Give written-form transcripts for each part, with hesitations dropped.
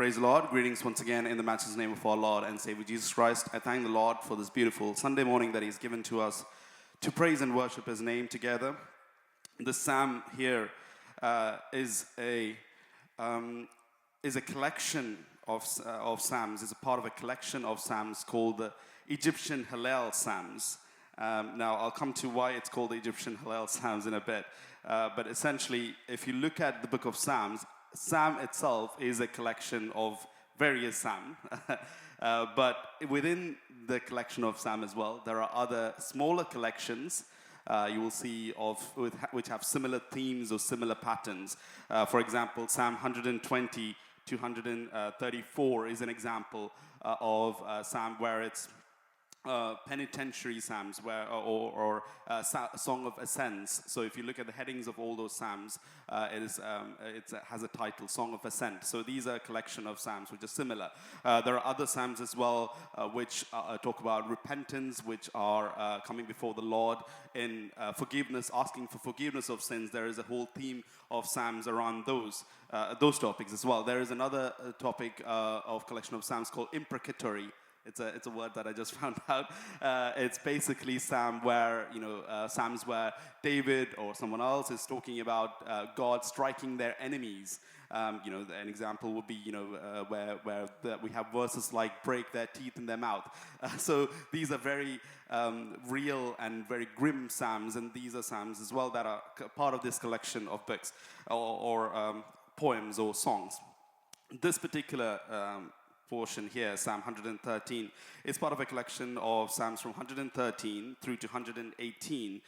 Praise the Lord. Greetings once again in the matchless name of our Lord and Savior Jesus Christ. I thank the Lord for this beautiful Sunday morning that He's given to us to praise and worship His name together. The psalm here is a collection of psalms. It's a part of a collection of psalms called the Egyptian Hallel Psalms. Now, I'll come to why it's called the Egyptian Hallel Psalms in a bit. But essentially, if you look at the book of Psalms, Psalm itself is a collection of various psalms. But within the collection of psalm as well, there are other smaller collections you will see which have similar themes or similar patterns. For example, Psalm 120 to 134 is an example of a psalm where it's penitentiary psalms or song of ascents. So if you look at the headings of all those psalms, it has a title, Song of Ascent. So these are a collection of psalms which are similar. There are other psalms as well which talk about repentance, which are coming before the Lord in forgiveness, asking for forgiveness of sins. There is a whole theme of psalms around those topics as well. There is another topic of collection of psalms called imprecatory. It's a word that I just found out. It's basically psalms where David or someone else is talking about God striking their enemies. An example would be where we have verses like break their teeth in their mouth. So these are very real and very grim psalms, and these are psalms as well that are part of this collection of books or poems or songs. This particular portion here, Psalm 113, is part of a collection of psalms from 113 through to 118.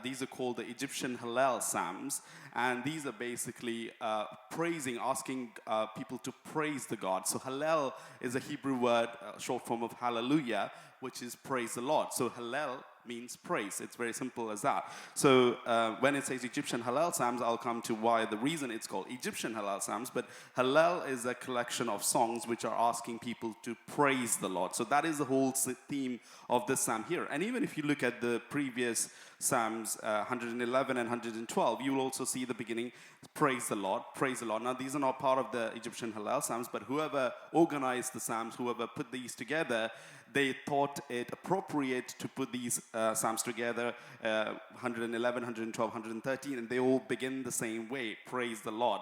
These are called the Egyptian Hallel Psalms, and these are basically asking people to praise the God. So Hallel is a Hebrew word, short form of hallelujah, which is praise the Lord. So Hallel means praise. It's very simple as that. So when it says Egyptian Hallel Psalms, I'll come to why the reason it's called Egyptian Hallel Psalms. But Hallel is a collection of songs which are asking people to praise the Lord. So that is the whole theme of this psalm here. And even if you look at the previous Psalms 111 and 112, you will also see the beginning, praise the Lord, praise the Lord. Now, these are not part of the Egyptian Hallel Psalms, but whoever organized the Psalms, whoever put these together, they thought it appropriate to put these psalms together, 111, 112, 113, and they all begin the same way, praise the Lord.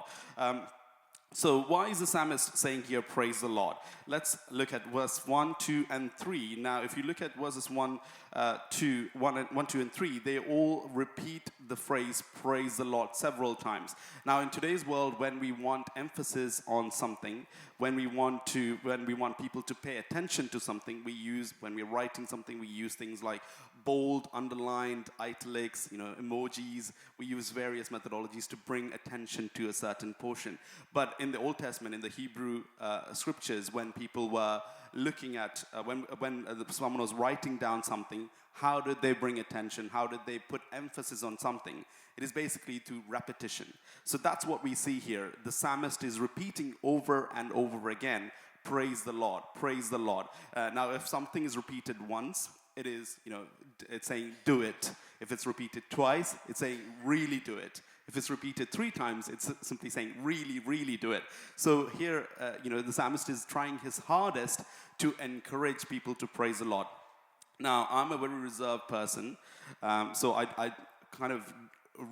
So why is the psalmist saying here, praise the Lord? Let's look at verse 1, 2, and 3. Now, if you look at verses 1, 2, and 3, they all repeat the phrase, praise the Lord, several times. Now, in today's world, when we want emphasis on something, when we want people to pay attention to something, when we're writing something, we use things like bold, underlined, italics, emojis. We use various methodologies to bring attention to a certain portion. But in the Old Testament, in the Hebrew scriptures, when people were looking at, when someone was writing down something, how did they bring attention? How did they put emphasis on something? It is basically through repetition. So that's what we see here. The psalmist is repeating over and over again, praise the Lord, praise the Lord. Now, if something is repeated once, it is, it's saying do it. If it's repeated twice, it's saying really do it. If it's repeated 3 times, it's simply saying really, really do it. So here, the psalmist is trying his hardest to encourage people to praise the Lord. Now, I'm a very reserved person, so I kind of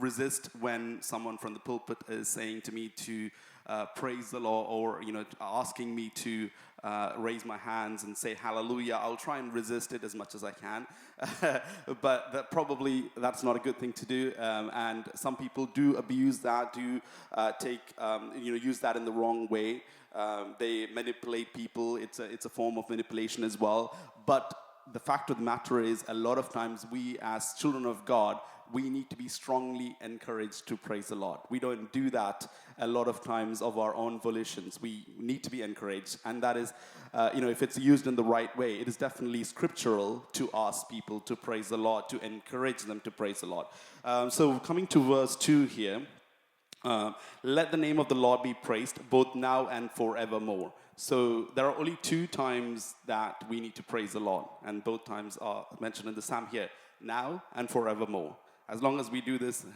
resist when someone from the pulpit is saying to me to praise the Lord, or asking me to raise my hands and say hallelujah. I'll try and resist it as much as I can, but that's not a good thing to do. And some people do abuse that, use that in the wrong way. They manipulate people. It's a form of manipulation as well. But the fact of the matter is, a lot of times we as children of God, we need to be strongly encouraged to praise the Lord. We don't do that a lot of times of our own volitions. We need to be encouraged. And that is, if it's used in the right way, it is definitely scriptural to ask people to praise the Lord, to encourage them to praise the Lord. So coming to verse 2 here, let the name of the Lord be praised, both now and forevermore. So there are only 2 times that we need to praise the Lord, and both times are mentioned in the psalm here, now and forevermore. As long as we do this,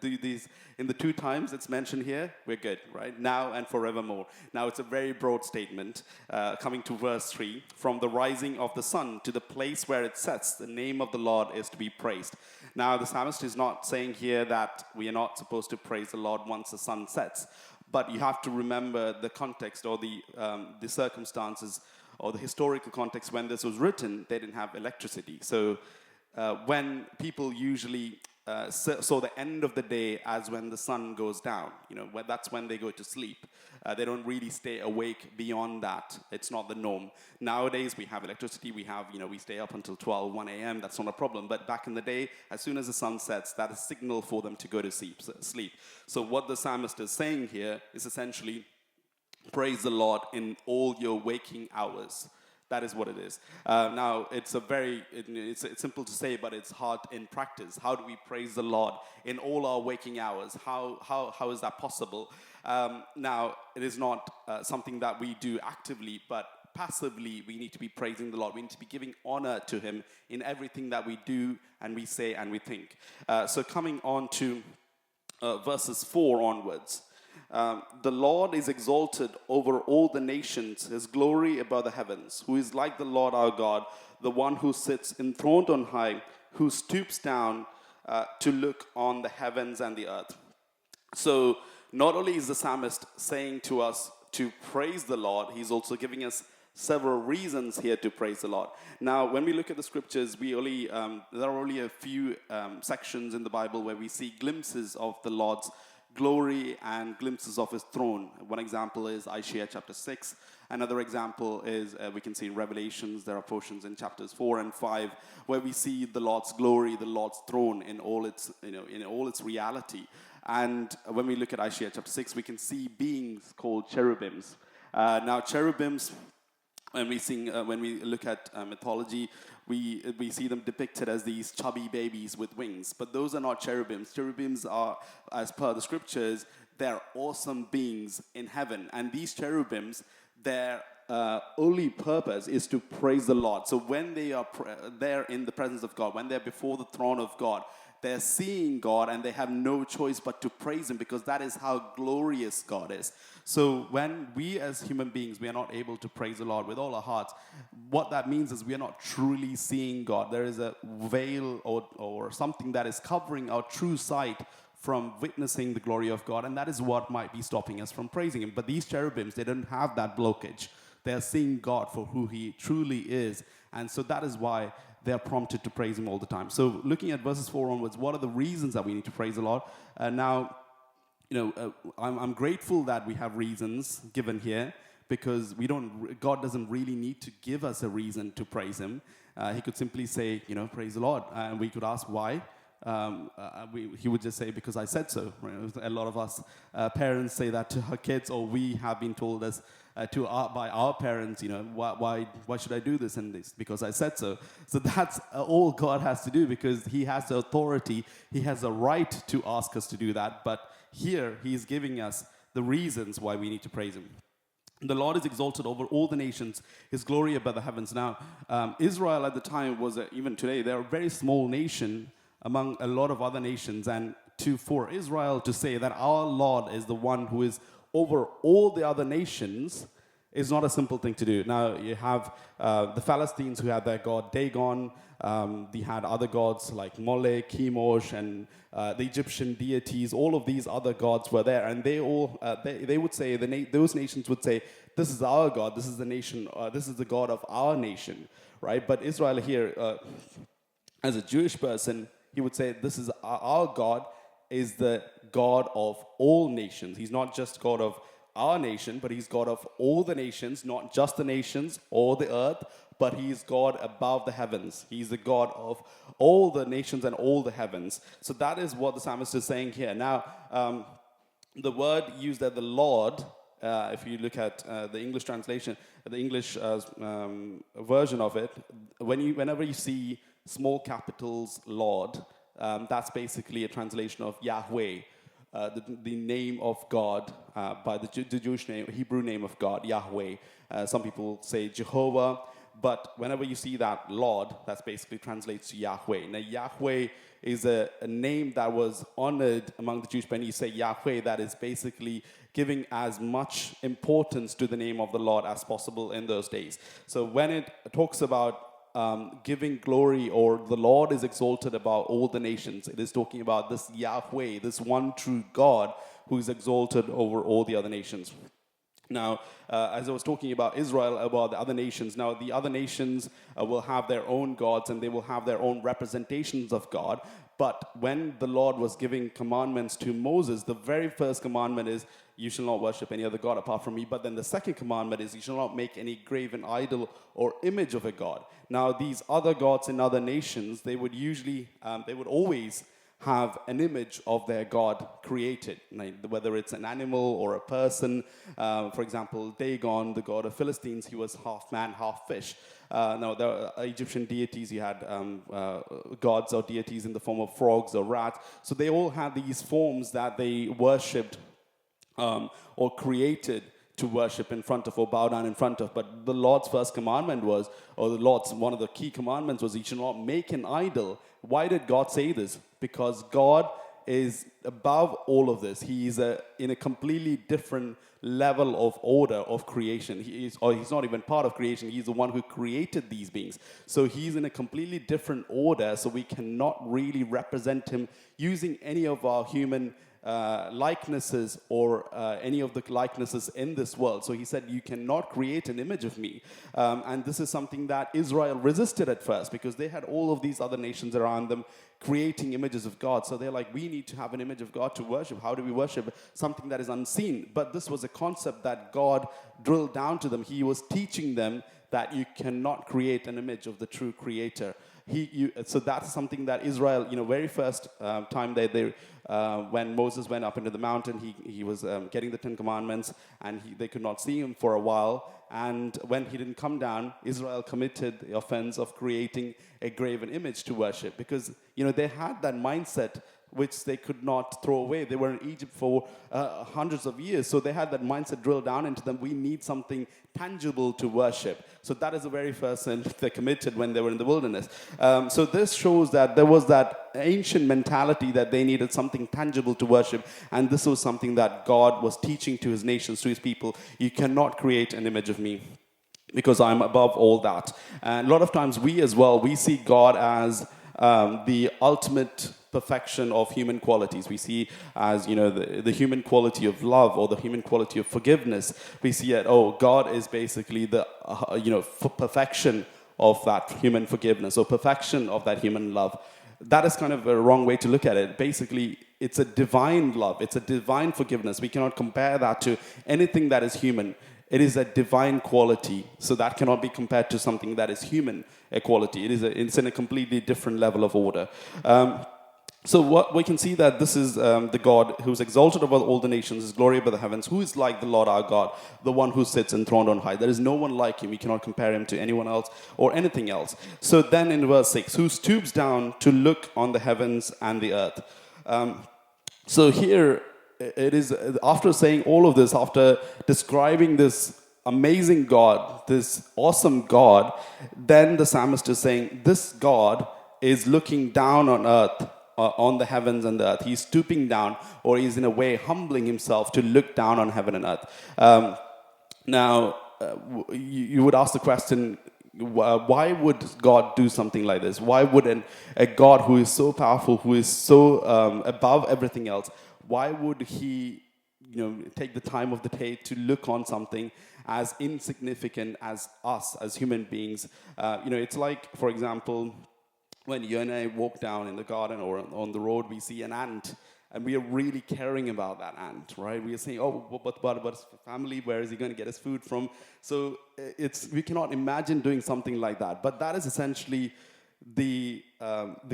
do these in the 2 times it's mentioned here, we're good, right? Now and forevermore. Now it's a very broad statement. Coming to verse 3, from the rising of the sun to the place where it sets, the name of the Lord is to be praised. Now the psalmist is not saying here that we are not supposed to praise the Lord once the sun sets, but you have to remember the context or the circumstances or the historical context when this was written. They didn't have electricity. So when people usually saw the end of the day as when the sun goes down, that's when they go to sleep. They don't really stay awake beyond that. It's not the norm. Nowadays, we have electricity. We stay up until 12, 1 a.m. That's not a problem. But back in the day, as soon as the sun sets, that is signal for them to go to sleep. So what the psalmist is saying here is essentially, praise the Lord in all your waking hours. That is what it is. Now, it's simple to say, but it's hard in practice. How do we praise the Lord in all our waking hours? How is that possible? Now, it is not something that we do actively, but passively we need to be praising the Lord. We need to be giving honor to Him in everything that we do and we say and we think. So coming on to verses 4 onwards. The Lord is exalted over all the nations, His glory above the heavens. Who is like the Lord our God, the one who sits enthroned on high, who stoops down to look on the heavens and the earth. So not only is the psalmist saying to us to praise the Lord, he's also giving us several reasons here to praise the Lord. Now, when we look at the scriptures, there are only a few sections in the Bible where we see glimpses of the Lord's glory and glimpses of His throne. One example is Isaiah chapter 6. Another example is we can see in Revelations. There are portions in chapters 4 and 5 where we see the Lord's glory, the Lord's throne in all its reality. And when we look at Isaiah chapter 6, we can see beings called cherubims. Now, cherubims, when we look at mythology, we see them depicted as these chubby babies with wings. But those are not cherubims. Cherubims are, as per the scriptures, they're awesome beings in heaven. And these cherubims, their only purpose is to praise the Lord. So when they are there in the presence of God, when they're before the throne of God, they're seeing God and they have no choice but to praise Him, because that is how glorious God is. So when we as human beings, we are not able to praise the Lord with all our hearts, what that means is we are not truly seeing God. There is a veil or something that is covering our true sight from witnessing the glory of God, and that is what might be stopping us from praising Him. But these cherubims, they don't have that blockage. They are seeing God for who He truly is, and so that is why they are prompted to praise Him all the time. So looking at verses 4 onwards, what are the reasons that we need to praise the Lord? Now, I'm grateful that we have reasons given here, because God doesn't really need to give us a reason to praise Him. He could simply say, praise the Lord, and we could ask why. He would just say, because I said so. A lot of us parents say that to our kids, or we have been told by our parents, why should I do this and this? Because I said so. So that's all God has to do, because He has the authority, He has the right to ask us to do that. But here He is giving us the reasons why we need to praise Him. The Lord is exalted over all the nations, His glory above the heavens. Now, Israel at the time was, even today, they're a very small nation among a lot of other nations. And for Israel to say that our Lord is the one who is over all the other nations is not a simple thing to do. Now, you have the Philistines who had their god Dagon. They had other gods like Molech, Chemosh, and the Egyptian deities. All of these other gods were there, and they would say, those nations would say, this is our God, this is the nation, this is the God of our nation, right? But Israel here, as a Jewish person, he would say, this is our God is the God of all nations. He's not just God of our nation, but He's God of all the nations, not just the nations or the earth, but He's God above the heavens. He's the God of all the nations and all the heavens. So that is what the psalmist is saying here. Now, the word used at the Lord, if you look at the English translation, the English version of it, whenever you see small capitals Lord, that's basically a translation of Yahweh, the name of God, by the Jewish name, Hebrew name of God, Yahweh. Some people say Jehovah, but whenever you see that Lord, that basically translates to Yahweh. Now, Yahweh is a name that was honored among the Jews. When you say Yahweh, that is basically giving as much importance to the name of the Lord as possible in those days. So when it talks about giving glory, or the Lord is exalted above all the nations, it is talking about this Yahweh, this one true God who is exalted over all the other nations. Now, as I was talking about Israel, about the other nations, now the other nations will have their own gods and they will have their own representations of God. But when the Lord was giving commandments to Moses, the very first commandment is, you shall not worship any other God apart from me. But then the second commandment is, you shall not make any graven idol or image of a God. Now, these other gods in other nations, they would always have an image of their God created, whether it's an animal or a person. For example, Dagon, the god of Philistines, he was half man, half fish. Now, the Egyptian deities, you had gods or deities in the form of frogs or rats. So they all had these forms that they worshipped or created to worship in front of or bow down in front of. But the Lord's first commandment was, or the Lord's one of the key commandments was, you should not make an idol. Why did God say this? Because God is above all of this. He is in a completely different level of order of creation. He's not even part of creation. He's the one who created these beings. So he's in a completely different order, so we cannot really represent him using any of our human likenesses or any of the likenesses in this world. So he said, you cannot create an image of me. And this is something that Israel resisted at first, because they had all of these other nations around them creating images of God. So they're like, we need to have an image of God to worship. How do we worship something that is unseen? But this was a concept that God drilled down to them. He was teaching them that you cannot create an image of the true creator. So that's something that Israel, very first time when Moses went up into the mountain, he was getting the Ten Commandments, and they could not see him for a while. And when he didn't come down, Israel committed the offense of creating a graven image to worship, because they had that mindset which they could not throw away. They were in Egypt for hundreds of years, so they had that mindset drilled down into them. We need something tangible to worship. So that is the very first sin they committed when they were in the wilderness. So this shows that there was that ancient mentality that they needed something tangible to worship, and this was something that God was teaching to his nations, to his people. You cannot create an image of me, because I'm above all that. And a lot of times we see God as the ultimate perfection of human qualities. We see as, the human quality of love, or the human quality of forgiveness. We see that, God is basically the, perfection of that human forgiveness, or perfection of that human love. That is kind of a wrong way to look at it. Basically, it's a divine love. It's a divine forgiveness. We cannot compare that to anything that is human. It is a divine quality, so that cannot be compared to something that is human quality. It's in a completely different level of order. So what we can see that this is the God who is exalted above all the nations, his glory above the heavens, who is like the Lord our God, the one who sits enthroned on high. There is no one like him. We cannot compare him to anyone else or anything else. So then in verse 6, who stoops down to look on the heavens and the earth. So here it is, after saying all of this, after describing this amazing God, this awesome God, then the psalmist is saying, this God is looking down on earth, on the heavens and the earth. He's stooping down, or he's in a way humbling himself to look down on heaven and earth. Now, you would ask the question, why would God do something like this? Why would a God who is so powerful, who is so above everything else, why would he take the time of the day to look on something as insignificant as us, as human beings? It's like, for example, when you and I walk down in the garden or on the road, we see an ant, and we are really caring about that ant, right? We are saying, but his family, where is he going to get his food from? So we cannot imagine doing something like that. But that is essentially the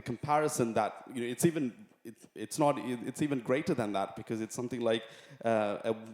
comparison that, it's even greater than that, because it's something like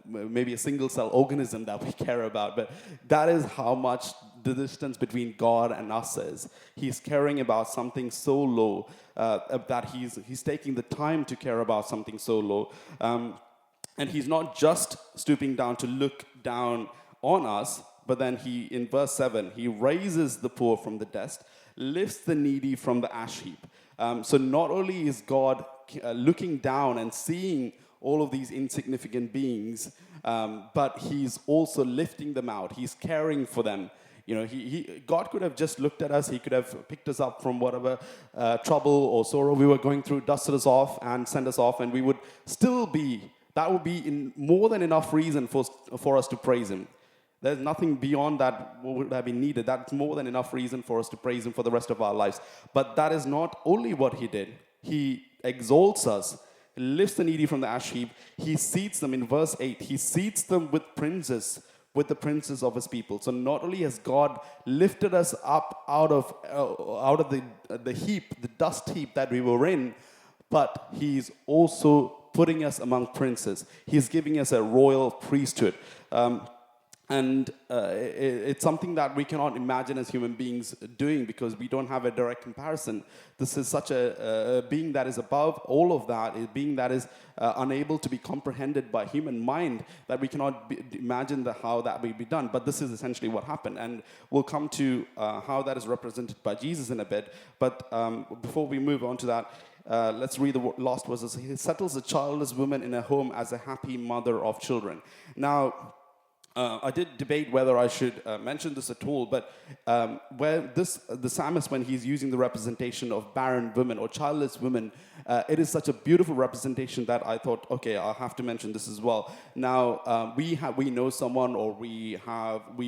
maybe a single cell organism that we care about. But that is how much the distance between God and us is. He's caring about something so low, that he's taking the time to care about something so low. And he's not just stooping down to look down on us, but then in verse 7, he raises the poor from the dust, lifts the needy from the ash heap. So not only is God looking down and seeing all of these insignificant beings, but he's also lifting them out. He's caring for them. You know, God could have just looked at us. He could have picked us up from whatever trouble or sorrow we were going through, dusted us off, and sent us off, and we would still be. That would be more than enough reason for us to praise Him. There's nothing beyond that would have been needed. That's more than enough reason for us to praise Him for the rest of our lives. But that is not only what He did. He exalts us, lifts the needy from the ash heap. He seats them in verse 8. He seats them with the princes of His people. So not only has God lifted us up out of the heap, the dust heap that we were in, but He's also putting us among princes. He's giving us a royal priesthood. It's something that we cannot imagine as human beings doing because we don't have a direct comparison. This is such a being that is above all of that, a being that is unable to be comprehended by human mind, that we cannot imagine how that will be done. But this is essentially what happened. And we'll come to how that is represented by Jesus in a bit. But before we move on to that, let's read the last verses. He settles a childless woman in a home as a happy mother of children. Now, I did debate whether I should mention this at all, but the psalmist, when he's using the representation of barren women or childless women, it is such a beautiful representation that I thought, okay, I'll have to mention this as well. Now, we know someone, or we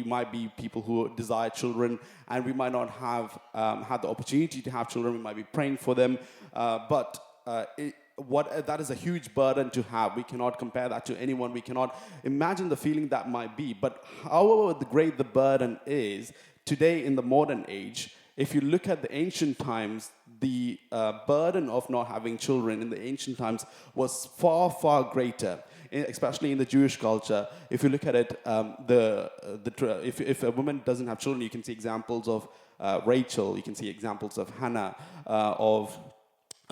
might be people who desire children, and we might not have had the opportunity to have children. We might be praying for them, but that is a huge burden to have. We cannot compare that to anyone. We cannot imagine the feeling that might be. But however great the burden is, today in the modern age, if you look at the ancient times, the burden of not having children in the ancient times was far, far greater, especially in the Jewish culture. If you look at it, if a woman doesn't have children, you can see examples of Rachel, you can see examples of Hannah, of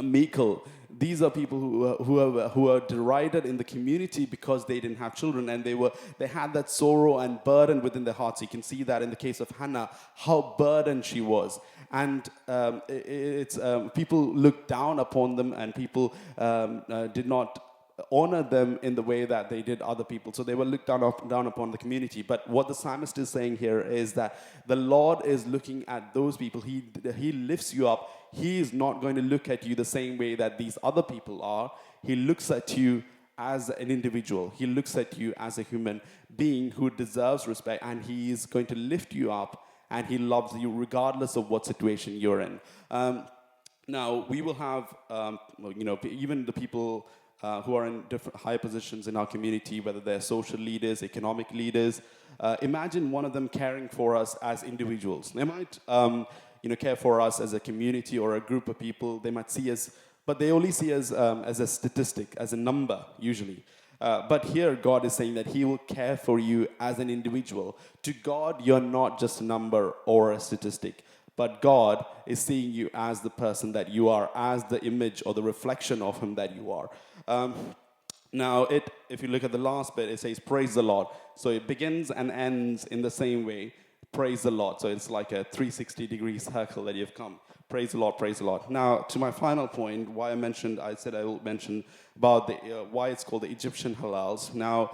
Michal. These are people who are derided in the community because they didn't have children, and they had that sorrow and burden within their hearts. You can see that in the case of Hannah, how burdened she was, and people looked down upon them, and people did not honor them in the way that they did other people. So they were looked down upon the community. But what the psalmist is saying here is that the Lord is looking at those people. He lifts you up. He is not going to look at you the same way that these other people are. He looks at you as an individual. He looks at you as a human being who deserves respect, and He is going to lift you up, and He loves you regardless of what situation you're in. Now, we will have, even the people who are in different high positions in our community, whether they're social leaders, economic leaders. Imagine one of them caring for us as individuals. They might care for us as a community or a group of people. They might see us, but they only see us as a statistic, as a number, usually. But here, God is saying that He will care for you as an individual. To God, you're not just a number or a statistic, but God is seeing you as the person that you are, as the image or the reflection of Him that you are. Now, if you look at the last bit, it says, praise the Lord. So it begins and ends in the same way. Praise the Lord. So it's like a 360-degree circle that you've come. Praise the Lord, praise the Lord. Now, to my final point, I said I will mention about why it's called the Egyptian Halals. Now,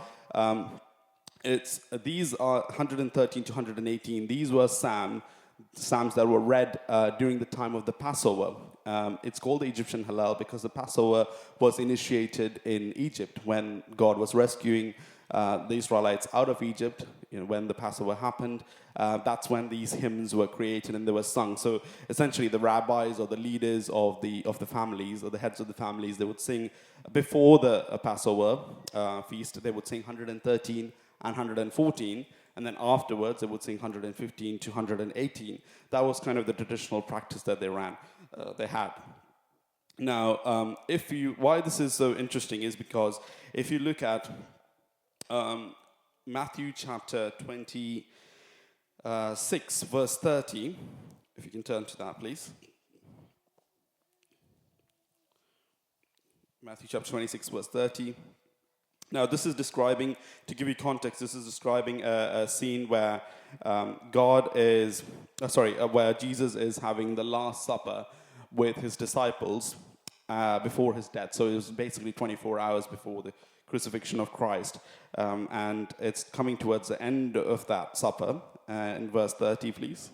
these are 113 to 118. These were Psalms that were read during the time of the Passover. It's called the Egyptian Halal because the Passover was initiated in Egypt when God was rescuing the Israelites out of Egypt. When the Passover happened, that's when these hymns were created and they were sung. So essentially, the rabbis or the leaders of the families or the heads of the families, they would sing before the Passover feast. They would sing 113 and 114. And then afterwards, they would sing 115 to 118. That was kind of the traditional practice that they had. Now, why this is so interesting is because if you look at Matthew chapter 26, verse 30, if you can turn to that, please. Matthew chapter 26, verse 30. Now, this is describing, to give you context, this is describing a scene where where Jesus is having the Last Supper with his disciples before his death. So it was basically 24 hours before the crucifixion of Christ. And it's coming towards the end of that supper. In verse 30, please.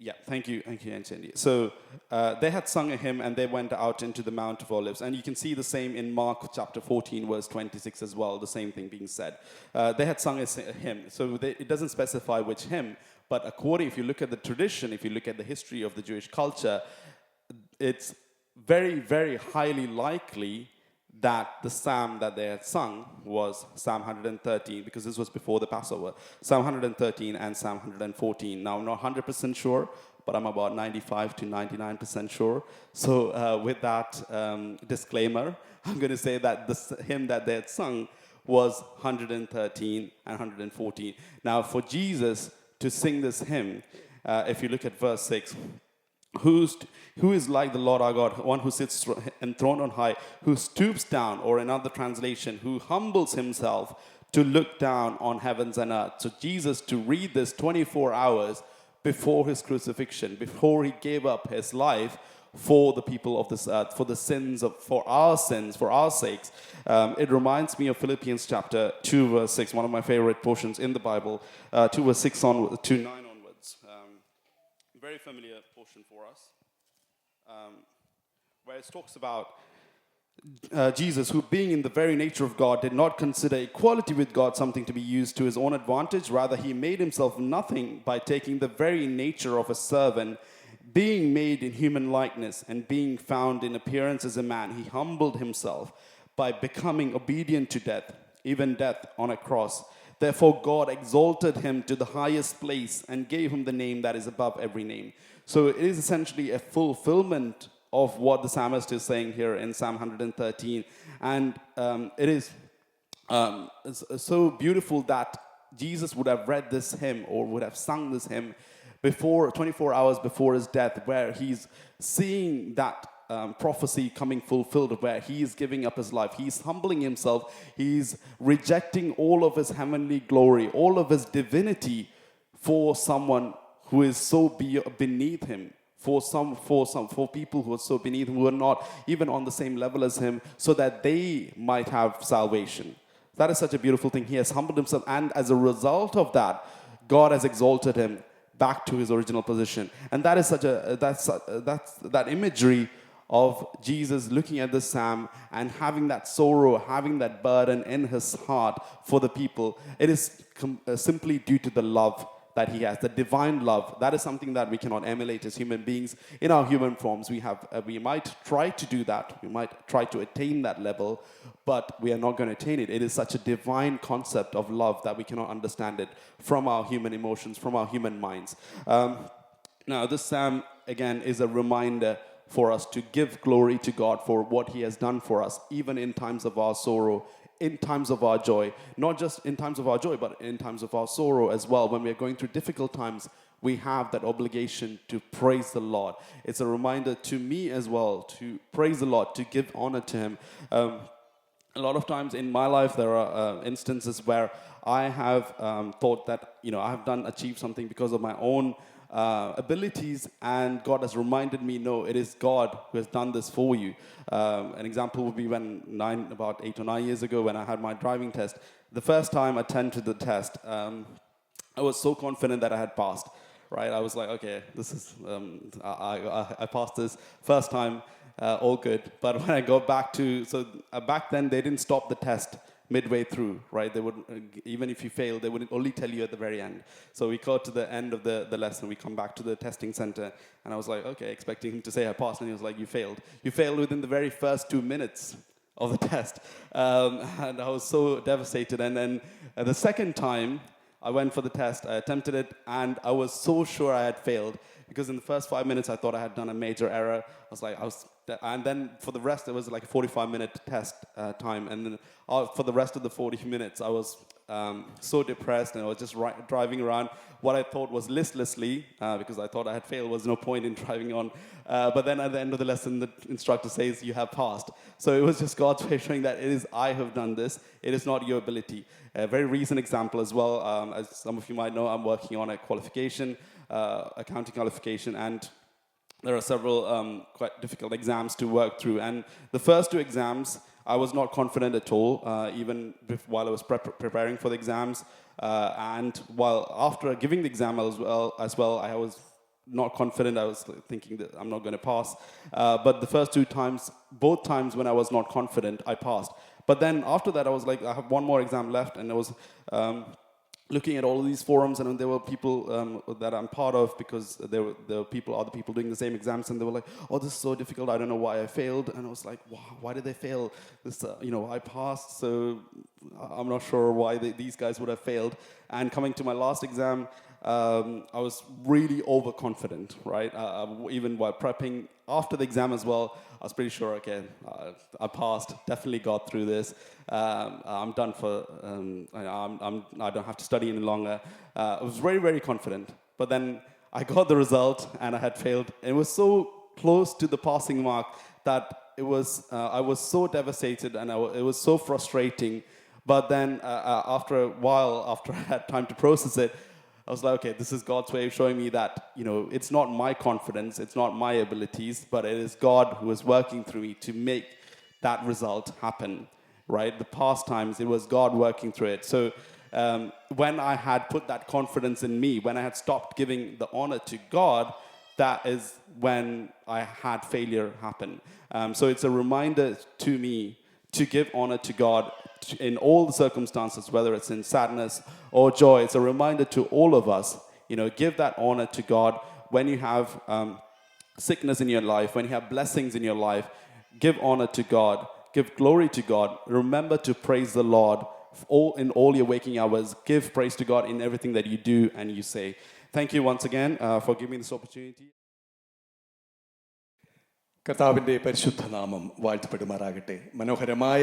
Yeah, thank you, Anthony. So they had sung a hymn and they went out into the Mount of Olives. And you can see the same in Mark chapter 14, verse 26 as well, the same thing being said. They had sung a hymn. So it doesn't specify which hymn, but if you look at the tradition, if you look at the history of the Jewish culture, it's very, very highly likely that the psalm that they had sung was Psalm 113, because this was before the Passover. Psalm 113 and Psalm 114. Now, I'm not 100% sure, but I'm about 95 to 99% sure. So with that disclaimer, I'm going to say that the hymn that they had sung was 113 and 114. Now, for Jesus to sing this hymn, if you look at verse 6, who is like the Lord our God, one who sits enthroned on high, who stoops down, or another translation, who humbles himself to look down on heavens and earth. So Jesus, to read this 24 hours before his crucifixion, before he gave up his life for the people of this earth, for our sakes. It reminds me of Philippians chapter 2, verse 6, one of my favorite portions in the Bible, 2 verse 6 to 9 onwards. Very familiar portion for us, where it talks about Jesus, who being in the very nature of God, did not consider equality with God something to be used to his own advantage. Rather, he made himself nothing by taking the very nature of a servant, being made in human likeness, and being found in appearance as a man. He humbled himself by becoming obedient to death, even death on a cross. Therefore, God exalted him to the highest place and gave him the name that is above every name. So it is essentially a fulfillment of what the psalmist is saying here in Psalm 113. And it is so beautiful that Jesus would have read this hymn or would have sung this hymn 24 hours before his death, where he's seeing that prophecy coming fulfilled, where he is giving up his life. He's humbling himself. He's rejecting all of his heavenly glory, all of his divinity for someone who is so beneath him, for people who are so beneath him, who are not even on the same level as him, so that they might have salvation. That is such a beautiful thing. He has humbled himself, and as a result of that, God has exalted him back to his original position. And that is that imagery of Jesus looking at the psalm and having that sorrow, having that burden in his heart for the people. It is simply due to the love that he has, the divine love. That is something that we cannot emulate as human beings in our human forms. We might try to do that. We might try to attain that level, but we are not going to attain it. It is such a divine concept of love that we cannot understand it from our human emotions, from our human minds. Now, this psalm, again, is a reminder for us to give glory to God for what he has done for us, even in times of our sorrow, in times of our joy. Not just in times of our joy, but in times of our sorrow as well. When we are going through difficult times, we have that obligation to praise the Lord. It's a reminder to me as well to praise the Lord, to give honor to him. A lot of times in my life, there are instances where I have thought that, I have achieved something because of my own abilities, and God has reminded me, no, it is God who has done this for you. An example would be about 8 or 9 years ago, when I had my driving test. The first time I attended the test, I was so confident that I had passed. Right? I was like, okay, this is I passed this first time, all good. But when I go back back then they didn't stop the test midway through, right? They would, even if you fail, they would only tell you at the very end. So we got to the end of the lesson, we come back to the testing center, and I was like, okay, expecting him to say I passed, and he was like, you failed. You failed within the very first 2 minutes of the test. And I was so devastated. And then the second time, I went for the test, I attempted it, and I was so sure I had failed, because in the first 5 minutes I thought I had done a major error. And then for the rest it was like a 45-minute test time, and then for the rest of the 40 minutes I was so depressed, and I was just driving around what I thought was listlessly, because I thought I had failed, was no point in driving on. But then at the end of the lesson, the instructor says, you have passed. So it was just God's way showing that it is I have done this. It is not your ability. A very recent example as well, as some of you might know, I'm working on a qualification, accounting qualification, and there are several quite difficult exams to work through. And the first 2 exams, I was not confident at all, even while I was preparing for the exams. And while after giving the exam as well, I was not confident. I was thinking that I'm not going to pass. But the first 2 times, both times when I was not confident, I passed. But then after that, I was like, I have one more exam left, and I was looking at all of these forums, and there were people that I'm part of, because there were other people doing the same exams, and they were like, oh, this is so difficult, I don't know why I failed. And I was like, wow, why did they fail? This, I passed, so I'm not sure why these guys would have failed. And coming to my last exam, I was really overconfident, right? Even while prepping after the exam as well, I was pretty sure, okay, I passed, definitely got through this. I'm done for, I don't have to study any longer. I was very, very confident. But then I got the result, and I had failed. It was so close to the passing mark that I was so devastated, and it was so frustrating. But then after a while, after I had time to process it, I was like, okay, this is God's way of showing me that, it's not my confidence, it's not my abilities, but it is God who is working through me to make that result happen, right? The past times, it was God working through it. So when I had put that confidence in me, when I had stopped giving the honor to God, that is when I had failure happen. So it's a reminder to me to give honor to God in all the circumstances, whether it's in sadness or joy. It's a reminder to all of us, give that honor to God when you have sickness in your life, when you have blessings in your life. Give honor to God, give glory to God. Remember to praise the Lord in all your waking hours. Give praise to God in everything that you do and you say. Thank you once again for giving me this opportunity. കർത്താവിൻ്റെ പരിശുദ്ധനാമം വാഴ്ത്തപ്പെടുമാറാകട്ടെ. മനോഹരമായ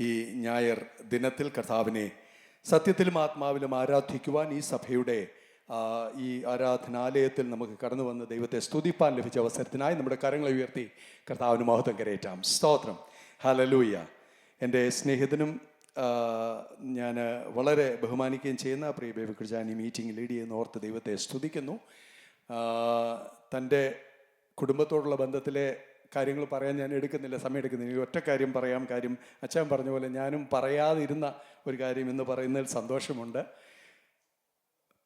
ഈ ഞായർ ദിനത്തിൽ കർത്താവിനെ സത്യത്തിലും ആത്മാവിലും ആരാധിക്കുവാൻ ഈ സഭയുടെ ഈ ആരാധനാലയത്തിൽ നമുക്ക് കടന്നു വന്ന് ദൈവത്തെ സ്തുതിപ്പാൻ ലഭിച്ച അവസരത്തിനായി നമ്മുടെ കരങ്ങളെ ഉയർത്തി കർത്താവിന് മഹത്വം കരയേറ്റാം. സ്തോത്രം, ഹല്ലേലൂയ. എൻ്റെ സ്നേഹിതനും ഞാൻ വളരെ ബഹുമാനിക്കുകയും ചെയ്യുന്ന പ്രിയ ബേബി കുർജാൻ ഈ മീറ്റിംഗ് ലീഡ് ചെയ്യുന്ന ഓർത്ത് ദൈവത്തെ സ്തുതിക്കുന്നു. തൻ്റെ കുടുംബത്തോടുള്ള ബന്ധത്തിലെ കാര്യങ്ങൾ പറയാൻ ഞാൻ സമയം എടുക്കുന്നില്ല. ഒറ്റ കാര്യം പറയാം. കാര്യം അച്ഛൻ പറഞ്ഞ പോലെ ഞാനും പറയാതിരുന്ന ഒരു കാര്യം എന്ന് പറയുന്നതിൽ സന്തോഷമുണ്ട്.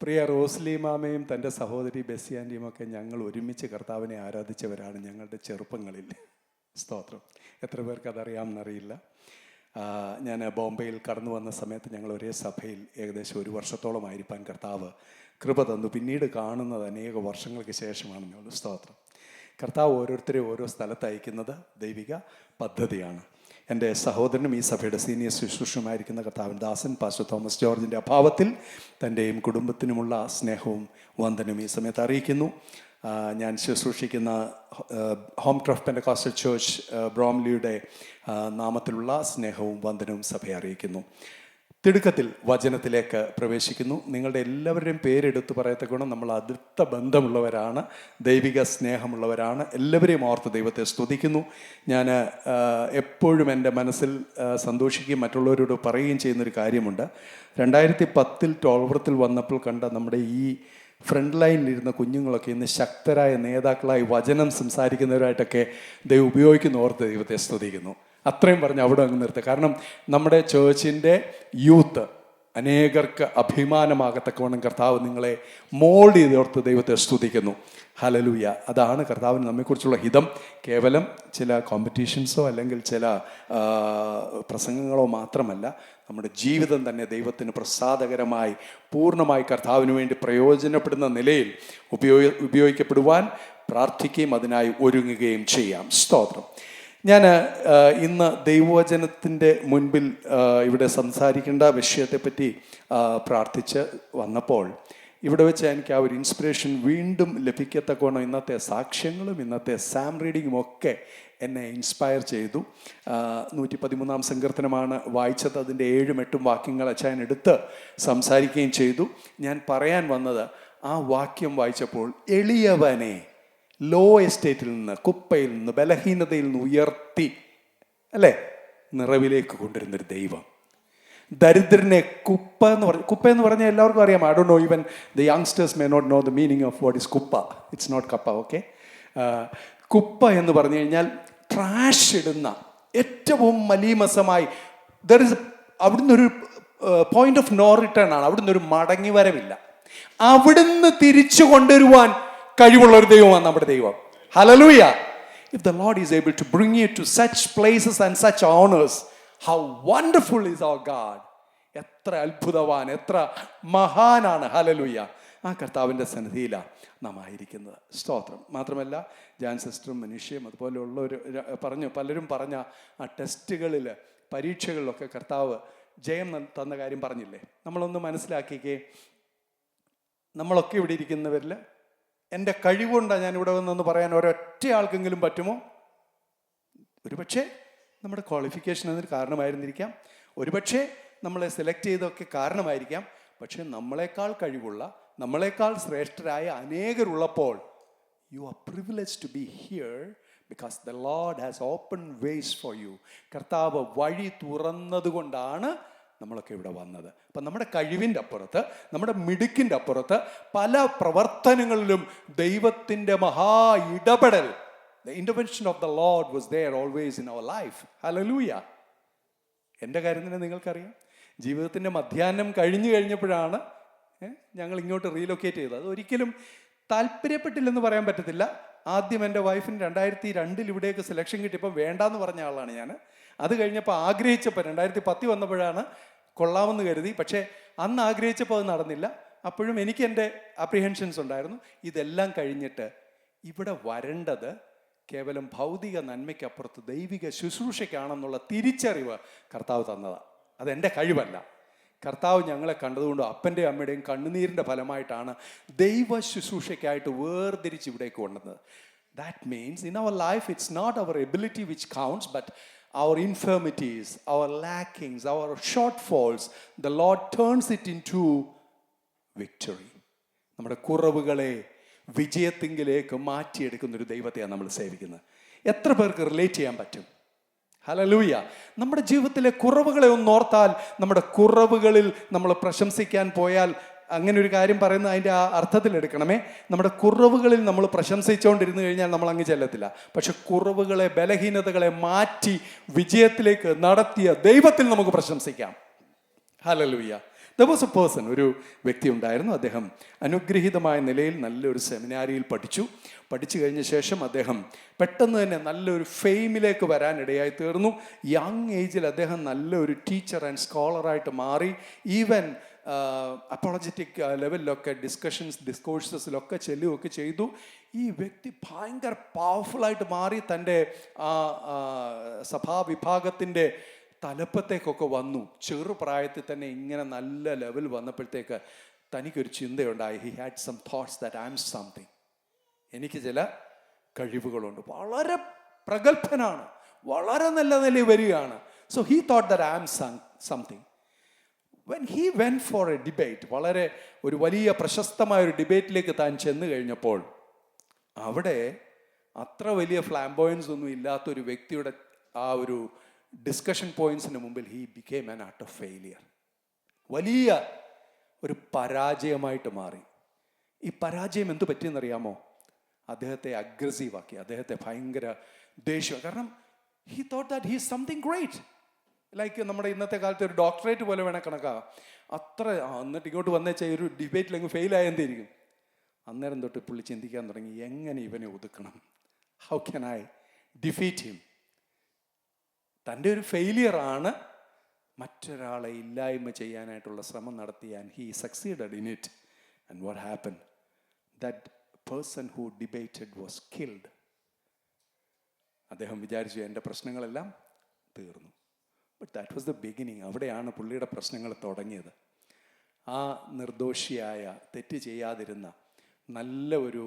പ്രിയ റോസ്ലി മാമയും തൻ്റെ സഹോദരി ബെസ്സി ആൻറ്റിയും ഒക്കെ ഞങ്ങൾ ഒരുമിച്ച് കർത്താവിനെ ആരാധിച്ചവരാണ് ഞങ്ങളുടെ ചെറുപ്പങ്ങളിൽ. സ്തോത്രം. എത്ര പേർക്ക് അതറിയാമെന്നറിയില്ല. ഞാൻ ബോംബെയിൽ കടന്നു വന്ന സമയത്ത് ഞങ്ങൾ ഒരേ സഭയിൽ ഏകദേശം 1 വർഷത്തോളമായിരിക്കാൻ കർത്താവ് കൃപ തന്നു. പിന്നീട് കാണുന്നത് അനേക വർഷങ്ങൾക്ക് ശേഷമാണെന്നുള്ളൂ. സ്തോത്രം. കർത്താവ് ഓരോരുത്തരെ ഓരോ സ്ഥലത്ത് അയക്കുന്നത് ദൈവിക പദ്ധതിയാണ്. എൻ്റെ സഹോദരനും ഈ സഭയുടെ സീനിയർ ശുശ്രൂഷമായിരിക്കുന്ന കർത്താവിൻ ദാസൻ പാസ്റ്റർ തോമസ് ജോർജിൻ്റെ അഭാവത്തിൽ തൻ്റെയും കുടുംബത്തിനുമുള്ള സ്നേഹവും വന്ദനവും ഈ സമയത്ത് അറിയിക്കുന്നു. ഞാൻ ശുശ്രൂഷിക്കുന്ന ഹോം ക്രാഫ്റ്റ് പെന്തക്കോസ്റ്റൽ ചർച്ച് ബ്രോംലിയുടെ നാമത്തിലുള്ള സ്നേഹവും വന്ദനവും സഭയെ അറിയിക്കുന്നു. തിടുക്കത്തിൽ വചനത്തിലേക്ക് പ്രവേശിക്കുന്നു. നിങ്ങളുടെ എല്ലാവരുടെയും പേരെടുത്ത് പറയത്തക്കോണം നമ്മൾ അടുത്ത ബന്ധമുള്ളവരാണ്, ദൈവിക സ്നേഹമുള്ളവരാണ്. എല്ലാവരെയും ഓർത്ത് ദൈവത്തെ സ്തുതിക്കുന്നു. ഞാൻ എപ്പോഴും എൻ്റെ മനസ്സിൽ സന്തോഷിക്കുകയും മറ്റുള്ളവരോട് പറയുകയും ചെയ്യുന്നൊരു കാര്യമുണ്ട്. 2010 ടോൾവറത്തിൽ വന്നപ്പോൾ കണ്ട നമ്മുടെ ഈ ഫ്രണ്ട് ലൈനിലിരുന്ന കുഞ്ഞുങ്ങളൊക്കെ ഇന്ന് ശക്തരായ നേതാക്കളായി വചനം സംസാരിക്കുന്നവരായിട്ടൊക്കെ ദൈവം ഉപയോഗിക്കുന്ന ഓർത്ത് ദൈവത്തെ സ്തുതിക്കുന്നു. അത്രയും പറഞ്ഞ് അവിടെ അങ്ങ് നിർത്തുക. കാരണം നമ്മുടെ ചേർച്ചിൻ്റെ യൂത്ത് അനേകർക്ക് അഭിമാനമാകത്തക്കവണ്ണം കർത്താവ് നിങ്ങളെ മോൾഡ് ചെയ്തോർത്ത് ദൈവത്തെ സ്തുതിക്കുന്നു. ഹല്ലേലൂയ. അതാണ് കർത്താവിന് നമ്മെക്കുറിച്ചുള്ള ഹിതം. കേവലം ചില കോമ്പറ്റീഷൻസോ അല്ലെങ്കിൽ ചില പ്രസംഗങ്ങളോ മാത്രമല്ല, നമ്മുടെ ജീവിതം തന്നെ ദൈവത്തിന് പ്രസാദകരമായി പൂർണ്ണമായി കർത്താവിന് വേണ്ടി പ്രയോജനപ്പെടുന്ന നിലയിൽ ഉപയോഗിക്കപ്പെടുവാൻ പ്രാർത്ഥിക്കുകയും അതിനായി ഒരുങ്ങുകയും ചെയ്യാം. സ്തോത്രം. ഞാൻ ഇന്ന് ദൈവവചനത്തിൻ്റെ മുൻപിൽ ഇവിടെ സംസാരിക്കേണ്ട വിഷയത്തെപ്പറ്റി പ്രാർത്ഥിച്ച് വന്നപ്പോൾ ഇവിടെ വെച്ച് എനിക്ക് ആ ഒരു ഇൻസ്പിറേഷൻ വീണ്ടും ലഭിക്കത്തക്കോണം ഇന്നത്തെ സാക്ഷ്യങ്ങളും ഇന്നത്തെ സാം റീഡിങ്ങും ഒക്കെ എന്നെ ഇൻസ്പയർ ചെയ്തു. 113 സങ്കീർത്തനമാണ് വായിച്ചത്. അതിൻ്റെ 7-8 വാക്യങ്ങൾ അച്ചായൻ എടുത്ത് സംസാരിക്കുകയും ചെയ്തു. ഞാൻ പറയാൻ വന്നത്, ആ വാക്യം വായിച്ചപ്പോൾ എളിയവനെ ലോ എസ്റ്റേറ്റിൽ നിന്ന്, കുപ്പയിൽ നിന്ന്, ബലഹീനതയിൽ നിന്ന് ഉയർത്തി അല്ലേ നിറവിലേക്ക് കൊണ്ടുവരുന്നൊരു ദൈവം. ദരിദ്രനെ കുപ്പ എന്ന് പറഞ്ഞാൽ എല്ലാവർക്കും അറിയാം. I don't know, even the youngsters may not know the meaning of what is കുപ്പ. ഇറ്റ്സ് നോട്ട് കപ്പ, ഓക്കെ. കുപ്പ എന്ന് പറഞ്ഞു കഴിഞ്ഞാൽ ട്രാഷ് ഇടുന്ന ഏറ്റവും മലീമസമായി, അവിടുന്ന് ഒരു പോയിന്റ് ഓഫ് നോ റിട്ടേൺ ആണ്. അവിടുന്ന് ഒരു മടങ്ങി വരവില്ല. അവിടുന്ന് തിരിച്ചു കൊണ്ടുവരുവാൻ കഴിവുള്ള ഒരു ദൈവമാണ് നമ്മുടെ ദൈവം. Hallelujah. If the Lord is able to bring you to such places and such honors, how wonderful is our God. എത്ര അത്ഭുതവാൻ, എത്ര മഹാനാണ്. ഹല്ലേലൂയ. ആ കർത്താവിൻ്റെ സന്നിധിയിലാണ് നാം ആയിരിക്കുന്നത്. സ്തോത്രം. മാത്രമല്ല ജാൻ സിസ്റ്ററും മനുഷ്യയും അതുപോലെയുള്ളവർ പലരും പറഞ്ഞ ആ ടെസ്റ്റുകളിൽ, പരീക്ഷകളിലൊക്കെ കർത്താവ് ജയം തന്ന കാര്യം പറഞ്ഞില്ലേ. നമ്മളൊന്ന് മനസ്സിലാക്കിക്കേ. നമ്മളൊക്കെ ഇവിടെ ഇരിക്കുന്നവരിൽ എൻ്റെ കഴിവുകൊണ്ടാണ് ഞാനിവിടെ വന്നെന്ന് പറയാൻ ഒരൊറ്റ ആൾക്കെങ്കിലും പറ്റുമോ? ഒരുപക്ഷെ നമ്മുടെ ക്വാളിഫിക്കേഷൻ അതിന് കാരണമായിരുന്നിരിക്കാം, ഒരുപക്ഷെ നമ്മളെ സെലക്ട് ചെയ്തൊക്കെ കാരണമായിരിക്കാം. പക്ഷെ നമ്മളെക്കാൾ കഴിവുള്ള, നമ്മളെക്കാൾ ശ്രേഷ്ഠരായ അനേകരുള്ളപ്പോൾ you are privileged to be here because the lord has open ways for you. കർത്താവ് വഴി തുറന്നത് കൊണ്ടാണ് നമ്മളൊക്കെ ഇവിടെ വന്നത്. അപ്പം നമ്മുടെ കഴിവിൻ്റെ അപ്പുറത്ത്, നമ്മുടെ മിടുക്കിൻ്റെ അപ്പുറത്ത് പല പ്രവർത്തനങ്ങളിലും ദൈവത്തിൻ്റെ മഹാ ഇടപെടൽ, the intervention of the Lord was there always in our life. Hallelujah. എൻ്റെ കാര്യം തന്നെ നിങ്ങൾക്കറിയാം. ജീവിതത്തിൻ്റെ മധ്യാഹ്നം കഴിഞ്ഞപ്പോഴാണ് ഞങ്ങൾ ഇങ്ങോട്ട് റീലൊക്കേറ്റ് ചെയ്തത്. അത് ഒരിക്കലും താല്പര്യപ്പെട്ടില്ലെന്ന് പറയാൻ പറ്റത്തില്ല. ആദ്യം എൻ്റെ വൈഫിന് 2002 ഇവിടേക്ക് സെലക്ഷൻ കിട്ടിയപ്പോൾ വേണ്ടാന്ന് പറഞ്ഞ ആളാണ് ഞാൻ. അത് കഴിഞ്ഞപ്പോൾ ആഗ്രഹിച്ചപ്പോൾ 2010 വന്നപ്പോഴാണ് കൊള്ളാമെന്ന് കരുതി. പക്ഷേ അന്ന് ആഗ്രഹിച്ചപ്പോൾ അത് നടന്നില്ല. അപ്പോഴും എനിക്ക് എൻ്റെ അപ്രിഹെൻഷൻസ് ഉണ്ടായിരുന്നു. ഇതെല്ലാം കഴിഞ്ഞിട്ട് ഇവിടെ വരേണ്ടത് കേവലം ഭൗതിക നന്മയ്ക്കപ്പുറത്ത് ദൈവിക ശുശ്രൂഷയ്ക്കാണെന്നുള്ള തിരിച്ചറിവ് കർത്താവ് തന്നതാണ്. അതെൻ്റെ കഴിവല്ല. കർത്താവ് ഞങ്ങളെ കണ്ടതുകൊണ്ട് അപ്പൻ്റെയും അമ്മയുടെയും കണ്ണുനീരിൻ്റെ ഫലമായിട്ടാണ് ദൈവ ശുശ്രൂഷയ്ക്കായിട്ട് വേർതിരിച്ച് ഇവിടേക്ക് കൊണ്ടുവന്നത്. That means in our life it's not our ability which counts, but our infirmities, our lackings, our shortfalls, the Lord turns it into victory. നമ്മുടെ കുറവുകളെ വിജയത്തിങ്കിലേക്ക് മാറ്റിയെടുക്കുന്നൊരു ദൈവത്തെയാണ് നമ്മൾ സേവിക്കുന്നത്. എത്ര പേർക്ക് റിലേറ്റ് ചെയ്യാൻ പറ്റും? ഹല്ലേലൂയ. നമ്മുടെ ജീവിതത്തിലെ കുറവുകളെ ഒന്ന് ഓർത്താൽ, നമ്മുടെ കുറവുകളിൽ നമ്മൾ പ്രശംസിക്കാൻ പോയാൽ, അങ്ങനെ ഒരു കാര്യം പറയുന്നത് അതിൻ്റെ ആ അർത്ഥത്തിൽ എടുക്കണമേ. നമ്മുടെ കുറവുകളിൽ നമ്മൾ പ്രശംസിച്ചുകൊണ്ടിരുന്നു കഴിഞ്ഞാൽ നമ്മൾ അങ്ങ് ചെല്ലത്തില്ല. പക്ഷെ കുറവുകളെ, ബലഹീനതകളെ മാറ്റി വിജയത്തിലേക്ക് നടത്തിയ ദൈവത്തിൽ നമുക്ക് പ്രശംസിക്കാം. Hallelujah. There was a person, ഒരു വ്യക്തി ഉണ്ടായിരുന്നു. അദ്ദേഹം അനുഗ്രഹീതമായ നിലയിൽ നല്ലൊരു സെമിനാരിയിൽ പഠിച്ചു കഴിഞ്ഞ ശേഷം അദ്ദേഹം പെട്ടെന്ന് തന്നെ നല്ലൊരു ഫെയിമിലേക്ക് വരാനിടയായി തീർന്നു. യങ് ഏജിൽ അദ്ദേഹം നല്ലൊരു ടീച്ചർ ആൻഡ് സ്കോളറായിട്ട് മാറി. ഈവൻ അപ്പോളജറ്റിക് ലെവലിലൊക്കെ ഡിസ്കോഴ്സസിലൊക്കെ ചെല്ലുകയൊക്കെ ചെയ്തു. ഈ വ്യക്തി ഭയങ്കര പവർഫുള്ളായിട്ട് മാറി. തൻ്റെ സഭാവിഭാഗത്തിൻ്റെ തലപ്പത്തേക്കൊക്കെ വന്നു. ചെറുപ്രായത്തിൽ തന്നെ ഇങ്ങനെ നല്ല ലെവൽ വന്നപ്പോഴത്തേക്ക് തനിക്കൊരു ചിന്തയുണ്ടായി. He had some thoughts that I am something. എനിക്ക് ചില കഴിവുകളുണ്ട്. വളരെ പ്രഗത്ഭനാണ്, വളരെ നല്ല നിലയിൽ വരികയാണ്. So he thought that I am something. When he went for a debate, വളരെ ഒരു വലിയ പ്രശസ്തമായ ഒരു ഡിബേറ്റിലേക്ക് താൻ ചെന്ന് കഴിഞ്ഞപ്പോൾ അവിടെ അത്ര വലിയ ഫ്ലാംബോയൻസ് ഒന്നും ഇല്ലാത്തൊരു വ്യക്തിയുടെ ആ ഒരു ഡിസ്കഷൻ പോയിന്റ്സിന് മുമ്പിൽ he became an art of failure. വലിയ ഒരു പരാജയമായിട്ട് മാറി. ഈ പരാജയം എന്ത് പറ്റിയെന്നറിയാമോ? അദ്ദേഹത്തെ അഗ്രസീവാക്കി, അദ്ദേഹത്തെ ഭയങ്കര ദേഷ്യം. കാരണം he thought that he is something great. Like നമ്മുടെ ഇന്നത്തെ കാലത്തെ ഒരു ഡോക്ടറേറ്റ് പോലെ വേണം കണക്കാക്കാം. അത്ര എന്നിട്ട് ഇങ്ങോട്ട് വന്നേച്ചാൽ ഒരു ഡിബേറ്റിലെങ്കിൽ ഫെയിലായെന്തിരിക്കും. അന്നേരം തൊട്ട് പുള്ളി ചിന്തിക്കാൻ തുടങ്ങി, എങ്ങനെ ഇവനെ ഒതുക്കണം, how can I defeat him. തൻ്റെ ഒരു ഫെയിലിയറാണ് മറ്റൊരാളെ ഇല്ലായ്മ ചെയ്യാനായിട്ടുള്ള ശ്രമം നടത്തി. And he succeeded in it. And what happened? That person who debated was killed. അദ്ദേഹം വിചാരിച്ചു എൻ്റെ പ്രശ്നങ്ങളെല്ലാം തീർന്നു. But that was the beginning. അവിടെയാണ് പുള്ളിയുടെ പ്രശ്നങ്ങൾ തുടങ്ങിയത്. ആ നിർദോഷിയായ തെറ്റ് ചെയ്യാതിരുന്ന നല്ല ഒരു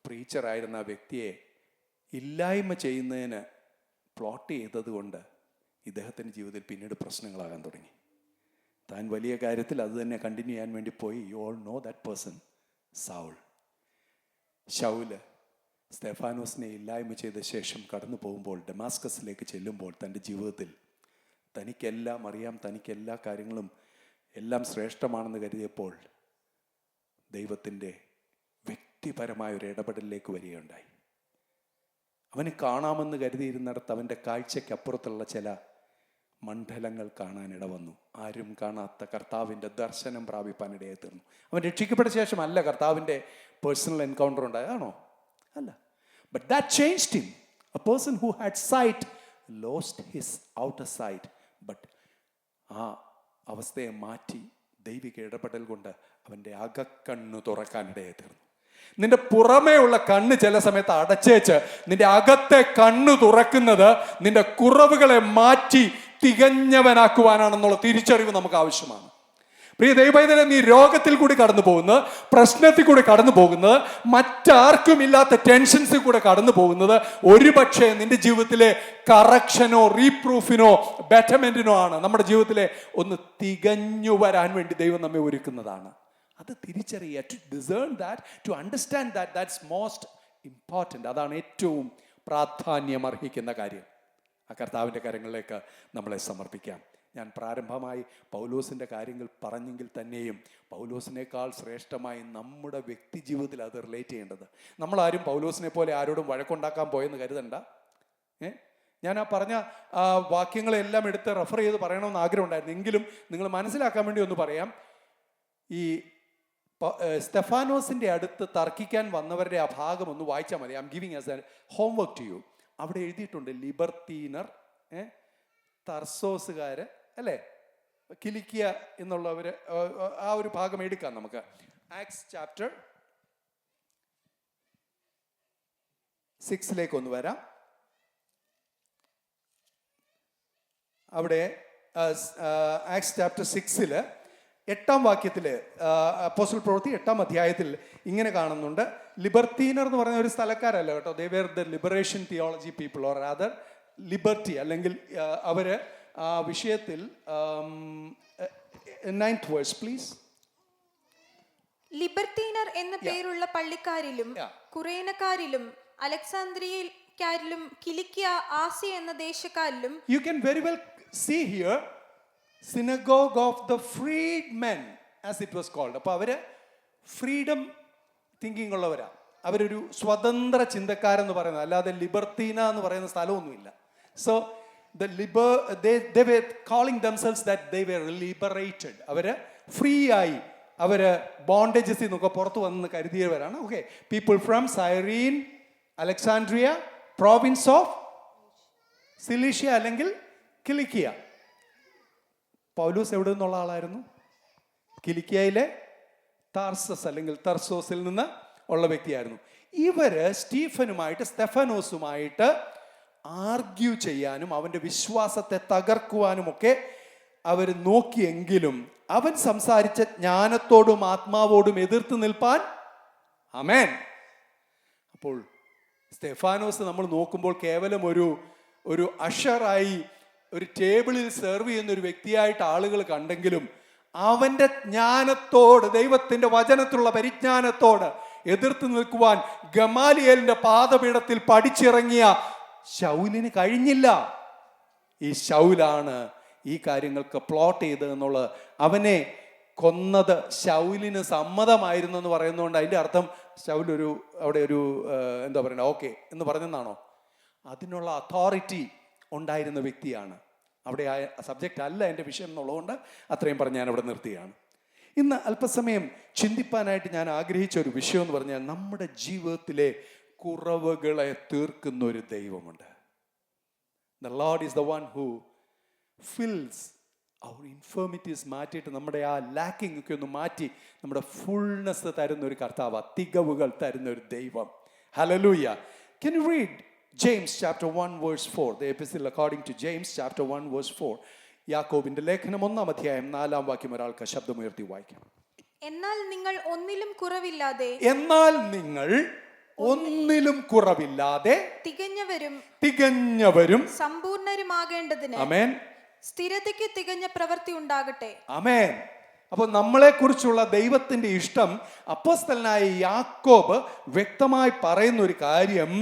പ്രീച്ചറായിരുന്ന ആ വ്യക്തിയെ ഇല്ലായ്മ ചെയ്യുന്നതിന് പ്ലോട്ട് ചെയ്തതുകൊണ്ട് ഇദ്ദേഹത്തിൻ്റെ ജീവിതത്തിൽ പിന്നീട് പ്രശ്നങ്ങളാകാൻ തുടങ്ങി. താൻ വലിയ കാര്യത്തിൽ അത് തന്നെ കണ്ടിന്യൂ ചെയ്യാൻ വേണ്ടി പോയി. You all know that person, Saul. ശൗല് സ്തെഫാനോസിനെ ഇല്ലായ്മ ചെയ്ത ശേഷം കടന്നു പോകുമ്പോൾ, ഡമാസ്കസിലേക്ക് ചെല്ലുമ്പോൾ, തൻ്റെ ജീവിതത്തിൽ തനിക്കെല്ലാം അറിയാം, തനിക്കെല്ലാ കാര്യങ്ങളും എല്ലാം ശ്രേഷ്ഠമാണെന്ന് കരുതിയപ്പോൾ ദൈവത്തിൻ്റെ വ്യക്തിപരമായ ഒരു ഇടപെടലിലേക്ക് വരികയുണ്ടായി. അവന് കാണാമെന്ന് കരുതിയിരുന്നിടത്ത് അവൻ്റെ കാഴ്ചയ്ക്കപ്പുറത്തുള്ള ചില മണ്ഡലങ്ങൾ കാണാനിട വന്നു. ആരും കാണാത്ത കർത്താവിൻ്റെ ദർശനം പ്രാപിപ്പാനിടയായി തീർന്നു. അവൻ രക്ഷിക്കപ്പെട്ട ശേഷമല്ല കർത്താവിൻ്റെ പേഴ്സണൽ എൻകൗണ്ടർ ഉണ്ടായതാണോ? അല്ല. But that changed him. A person who had sight lost his outer sight. But ആ അവസ്ഥയെ മാറ്റി ദൈവിക ഇടപെടൽ കൊണ്ട് അവൻ്റെ അകക്കണ്ണ് തുറക്കാനിടയായി തീർന്നു. നിന്റെ പുറമേ ഉള്ള കണ്ണ് ചില സമയത്ത് അടച്ചേച്ച് നിന്റെ അകത്തെ കണ്ണ് തുറക്കുന്നത് നിന്റെ കുറവുകളെ മാറ്റി തികഞ്ഞവനാക്കുവാനാണെന്നുള്ള തിരിച്ചറിവ് നമുക്ക് ആവശ്യമാണ്. പ്രിയ ദൈവപൈതലേ, നീ രോഗത്തിൽ കൂടി കടന്നു പോകുന്നത്, പ്രശ്നത്തിൽ കൂടി കടന്നു പോകുന്നത്, മറ്റാർക്കും ഇല്ലാത്ത ടെൻഷൻസിൽ കൂടെ കടന്നു പോകുന്നത് ഒരുപക്ഷെ നിന്റെ ജീവിതത്തിലെ കറക്ഷനോ റീപ്രൂഫിനോ ബെറ്റർമെന്റിനോ ആണ്. നമ്മുടെ ജീവിതത്തിലെ ഒന്ന് തികഞ്ഞു വരാൻ വേണ്ടി ദൈവം നമ്മെ ഒരുക്കുന്നതാണ്. അത് തിരിച്ചറിയുക, to discern that, to understand that, that's most important. അതാണ് ഏറ്റവും പ്രാധാന്യം അർഹിക്കുന്ന കാര്യം. ആ കർത്താവിൻ്റെ കരങ്ങളിലേക്ക് നമ്മളെ സമർപ്പിക്കാം. ഞാൻ പ്രാരംഭമായി പൗലോസിൻ്റെ കാര്യങ്ങൾ പറഞ്ഞെങ്കിൽ തന്നെയും പൗലോസിനേക്കാൾ ശ്രേഷ്ഠമായി നമ്മുടെ വ്യക്തി ജീവിതത്തിൽ അത് റിലേറ്റ് ചെയ്യേണ്ടത്. നമ്മളാരും പൗലോസിനെ പോലെ ആരോടും വഴക്കുണ്ടാക്കാൻ പോയെന്ന് കരുതണ്ട. ഞാൻ ആ പറഞ്ഞ വാക്യങ്ങളെല്ലാം എടുത്ത് റെഫർ ചെയ്ത് പറയണമെന്ന് ആഗ്രഹമുണ്ടായിരുന്നു. എങ്കിലും നിങ്ങൾ മനസ്സിലാക്കാൻ വേണ്ടി ഒന്ന് പറയാം. ഈ സ്തെഫാനോസിൻ്റെ അടുത്ത് തർക്കിക്കാൻ വന്നവരുടെ ആ ഭാഗം ഒന്ന് വായിച്ചാൽ മതി. I am giving as a homework to you. അവിടെ എഴുതിയിട്ടുണ്ട് ലിബർത്തീനർ, തർസോസുകാർ, അല്ലേ, കിലിക്കിയ എന്നുള്ളവർ. ആ ഒരു ഭാഗം എടുക്കാം നമുക്ക്. ആക്ട്സ് ചാപ്റ്റർ 6 ഒന്ന് വരാം. അവിടെ ആക്ട്സ് ചാപ്റ്റർ 6 8 വാക്യത്തിൽ, അപ്പോസ്തല പ്രവൃത്തി 8 അധ്യായത്തിൽ ഇങ്ങനെ കാണുന്നുണ്ട്. ലിബർത്തീനർ എന്ന് പറയുന്ന ഒരു സ്ഥലക്കാരല്ല കേട്ടോ. They were the liberation theology people, or other liberty, അല്ലെങ്കിൽ അവര് ആ വിഷയത്തിൽ 9th verse പ്ലീസ്. ലിബർത്തീനർ എന്ന പേരുള്ള പള്ളിക്കാരിലും കുറേനക്കാരിലും അലക്സാന്ദ്രിയക്കാരിലും കിലിക്കിയ, ആസിയ എന്ന ദേശക്കാരിലും. You can very well see here synagogue of the freedmen as it was called. അപ്പോൾ അവര് ഫ്രീഡം തിങ്കിങ് ഉള്ളവരാ. അവരൊരു സ്വതന്ത്ര ചിന്തക്കാരെന്ന് പറയുന്നത്, അല്ലാതെ ലിബർത്തീന എന്ന് പറയുന്ന സ്ഥലമൊന്നുമില്ല. So they were calling themselves that they were liberated. അവര് ഫ്രീ ആയി, അവര് ബോണ്ടേജസിൽ നിന്നൊക്കെ പുറത്തു വന്ന് കരുതിയവരാണ്. Okay, people from Cyrene, Alexandria, province of Cilicia അല്ലെങ്കിൽ കിലിക്കിയ. പൗലൂസ് എവിടെ നിന്നുള്ള ആളായിരുന്നു? കിലിക്കിയയിലെ താർസസ് അല്ലെങ്കിൽ തർസോസിൽ നിന്ന് ഉള്ള വ്യക്തിയായിരുന്നു. ഇവര് സ്തെഫാനോസുമായിട്ട് ആർഗ്യൂ ചെയ്യാനും അവൻ്റെ വിശ്വാസത്തെ തകർക്കുവാനും ഒക്കെ അവർ നോക്കിയെങ്കിലും അവൻ സംസാരിച്ച ജ്ഞാനത്തോടും ആത്മാവോടും എതിർത്ത് നിൽപ്പാൻ, ആമേൻ. അപ്പോൾ സ്തെഫാനോസ് നമ്മൾ നോക്കുമ്പോൾ കേവലം ഒരു അഷറായി ഒരു ടേബിളിൽ സെർവ് ചെയ്യുന്ന ഒരു വ്യക്തിയായിട്ട് ആളുകൾ കണ്ടെങ്കിലും അവൻ്റെ ജ്ഞാനത്തോട്, ദൈവത്തിൻ്റെ വചനത്തിലുള്ള പരിജ്ഞാനത്തോട് എതിർത്ത് നിൽക്കുവാൻ ഗമാലിയേലിന്റെ പാദപീഠത്തിൽ പഠിച്ചിറങ്ങിയ ശൗലിന് കഴിഞ്ഞില്ല. ഈ ശൗലാണ് ഈ കാര്യങ്ങൾക്ക് പ്ലോട്ട് ചെയ്തതെന്നുള്ളത്. അവനെ കൊന്നത് ശൗലിന് സമ്മതമായിരുന്നു എന്ന് പറയുന്നതുകൊണ്ട് അതിൻ്റെ അർത്ഥം ശൗൽ അവിടെ ഒരു എന്താ പറയുക, ഓക്കെ എന്ന് പറഞ്ഞെന്നാണോ? അതിനുള്ള അതോറിറ്റി ഉണ്ടായിരുന്ന വ്യക്തിയാണ്. അവിടെ ആ സബ്ജക്റ്റ് അല്ല എൻ്റെ വിഷയം എന്നുള്ളതുകൊണ്ട് അത്രയും പറഞ്ഞ് ഞാൻ അവിടെ നിർത്തുകയാണ്. ഇന്ന് അല്പസമയം ചിന്തിപ്പാനായിട്ട് ഞാൻ ആഗ്രഹിച്ച ഒരു വിഷയം എന്ന് പറഞ്ഞാൽ, നമ്മുടെ ജീവിതത്തിലെ കുറവുകളെ തീർക്കുന്ന ഒരു ദൈവമുണ്ട്. The Lord is the one who fills our infirmities, മാറ്റിയിട്ട് നമ്മുടെ ആ ലാക്കിംഗ് ഒക്കെ ഒന്ന് മാറ്റി നമ്മുടെ ഫുൾനെസ് തരുന്ന ഒരു കർത്താവ്, തികവുകൾ തരുന്ന ഒരു ദൈവം. Hallelujah. Can you read James chapter 1 verse 4? The epistle according to James chapter 1 verse 4. യാക്കോബിന്റെ ലേഖനം 1 അധ്യായം 4 വാക്യം ഒരാൾക്ക് ശബ്ദമുയർത്തി വായിക്കാം. എന്നാൽ നിങ്ങൾ ഒന്നിലും കുറവില്ലാതെ തികഞ്ഞവരും സമ്പൂർണരുമാകേണ്ടതിന് ആമേൻ സ്ഥിരതയ്ക്ക് തികഞ്ഞ പ്രവൃത്തി ഉണ്ടാകട്ടെ. ആമേൻ. അപ്പോൾ നമ്മളെ കുറിച്ചുള്ള ദൈവത്തിന്റെ ഇഷ്ടം അപ്പോസ്തലനായ യാക്കോബ് വ്യക്തമായി പറയുന്ന ഒരു കാര്യം,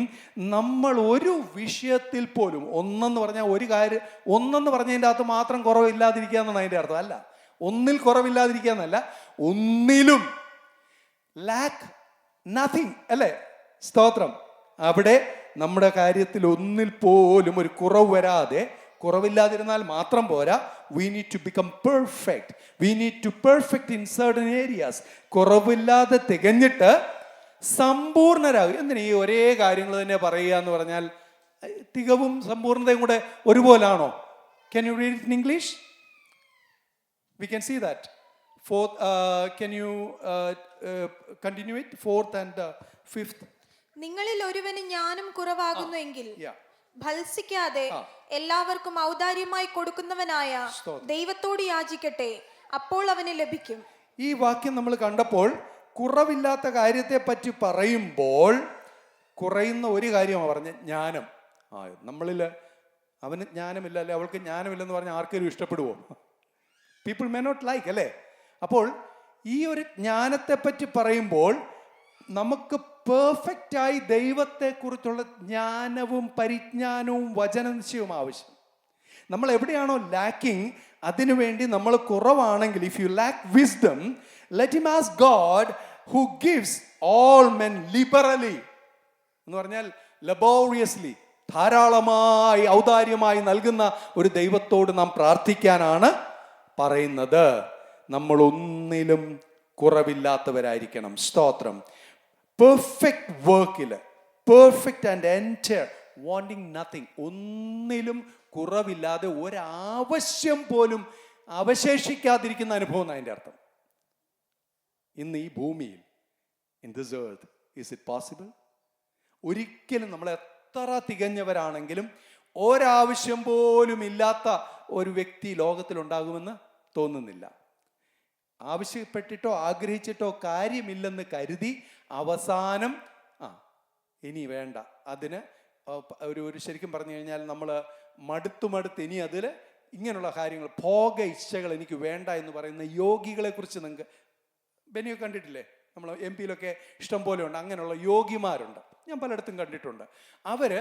നമ്മൾ ഒരു വിഷയത്തിൽ പോലും ഒന്നെന്ന് പറഞ്ഞതിൻ്റെ അകത്ത് മാത്രം കുറവില്ലാതിരിക്കുക എന്നാണ് അതിൻ്റെ അർത്ഥം. അല്ല, ഒന്നിൽ കുറവില്ലാതിരിക്കുക എന്നല്ല, ഒന്നിലും ലാക്ക് നത്തിങ്, അല്ലേ? സ്തോത്രം. അവിടെ നമ്മുടെ കാര്യത്തിൽ ഒന്നിൽ പോലും ഒരു കുറവ് വരാതെ, കുറവില്ലാതിരുന്നാൽ മാത്രം പോരാ, we need to become perfect. We need to perfect in certain areas. കുറവില്ലാതെ തികഞ്ഞിട്ട് സമ്പൂർണരാകും. എന്തിനാ ഈ ഒരേ കാര്യങ്ങൾ തന്നെ പറയുക എന്ന് പറഞ്ഞാൽ തികവും സമ്പൂർണതയും കൂടെ ഒരുപോലാണോ? Can you read it in English? We can see that. Fourth, can you continue it? Fourth and fifth. നിങ്ങളിൽ ഒരുവന് ജ്ഞാനം കുറവാകുന്നുവെങ്കിൽ ഭത്സിക്കാതെ എല്ലാവർക്കും ഔദാര്യമായി കൊടുക്കുന്നവനായ ദൈവത്തോട് യാചിക്കട്ടെ, അപ്പോൾ അവന് ലഭിക്കും. ഈ വാക്യം നമ്മൾ കണ്ടപ്പോൾ കുറവില്ലാത്ത കാര്യത്തെ പറ്റി പറയുമ്പോൾ കുറയുന്ന ഒരു കാര്യമാണ് പറഞ്ഞ ജ്ഞാനം. നമ്മളിൽ അവന് ജ്ഞാനമില്ല, അല്ലെ അവൾക്ക് ജ്ഞാനമില്ലെന്ന് പറഞ്ഞാൽ ആർക്കെങ്കിലും ഇഷ്ടപ്പെടുവോ? പീപ്പിൾ മേ നോട്ട് ലൈക്ക്, അല്ലേ? അപ്പോൾ ഈ ഒരു ജ്ഞാനത്തെ പറ്റി പറയുമ്പോൾ നമുക്ക് പെർഫെക്റ്റായി ദൈവത്തെക്കുറിച്ചുള്ള ജ്ഞാനവും പരിജ്ഞാനവും വചനനിശ്ചയവും ആവശ്യം. നമ്മൾ എവിടെയാണോ ലാക്കിംഗ്, അതിനുവേണ്ടി നമ്മൾ കുറവാണെങ്കിൽ, if you lack wisdom, let him ask God who gives all men liberally എന്ന് പറഞ്ഞാൽ ലബോറിയസ്ലി, ധാരാളമായി ഔദാര്യമായി നൽകുന്ന ഒരു ദൈവത്തോട് നാം പ്രാർത്ഥിക്കാനാണ് പറയുന്നത്. നമ്മൾ ഒന്നിലും കുറവില്ലാത്തവരായിരിക്കണം. സ്തോത്രം. പെർഫെക്റ്റ് വർക്കിൽ, perfect and entire, wanting nothing, ഒന്നിലും കുറവില്ലാതെ ഒരാവശ്യം പോലും അവശേഷിക്കാതിരിക്കുന്ന അനുഭവം എന്നാണ് അതിൻ്റെ അർത്ഥം. ഇന്ന് ഈ ഭൂമിയിൽ, in this earth, is it possible? ഒരിക്കലും നമ്മൾ എത്ര തികഞ്ഞവരാണെങ്കിലും ഒരാവശ്യം പോലും ഇല്ലാത്ത ഒരു വ്യക്തി ലോകത്തിലുണ്ടാകുമെന്ന് തോന്നുന്നില്ല. ആവശ്യപ്പെട്ടിട്ടോ ആഗ്രഹിച്ചിട്ടോ കാര്യമില്ലെന്ന് കരുതി അവസാനം ഇനി വേണ്ട, അതിന് ഒരു ശരിക്കും പറഞ്ഞു കഴിഞ്ഞാൽ നമ്മൾ മടുത്ത് ഇനി അതിൽ ഇങ്ങനെയുള്ള കാര്യങ്ങൾ, ഭോഗ ഇച്ഛകൾ എനിക്ക് വേണ്ട എന്ന് പറയുന്ന യോഗികളെ കുറിച്ച് നിങ്ങൾക്ക് ബെനിയോ കണ്ടിട്ടില്ലേ? നമ്മൾ MP-യിലൊക്കെ ഇഷ്ടം പോലെ ഉണ്ട്, അങ്ങനെയുള്ള യോഗിമാരുണ്ട്, ഞാൻ പലയിടത്തും കണ്ടിട്ടുണ്ട്. അവര്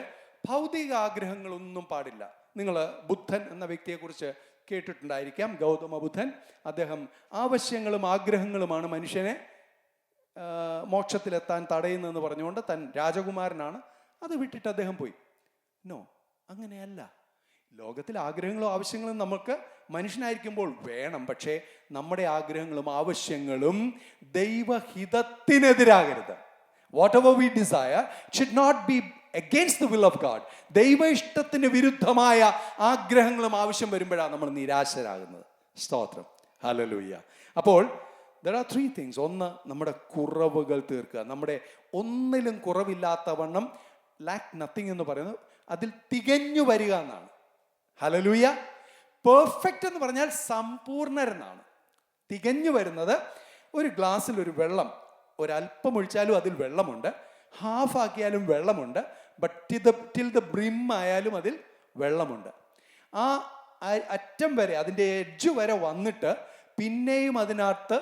ഭൗതിക ആഗ്രഹങ്ങളൊന്നും പാടില്ല. നിങ്ങൾ ബുദ്ധൻ എന്ന വ്യക്തിയെക്കുറിച്ച് കേട്ടിട്ടുണ്ടായിരിക്കാം, ഗൗതമ ബുദ്ധൻ. അദ്ദേഹം ആവശ്യങ്ങളും ആഗ്രഹങ്ങളുമാണ് മനുഷ്യനെ മോക്ഷത്തിലെത്താൻ തടയുന്നതെന്ന് പറഞ്ഞുകൊണ്ട് താൻ രാജകുമാരനാണ്, അത് വിട്ടിട്ട് അദ്ദേഹം പോയി. നോ, അങ്ങനെയല്ല. ലോകത്തിൽ ആഗ്രഹങ്ങളും ആവശ്യങ്ങളും നമുക്ക് മനുഷ്യനായിരിക്കുമ്പോൾ വേണം, പക്ഷേ നമ്മുടെ ആഗ്രഹങ്ങളും ആവശ്യങ്ങളും ദൈവഹിതത്തിനെതിരാകരുത്. Whatever we desire should not be against the will of God. ദൈവ ഇഷ്ടത്തിന് വിരുദ്ധമായ ആഗ്രഹങ്ങളും ആവശ്യം വരുമ്പോഴാണ് നമ്മൾ നിരാശരാകുന്നത്. സ്തോത്രം. ഹല്ലേലൂയ. അപ്പോൾ there are three things. ഒന്ന്, നമ്മുടെ കുറവുകൾ തീർക്കുക. നമ്മുടെ ഒന്നിലും കുറവില്ലാത്തവണ്ണം, ലാക്ക് നത്തിങ് എന്ന് പറയുന്നത് അതിൽ തികഞ്ഞു വരിക എന്നാണ്. ഹല്ലേലൂയ. പെർഫെക്റ്റ് എന്ന് പറഞ്ഞാൽ സമ്പൂർണ്ണരെന്നാണ്. തികഞ്ഞു വരുന്നത്, ഒരു ഗ്ലാസ്സിൽ ഒരു വെള്ളം ഒരല്പം ഒഴിച്ചാലും അതിൽ വെള്ളമുണ്ട്, ഹാഫ് ആക്കിയാലും വെള്ളമുണ്ട്, ബട്ട് ടിൽ ദ ബ്രിം ആയാലും അതിൽ വെള്ളമുണ്ട്. ആ അറ്റം വരെ, അതിൻ്റെ എഡ്ജ് വരെ വന്നിട്ട് പിന്നെയും അതിനകത്ത്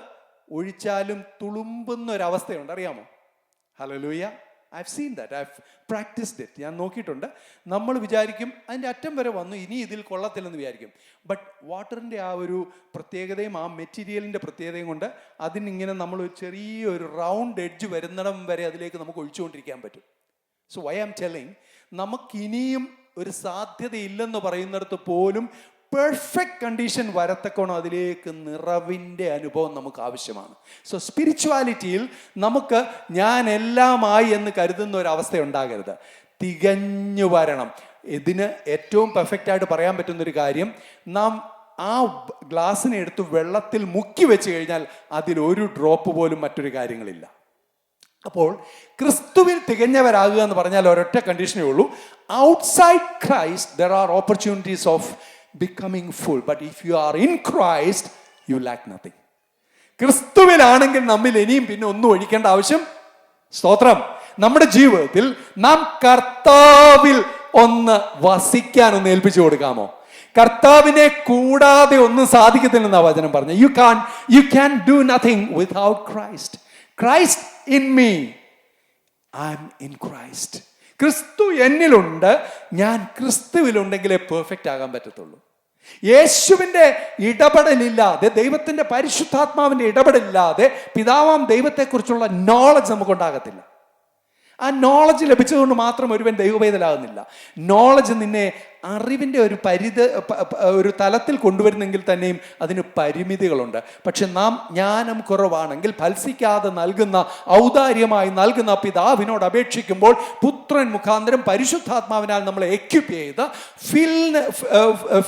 ഒഴിച്ചാലും തുളുമ്പുന്ന ഒരവസ്ഥയുണ്ട്, അറിയാമോ? Hallelujah. I have seen that, I have practised it. ഞാൻ നോക്കിയിട്ടുണ്ട്. നമ്മൾ വിചാരിക്കും അതിൻ്റെ അറ്റം വരെ വന്നു, ഇനി ഇതിൽ കൊള്ളത്തില്ലെന്ന് വിചാരിക്കും. ബട്ട് വാട്ടറിൻ്റെ ആ ഒരു പ്രത്യേകതയും ആ മെറ്റീരിയലിൻ്റെ പ്രത്യേകതയും കൊണ്ട് അതിനിങ്ങനെ നമ്മൾ ചെറിയൊരു റൗണ്ട് എഡ്ജ് വരുന്നിടം വരെ അതിലേക്ക് നമുക്ക് ഒഴിച്ചുകൊണ്ടിരിക്കാൻ പറ്റും. സോ വൈ ആം ടെല്ലിങ്, നമുക്കിനിയും ഒരു സാധ്യതയില്ലെന്ന് പറയുന്നിടത്ത് പോലും പെർഫെക്റ്റ് കണ്ടീഷൻ വരത്തക്കോണം അതിലേക്ക് നിറവിൻ്റെ അനുഭവം നമുക്ക് ആവശ്യമാണ്. സോ സ്പിരിച്വാലിറ്റിയിൽ നമുക്ക് ഞാൻ എല്ലാമായി എന്ന് കരുതുന്ന ഒരവസ്ഥ ഉണ്ടാകരുത്. തികഞ്ഞു വരണം. ഇതിന് ഏറ്റവും പെർഫെക്റ്റായിട്ട് പറയാൻ പറ്റുന്നൊരു കാര്യം, നാം ആ ഗ്ലാസ്സിനെ എടുത്ത് വെള്ളത്തിൽ മുക്കി വെച്ച് കഴിഞ്ഞാൽ അതിലൊരു ഡ്രോപ്പ് പോലും മറ്റൊരു കാര്യങ്ങളില്ല. അപ്പോൾ ക്രിസ്തുവിൽ തികഞ്ഞവരാകുക എന്ന് പറഞ്ഞാൽ ഒരൊറ്റ കണ്ടീഷനേ ഉള്ളൂ. Outside Christ there are opportunities of becoming full, but if you are in Christ, you lack nothing. ക്രിസ്തുവിലാണെങ്കിൽ നമ്മിൽ ഇനിയും പിന്നെ ഒന്നും ഒഴിക്കേണ്ട ആവശ്യം. സ്തോത്രം. നമ്മുടെ ജീവിതത്തിൽ നാം കർത്താവിൽ ഒന്ന് വസിക്കാൻ ഒന്ന് ഏൽപ്പിച്ചു കൊടുക്കാമോ? കർത്താവിനെ കൂടാതെ ഒന്നും സാധിക്കത്തില്ലെന്നാ വചനം പറഞ്ഞു. You can do nothing without Christ. Christ in me, I am in Christ. Kristu എന്നിലുണ്ട്, ഞാൻ ക്രിസ്തുവിലുണ്ടെങ്കിലേ പെർഫെക്റ്റ് ആകാൻ പറ്റത്തുള്ളൂ. യേശുവിൻ്റെ ഇടപെടലില്ലാതെ, ദൈവത്തിൻ്റെ പരിശുദ്ധാത്മാവിൻ്റെ ഇടപെടലില്ലാതെ പിതാവാം ദൈവത്തെക്കുറിച്ചുള്ള നോളജ് നമുക്കുണ്ടാകത്തില്ല. ആ നോളജ് ലഭിച്ചതുകൊണ്ട് മാത്രം ഒരുവൻ ദൈവവേദലാകുന്നില്ല. നോളജ് നിന്നെ അറിവിൻ്റെ ഒരു തലത്തിൽ കൊണ്ടുവരുന്നെങ്കിൽ തന്നെയും അതിന് പരിമിതികളുണ്ട്. പക്ഷെ നാം ജ്ഞാനം കുറവാണെങ്കിൽ ഭത്സിക്കാതെ നൽകുന്ന, ഔദാര്യമായി നൽകുന്ന പിതാവിനോട് അപേക്ഷിക്കുമ്പോൾ പുത്രൻ മുഖാന്തരം പരിശുദ്ധാത്മാവിനാൽ നമ്മളെ എക്യുപ്പ് ചെയ്ത്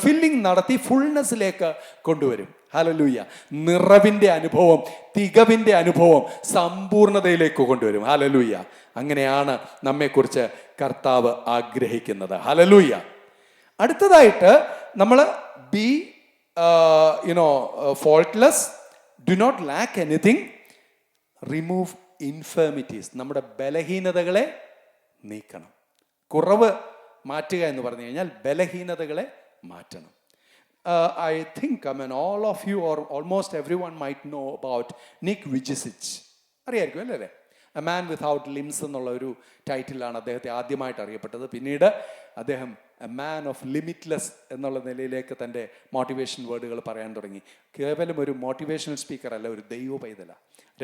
ഫില്ലിംഗ് നടത്തി ഫുൾനെസ്സിലേക്ക് കൊണ്ടുവരും. ഹല്ലേലൂയ. നിറവിൻ്റെ അനുഭവം, തികവിൻ്റെ അനുഭവം സമ്പൂർണതയിലേക്ക് കൊണ്ടുവരും. ഹല്ലേലൂയ. അങ്ങനെയാണ് നമ്മെക്കുറിച്ച് കർത്താവ് ആഗ്രഹിക്കുന്നത്. ഹല്ലേലൂയ. അടുത്തതായിട്ട് നമ്മൾ B faultless, do not lack anything, remove infirmities. നമ്മുടെ ബലഹീനതകളെ നീക്കണം. കുറവ് മാറ്റുക എന്ന് പറഞ്ഞു കഴിഞ്ഞാൽ ബലഹീനതകളെ മാറ്റണം. I think, all of you or almost everyone might know about Nick Vujicic. അറിയായിരിക്കും അല്ലേ? എ മാൻ വിതൗട്ട് ലിംസ് എന്നുള്ള ഒരു ടൈറ്റിലാണ് അദ്ദേഹത്തെ ആദ്യമായിട്ട് അറിയപ്പെട്ടത്. പിന്നീട് അദ്ദേഹം എ മാൻ ഓഫ് ലിമിറ്റ്ലെസ് എന്നുള്ള നിലയിലേക്ക് തൻ്റെ മോട്ടിവേഷൻ വേർഡുകൾ പറയാൻ തുടങ്ങി. കേവലം ഒരു മോട്ടിവേഷണൽ സ്പീക്കർ അല്ല, ഒരു ദൈവ പൈതല,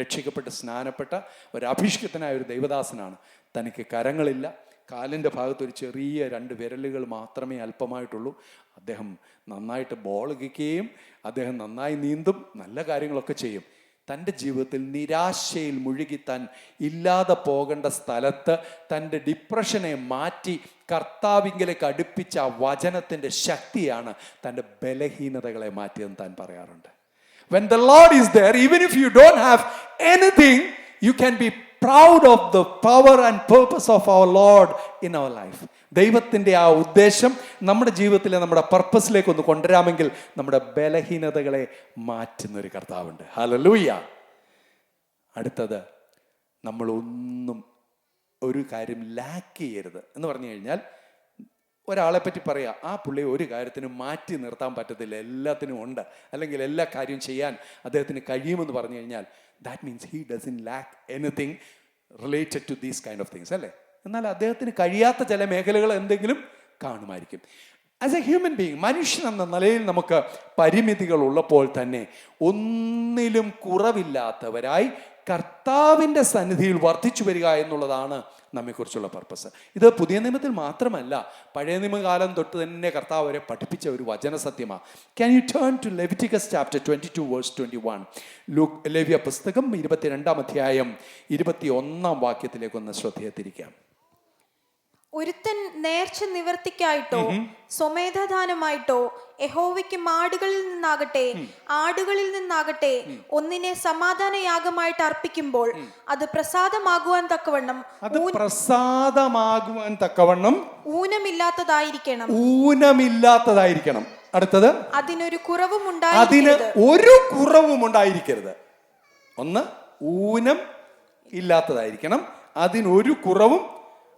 രക്ഷിക്കപ്പെട്ട് സ്നാനപ്പെട്ട ഒരു അഭിഷിക്തനായ ഒരു ദൈവദാസനാണ്. തനിക്ക് കരങ്ങളില്ല, കാലിൻ്റെ ഭാഗത്ത് ഒരു ചെറിയ 2 വിരലുകൾ മാത്രമേ അല്പമായിട്ടുള്ളൂ. അദ്ദേഹം നന്നായിട്ട് ബോൾ കിക്കുകയും അദ്ദേഹം നന്നായി നീന്തും, നല്ല കാര്യങ്ങളൊക്കെ ചെയ്യും. തൻ്റെ ജീവിതത്തിൽ നിരാശയിൽ മുഴുകി താൻ ഇല്ലാതെ പോകേണ്ട സ്ഥലത്ത് തൻ്റെ ഡിപ്രഷനെ മാറ്റി കർത്താവിങ്കിലേക്ക് അടുപ്പിച്ച ആ വചനത്തിൻ്റെ ശക്തിയാണ് തൻ്റെ ബലഹീനതകളെ മാറ്റിയെന്ന് താൻ പറയാറുണ്ട്. When the Lord is there, even if you don't have anything, you can be proud of the power and purpose of our Lord in our life. ദൈവത്തിൻ്റെ ആ ഉദ്ദേശം നമ്മുടെ ജീവിതത്തിലെ നമ്മുടെ പർപ്പസിലേക്ക് ഒന്ന് കൊണ്ടുവരാമെങ്കിൽ നമ്മുടെ ബലഹീനതകളെ മാറ്റുന്നൊരു കർത്താവുണ്ട്. ഹല്ലേലൂയ. അടുത്തത്, നമ്മളൊന്നും ഒരു കാര്യം ലാക്ക് ചെയ്യരുത് എന്ന് പറഞ്ഞു കഴിഞ്ഞാൽ, ഒരാളെ പറ്റി പറയാം, ആ പുള്ളിയെ ഒരു കാര്യത്തിനും മാറ്റി നിർത്താൻ പറ്റത്തില്ല, എല്ലാത്തിനും ഉണ്ട്, അല്ലെങ്കിൽ എല്ലാ കാര്യവും ചെയ്യാൻ അദ്ദേഹത്തിന് കഴിയുമെന്ന് പറഞ്ഞു കഴിഞ്ഞാൽ, that means he doesn't lack anything related to these kind of things അല്ലേ? എന്നാൽ അദ്ദേഹത്തിന് കഴിയാത്ത ചില മേഖലകൾ എന്തെങ്കിലും കാണുമായിരിക്കും. ആസ് എ ഹ്യൂമൻ ബീയിങ്, മനുഷ്യൻ എന്ന നിലയിൽ നമുക്ക് പരിമിതികൾ ഉള്ളപ്പോൾ തന്നെ ഒന്നിലും കുറവില്ലാത്തവരായി കർത്താവിൻ്റെ സന്നിധിയിൽ വർദ്ധിച്ചു വരിക എന്നുള്ളതാണ് നമ്മെക്കുറിച്ചുള്ള പർപ്പസ്. ഇത് പുതിയ നിയമത്തിൽ മാത്രമല്ല, പഴയ നിയമകാലം തൊട്ട് തന്നെ കർത്താവ് അവരെ പഠിപ്പിച്ച ഒരു വചനസത്യമാണ്. Can you turn to Leviticus chapter 22 verse 21. ലേവ്യ പുസ്തകം 22-ാം അധ്യായം 21-ാം വാക്യത്തിലേക്കൊന്ന് ശ്രദ്ധയെത്തിരിക്കാം. ഒരുത്തൻ നേർച്ച നിവർത്തിക്കായിട്ടോ സ്വമേധദാനമായിട്ടോ യഹോവയ്ക്ക് ആടുകളിൽ നിന്നാകട്ടെ ഒന്നിനെ സമാധാനയാഗമായിട്ട് അർപ്പിക്കുമ്പോൾ അത് പ്രസാദമാകുവാൻ തക്കവണ്ണം ഊനമില്ലാത്തതായിരിക്കണം. അടുത്തത്, അതിനൊരു കുറവും ഉണ്ടായിരിക്കരുത്. ഒന്ന്, ഊനം ഇല്ലാത്തതായിരിക്കണം, അതിനൊരു കുറവും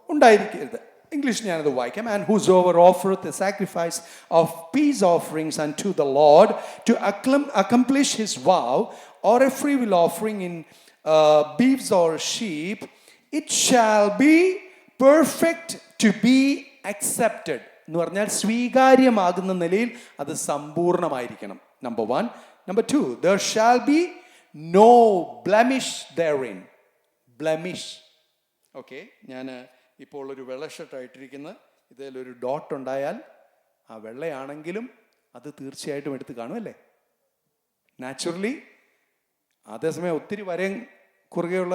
ഉണ്ടായിരിക്കരുത്. ഇംഗ്ലീഷ് ഞാനത് വായിക്കാം. And whosoever offereth a sacrifice of peace offerings unto the Lord to accomplish his vow, or a freewill offering in beeves or sheep, it shall be perfect to be accepted. എന്ന് പറഞ്ഞാൽ സ്വീകാര്യമാകുന്ന നിലയിൽ അത് സമ്പൂർണ്ണമായിരിക്കണം. Number 1. Number 2, there shall be no blemish therein. Blemish. Okay, ഞാൻ ഇപ്പോൾ ഒരു വെള്ള ഷർട്ടായിട്ടിരിക്കുന്ന ഇതിലൊരു ഡോട്ട് ഉണ്ടായാൽ ആ വെള്ളയാണെങ്കിലും അത് തീർച്ചയായിട്ടും എടുത്ത് കാണുമല്ലേ, നാച്ചുറലി. അതേസമയം ഒത്തിരി വരയും കുറുകെയുള്ള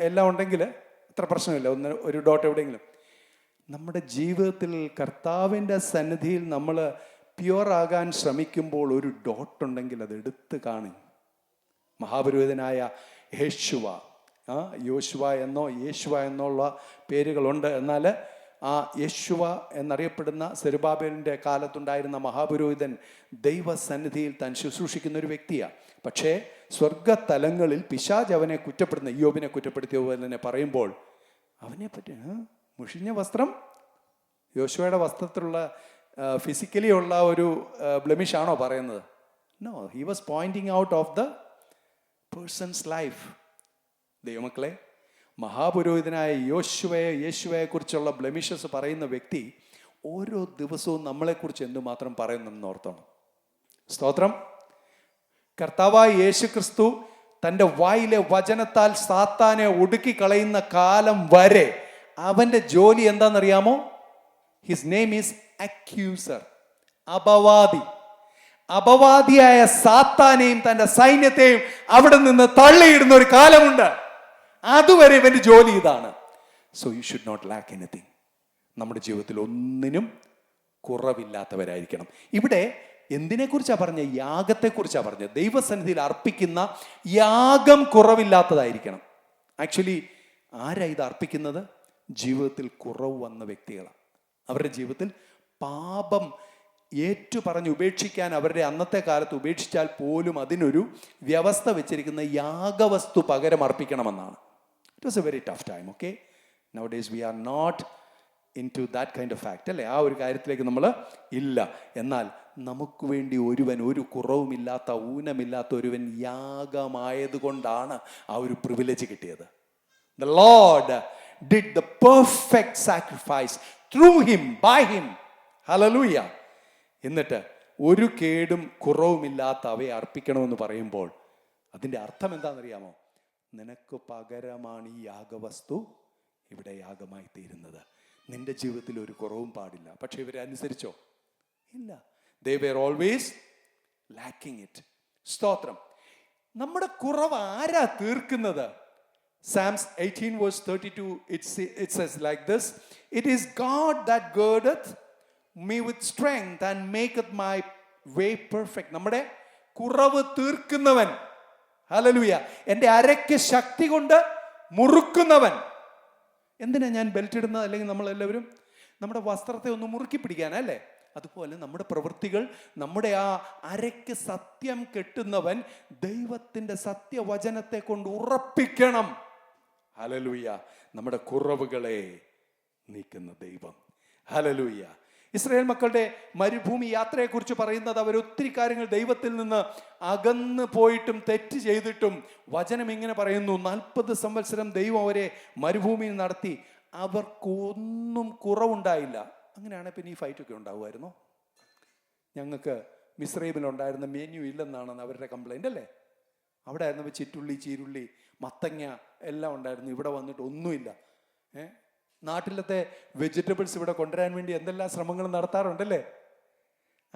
എല്ലാം ഉണ്ടെങ്കിൽ അത്ര പ്രശ്നമില്ല, ഒരു ഡോട്ട് എവിടെയെങ്കിലും. നമ്മുടെ ജീവിതത്തിൽ കർത്താവിൻ്റെ സന്നിധിയിൽ നമ്മൾ പ്യുവറാകാൻ ശ്രമിക്കുമ്പോൾ ഒരു ഡോട്ട് ഉണ്ടെങ്കിൽ അത് എടുത്ത് കാണും. മഹാപുരോഹിതനായ യോശുവ എന്നോ യേശുവ എന്നുള്ള പേരുകളുണ്ട്. എന്നാൽ ആ യേശുവ എന്നറിയപ്പെടുന്ന സെരുബാബേലിൻ്റെ കാലത്തുണ്ടായിരുന്ന മഹാപുരോഹിതൻ ദൈവസന്നിധിയിൽ താൻ ശുശ്രൂഷിക്കുന്ന ഒരു വ്യക്തിയാണ്. പക്ഷേ സ്വർഗതലങ്ങളിൽ പിശാച് അവനെ കുറ്റപ്പെടുന്ന ഇയ്യോബിനെ കുറ്റപ്പെടുത്തിയ പോലെ തന്നെ പറയുമ്പോൾ അവനെ പറ്റി മുഷിഞ്ഞ വസ്ത്രം, യോശുവയുടെ വസ്ത്രത്തിലുള്ള ഫിസിക്കലി ഉള്ള ഒരു ബ്ലെമിഷാണോ പറയുന്നത്? No, he was pointing out of the person's life. ദൈവമക്കളെ, മഹാപുരോഹിതനായ യേശുവയെ കുറിച്ചുള്ള ബ്ലെമിഷസ് പറയുന്ന വ്യക്തി ഓരോ ദിവസവും നമ്മളെക്കുറിച്ച് എന്തുമാത്രം പറയുന്നെന്ന് ഓർത്തോണം. സ്തോത്രം. കർത്താവായ യേശു ക്രിസ്തു തൻ്റെ വായിലെ വചനത്താൽ സാത്താനെ ഒടുക്കിക്കളയുന്ന കാലം വരെ അവൻ്റെ ജോലി എന്താണെന്നറിയാമോ? ഹിസ് നെയിം ഈസ് അക്യൂസർ, അപവാദി. അപവാദിയായ സാത്താനെയും തൻ്റെ സൈന്യത്തെയും അവിടെ നിന്ന് തള്ളിയിടുന്ന ഒരു കാലമുണ്ട്. അതുവരെ ഇവന്റെ ജോലി ഇതാണ്. So you should not lack anything. നമ്മുടെ ജീവിതത്തിൽ ഒന്നിനും കുറവില്ലാത്തവരായിരിക്കണം. ഇവിടെ എന്തിനെക്കുറിച്ചാണ് പറഞ്ഞത്? യാഗത്തെക്കുറിച്ചാണ് പറഞ്ഞത്. ദൈവസന്നിധിയിൽ അർപ്പിക്കുന്ന യാഗം കുറവില്ലാത്തതായിരിക്കണം. ആക്ച്വലി ആരാ ഇത് അർപ്പിക്കുന്നത്? ജീവിതത്തിൽ കുറവ് വന്ന വ്യക്തികളാണ്. അവരുടെ ജീവിതത്തിൽ പാപം ഏറ്റു പറഞ്ഞ് ഉപേക്ഷിക്കാൻ അവരുടെ അന്നത്തെ കാലത്ത് ഉപേക്ഷിച്ചാൽ പോലും അതിനൊരു വ്യവസ്ഥ വെച്ചിരിക്കുന്ന യാഗവസ്തു പകരം അർപ്പിക്കണമെന്നാണ്. It was a very tough time. Okay, now days we are not in to that kind of fact, അല്ലേ? ആ ഒരു കാര്യത്തിലേക്ക് നമ്മൾ ഇല്ല. എന്നാൽ നമുക്ക് വേണ്ടി ഒരുവൻ, ഒരു കുറവുമില്ലാത്ത, ഊനമില്ലാത്ത ഒരുവൻ യാഗമായതുകൊണ്ടാണ് ആ ഒരു പ്രിവിലേജ് കിട്ടിയത്. The Lord did the perfect sacrifice through him, by him. Hallelujah. എന്നിട്ട് ഒരു കേടും കുറവുമില്ലാത്ത അവയെ അർപ്പിക്കണമെന്ന് പറയുമ്പോൾ അതിൻ്റെ അർത്ഥം എന്താണെന്നറിയാമോ? നിനക്ക് പകരമാണ് ഈ യാഗവസ്തു ഇവിടെ യാഗമായി തീരുന്നത്. നിന്റെ ജീവിതത്തിൽ ഒരു കുറവും പാടില്ല. പക്ഷെ ഇവരെ അനുസരിച്ചോ? ഇല്ല. They were always lacking it. സ്തോത്രം. നമ്മുടെ കുറവ് ആരാ തീർക്കുന്നത്? Psalms 18 verse 32, it says like this: It is God that girdeth me with strength and maketh my way perfect. നമ്മുടെ കുറവ് തീർക്കുന്നവൻ. ഹല്ലേലൂയ. എൻ്റെ അരയ്ക്ക് ശക്തി കൊണ്ട് മുറുക്കുന്നവൻ. എന്തിനാ ഞാൻ ബെൽറ്റ് ഇടുന്നത്? അല്ലെങ്കിൽ നമ്മളെല്ലാവരും നമ്മുടെ വസ്ത്രത്തെ ഒന്ന് മുറുക്കി പിടിക്കാനല്ലേ? അതുപോലെ നമ്മുടെ പ്രവൃത്തികൾ, നമ്മുടെ ആ അരയ്ക്ക് സത്യം കെട്ടുന്നവൻ ദൈവത്തിൻ്റെ സത്യവചനത്തെ കൊണ്ട് ഉറപ്പിക്കണം. ഹല്ലേലൂയ. നമ്മുടെ കുറവുകളെ നീക്കുന്ന ദൈവം. ഹല്ലേലൂയ. ഇസ്രായേൽ മക്കളുടെ മരുഭൂമി യാത്രയെക്കുറിച്ച് പറയുന്നത് അവർ ഒത്തിരി കാര്യങ്ങൾ ദൈവത്തിൽ നിന്ന് അകന്ന് പോയിട്ടും തെറ്റ് ചെയ്തിട്ടും വചനം ഇങ്ങനെ പറയുന്നു: 40 സംവത്സരം ദൈവം അവരെ മരുഭൂമിയിൽ നടത്തി, അവർക്കൊന്നും കുറവുണ്ടായില്ല. അങ്ങനെയാണെങ്കിൽ പിന്നെ ഈ ഫൈറ്റൊക്കെ ഉണ്ടാവുമായിരുന്നോ? ഞങ്ങൾക്ക് മിസ്രൈമിലുണ്ടായിരുന്ന മെനു ഇല്ലെന്നാണ് അവരുടെ കംപ്ലൈൻ്റ്, അല്ലേ? അവിടെ ആയിരുന്നു ചിറ്റുള്ളി, ചീരുള്ളി, മത്തങ്ങ എല്ലാം ഉണ്ടായിരുന്നു. ഇവിടെ വന്നിട്ട് ഒന്നുമില്ല. നാട്ടിലത്തെ വെജിറ്റബിൾസ് ഇവിടെ കൊണ്ടുവരാൻ വേണ്ടി എന്തെല്ലാം ശ്രമങ്ങൾ നടത്താറുണ്ടല്ലേ?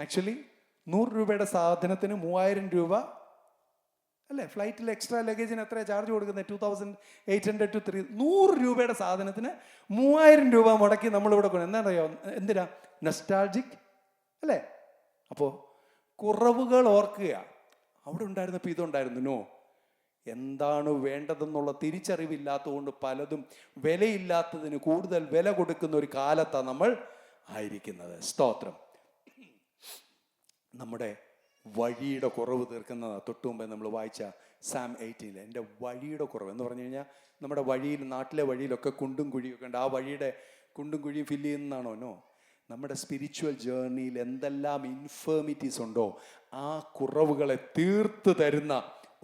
ആക്ച്വലി 100 രൂപയുടെ സാധനത്തിന് 3000 രൂപ, അല്ലേ? ഫ്ലൈറ്റിൽ എക്സ്ട്രാ ലഗേജിന് എത്ര ചാർജ് കൊടുക്കുന്നത്? 2800 to 3. 100 രൂപയുടെ സാധനത്തിന് 3000 രൂപ മുടക്കി നമ്മളിവിടെ കൊണ്ട് എന്താ അറിയാം? എന്തിനാ? നൊസ്റ്റാൾജിക്, അല്ലേ? അപ്പോൾ കുറവുകൾ ഓർക്കുക. അവിടെ ഉണ്ടായിരുന്നപ്പോൾ ഇതുണ്ടായിരുന്നു. നോ, എന്താണ് വേണ്ടതെന്നുള്ള തിരിച്ചറിവില്ലാത്തതുകൊണ്ട് പലതും വിലയില്ലാത്തതിന് കൂടുതൽ വില കൊടുക്കുന്ന ഒരു കാലത്താണ് നമ്മൾ ആയിരിക്കുന്നത്. സ്തോത്രം. നമ്മുടെ വഴിയുടെ കുറവ് തീർക്കുന്നതാണ് തൊട്ടു മുമ്പേ നമ്മൾ വായിച്ച സാം 18. എൻ്റെ വഴിയുടെ കുറവ് എന്ന് പറഞ്ഞു കഴിഞ്ഞാൽ നമ്മുടെ വഴിയിൽ, നാട്ടിലെ വഴിയിലൊക്കെ കുണ്ടും കുഴിയൊക്കെ ഉണ്ട്. ആ വഴിയുടെ കുണ്ടും കുഴിയും ഫില്ല് ചെയ്യുന്നതാണോ? നോ. നമ്മുടെ സ്പിരിച്വൽ ജേർണിയിൽ എന്തെല്ലാം ഇൻഫേമിറ്റീസ് ഉണ്ടോ ആ കുറവുകളെ തീർത്ത് തരുന്ന